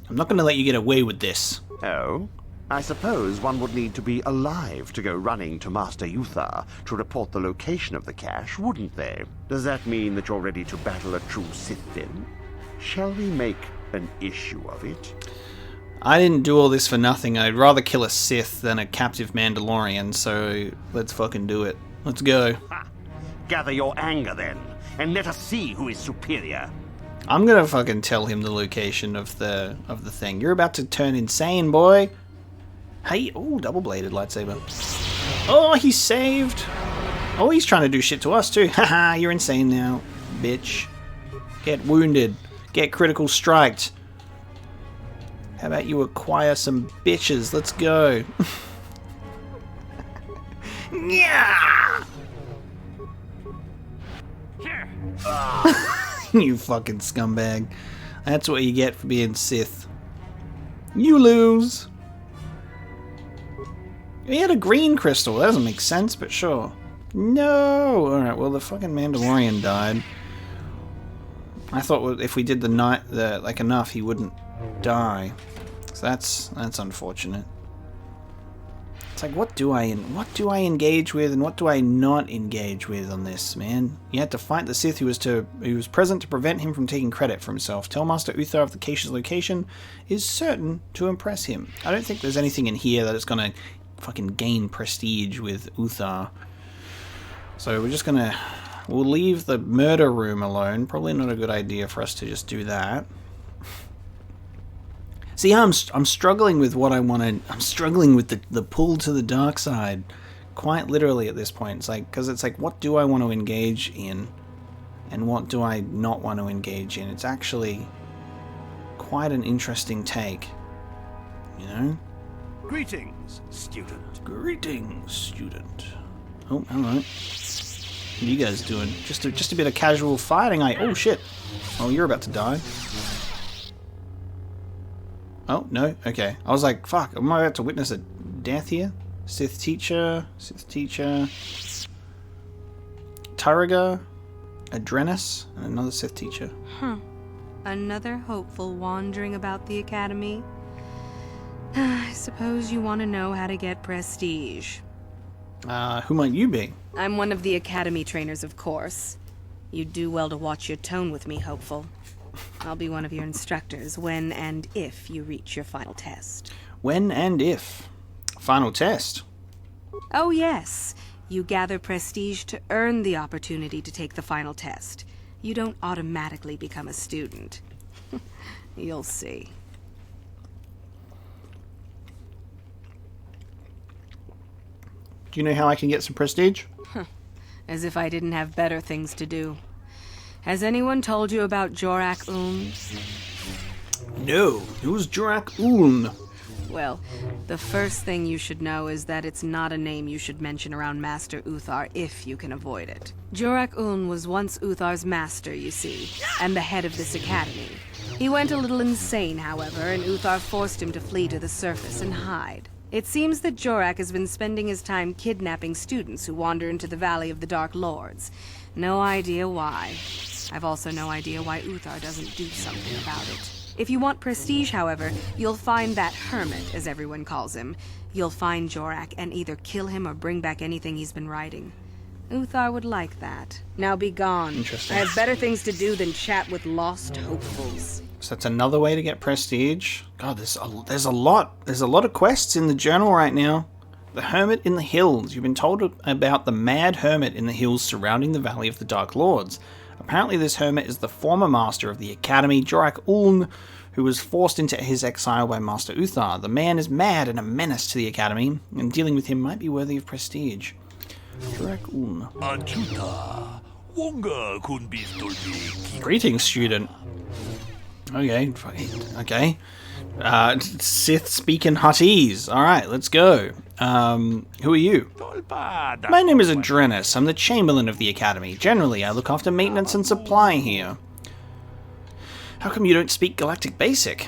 I'm not gonna let you get away with this. Oh? I suppose one would need to be alive to go running to Master Uthar to report the location of the cache, wouldn't they? Does that mean that you're ready to battle a true Sith then? Shall we make an issue of it? I didn't do all this for nothing. I'd rather kill a Sith than a captive Mandalorian, so let's fucking do it. Let's go. Ha! Gather your anger then, and let us see who is superior. I'm gonna fucking tell him the location of the thing. You're about to turn insane, boy. Hey, oh, double-bladed lightsaber. Oh, he's saved. Oh, he's trying to do shit to us too. Haha, you're insane now, bitch. Get wounded. Get critical striked. How about you acquire some bitches? Let's go. Yeah. You fucking scumbag. That's what you get for being Sith. You lose. He had a green crystal. That doesn't make sense, but sure. No! Alright, well, the fucking Mandalorian died. I thought if we did the night, like enough, he wouldn't die. So that's unfortunate. It's like, what do I engage with and what do I not engage with on this, man? You had to fight the Sith who was present to prevent him from taking credit for himself. Tell Master Uthar of the cache's location is certain to impress him. I don't think there's anything in here that is gonna fucking gain prestige with Uthar. So we're just gonna... We'll leave the murder room alone. Probably not a good idea for us to just do that. See, I'm struggling with what I want to... I'm struggling with the pull to the dark side. Quite literally at this point. It's like... Because it's like, what do I want to engage in? And what do I not want to engage in? It's actually quite an interesting take. You know? Greetings, student. Greetings, student. Oh, alright. What are you guys doing? Just a bit of casual fighting. Oh, shit. Oh, you're about to die. Oh, no? Okay. I was like, fuck, am I about to witness a death here? Sith teacher. Taraga. Adrenis. And another Sith teacher. Huh. Another hopeful wandering about the academy? I suppose you want to know how to get prestige. Who might you be? I'm one of the academy trainers, of course. You'd do well to watch your tone with me, hopeful. I'll be one of your instructors when and if you reach your final test. When and if? Final test? Oh yes. You gather prestige to earn the opportunity to take the final test. You don't automatically become a student. You'll see. Do you know how I can get some prestige? As if I didn't have better things to do. Has anyone told you about Jorak Uln? No. Who's Jorak Uln? Well, the first thing you should know is that it's not a name you should mention around Master Uthar if you can avoid it. Jorak Uln was once Uthar's master, you see, and the head of this academy. He went a little insane, however, and Uthar forced him to flee to the surface and hide. It seems that Jorak has been spending his time kidnapping students who wander into the Valley of the Dark Lords. No idea why. I've also no idea why Uthar doesn't do something about it. If you want prestige, however, you'll find that hermit, as everyone calls him. You'll find Jorak and either kill him or bring back anything he's been writing. Uthar would like that. Now be gone. Interesting. I have better things to do than chat with lost hopefuls. So that's another way to get prestige. God, there's a lot of quests in the journal right now. The Hermit in the Hills. You've been told about the mad hermit in the hills surrounding the Valley of the Dark Lords. Apparently this hermit is the former master of the Academy, Jorak Uln, who was forced into his exile by Master Uthar. The man is mad and a menace to the Academy, and dealing with him might be worthy of prestige. Jorak Uln. Greetings, student. Okay. Sith speaking Huttese. Alright, let's go. Who are you? My name is Adrenis. I'm the Chamberlain of the Academy. Generally, I look after maintenance and supply here. How come you don't speak Galactic Basic?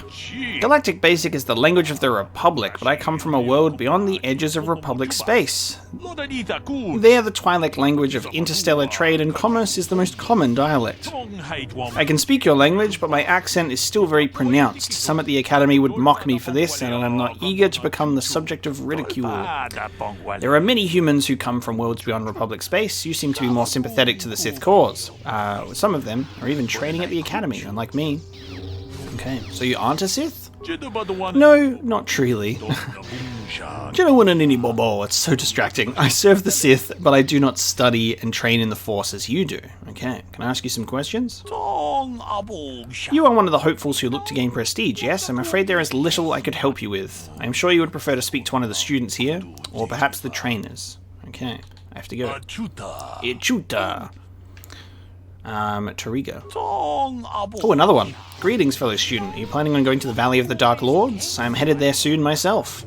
Galactic Basic is the language of the Republic, but I come from a world beyond the edges of Republic space. There, the Twi'lek language of interstellar trade and commerce is the most common dialect. I can speak your language, but my accent is still very pronounced. Some at the Academy would mock me for this, and I'm not eager to become the subject of ridicule. There are many humans who come from worlds beyond Republic space. You seem to be more sympathetic to the Sith cause. Some of them are even training at the Academy, unlike me. Okay, so you aren't a Sith? No, not truly. Bobo, it's so distracting. I serve the Sith, but I do not study and train in the Force as you do. Okay, can I ask you some questions? You are one of the hopefuls who look to gain prestige, yes? I'm afraid there is little I could help you with. I am sure you would prefer to speak to one of the students here, or perhaps the trainers. Okay, I have to go. Ichuta. Tariga. Oh, another one. Greetings, fellow student. Are you planning on going to the Valley of the Dark Lords? I'm headed there soon myself.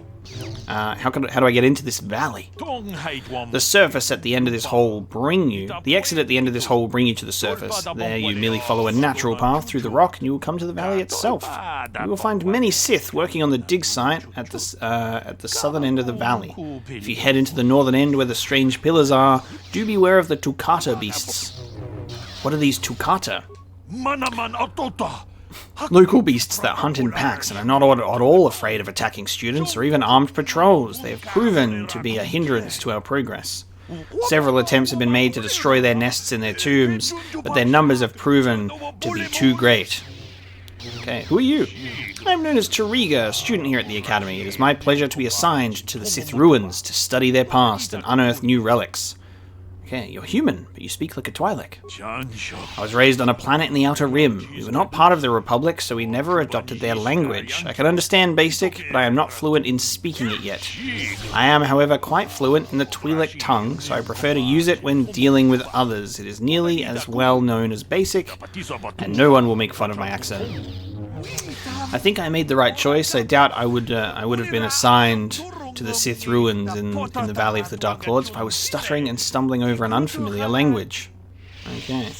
How do I get into this valley? The surface at the end of this hole bring you. The exit at the end of this hole will bring you to the surface. There you merely follow a natural path through the rock and you will come to the valley itself. You will find many Sith working on the dig site at the southern end of the valley. If you head into the northern end where the strange pillars are, do beware of the Tukata beasts. What are these Tukata? Local beasts that hunt in packs and are not at all afraid of attacking students or even armed patrols. They have proven to be a hindrance to our progress. Several attempts have been made to destroy their nests in their tombs, but their numbers have proven to be too great. Okay, who are you? I'm known as Tariga, a student here at the Academy. It is my pleasure to be assigned to the Sith ruins to study their past and unearth new relics. Okay, you're human, but you speak like a Twi'lek. I was raised on a planet in the Outer Rim. We were not part of the Republic, so we never adopted their language. I can understand Basic, but I am not fluent in speaking it yet. I am, however, quite fluent in the Twi'lek tongue, so I prefer to use it when dealing with others. It is nearly as well known as Basic, and no one will make fun of my accent. I think I made the right choice. I doubt I would have been assigned to the Sith ruins in the Valley of the Dark Lords if I was stuttering and stumbling over an unfamiliar language. Okay.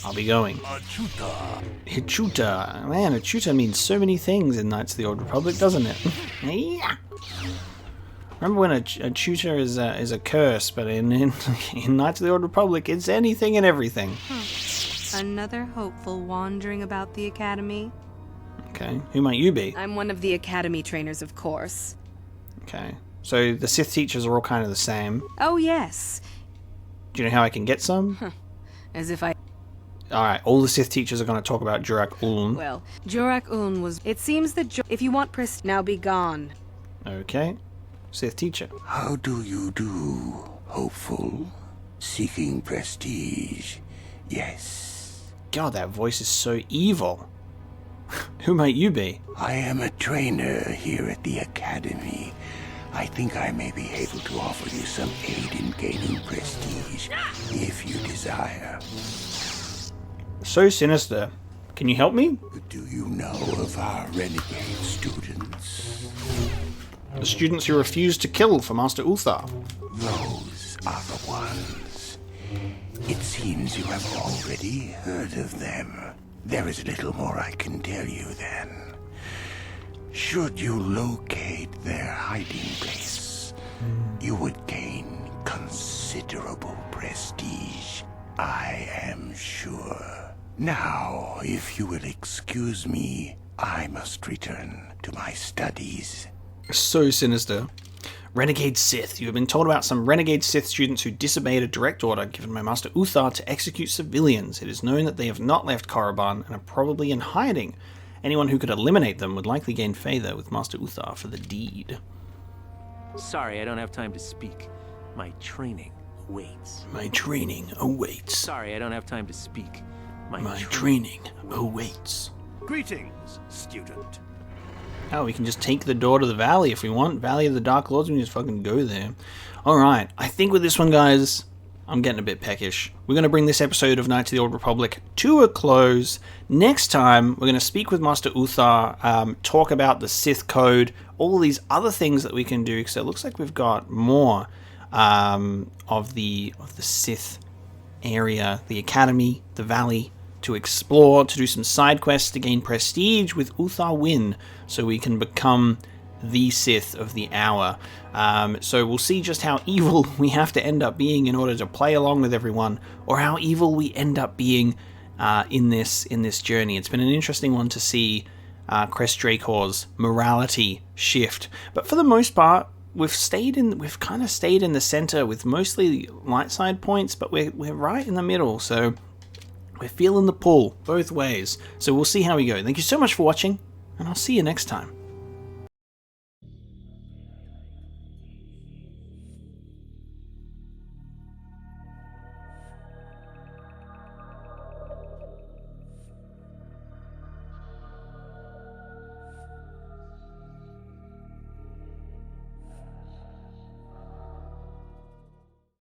I'll be going. Hichuta. Man, Hichuta means so many things in Knights of the Old Republic, doesn't it? Yeah. Remember when a tutor is a curse, but in Knights of the Old Republic, it's anything and everything. Another hopeful wandering about the Academy. Okay, who might you be? I'm one of the Academy trainers, of course. Okay, so the Sith teachers are all kind of the same. Oh, yes. Do you know how I can get some? As if I... Alright, all the Sith teachers are going to talk about Jorak Uln. Well, Jorak Uln was... It seems that if you want now be gone. Okay, Sith teacher. How do you do, hopeful? Seeking prestige, yes. God, that voice is so evil. Who might you be? I am a trainer here at the Academy. I think I may be able to offer you some aid in gaining prestige, if you desire. So sinister. Can you help me? Do you know of our renegade students? The students who refused to kill for Master Uthar. Those are the ones. It seems you have already heard of them. There is little more I can tell you then. Should you locate their hiding place, you would gain considerable prestige, I am sure. Now, if you will excuse me, I must return to my studies. So sinister. Renegade Sith. You have been told about some renegade Sith students who disobeyed a direct order given by Master Uthar to execute civilians. It is known that they have not left Korriban and are probably in hiding. Anyone who could eliminate them would likely gain favor with Master Uthar for the deed. Sorry, I don't have time to speak. My training awaits. My training awaits. Sorry, I don't have time to speak. My training awaits. Greetings, student. Oh, we can just take the door to the valley if we want. Valley of the Dark Lords, we can just fucking go there. Alright, I think with this one, guys, I'm getting a bit peckish. We're going to bring this episode of Knights of the Old Republic to a close. Next time, we're going to speak with Master Uthar, talk about the Sith Code, all these other things that we can do, because it looks like we've got more of the Sith area, the Academy, the Valley, to explore, to do some side quests, to gain prestige with Uthar Wynn, so we can become the Sith of the hour. So we'll see just how evil we have to end up being in order to play along with everyone, or how evil we end up being in this journey. It's been an interesting one to see Crest Dracor's morality shift, but for the most part, we've kind of stayed in the center with mostly light side points, but we're right in the middle, so we're feeling the pull both ways. So we'll see how we go. Thank you so much for watching, and I'll see you next time.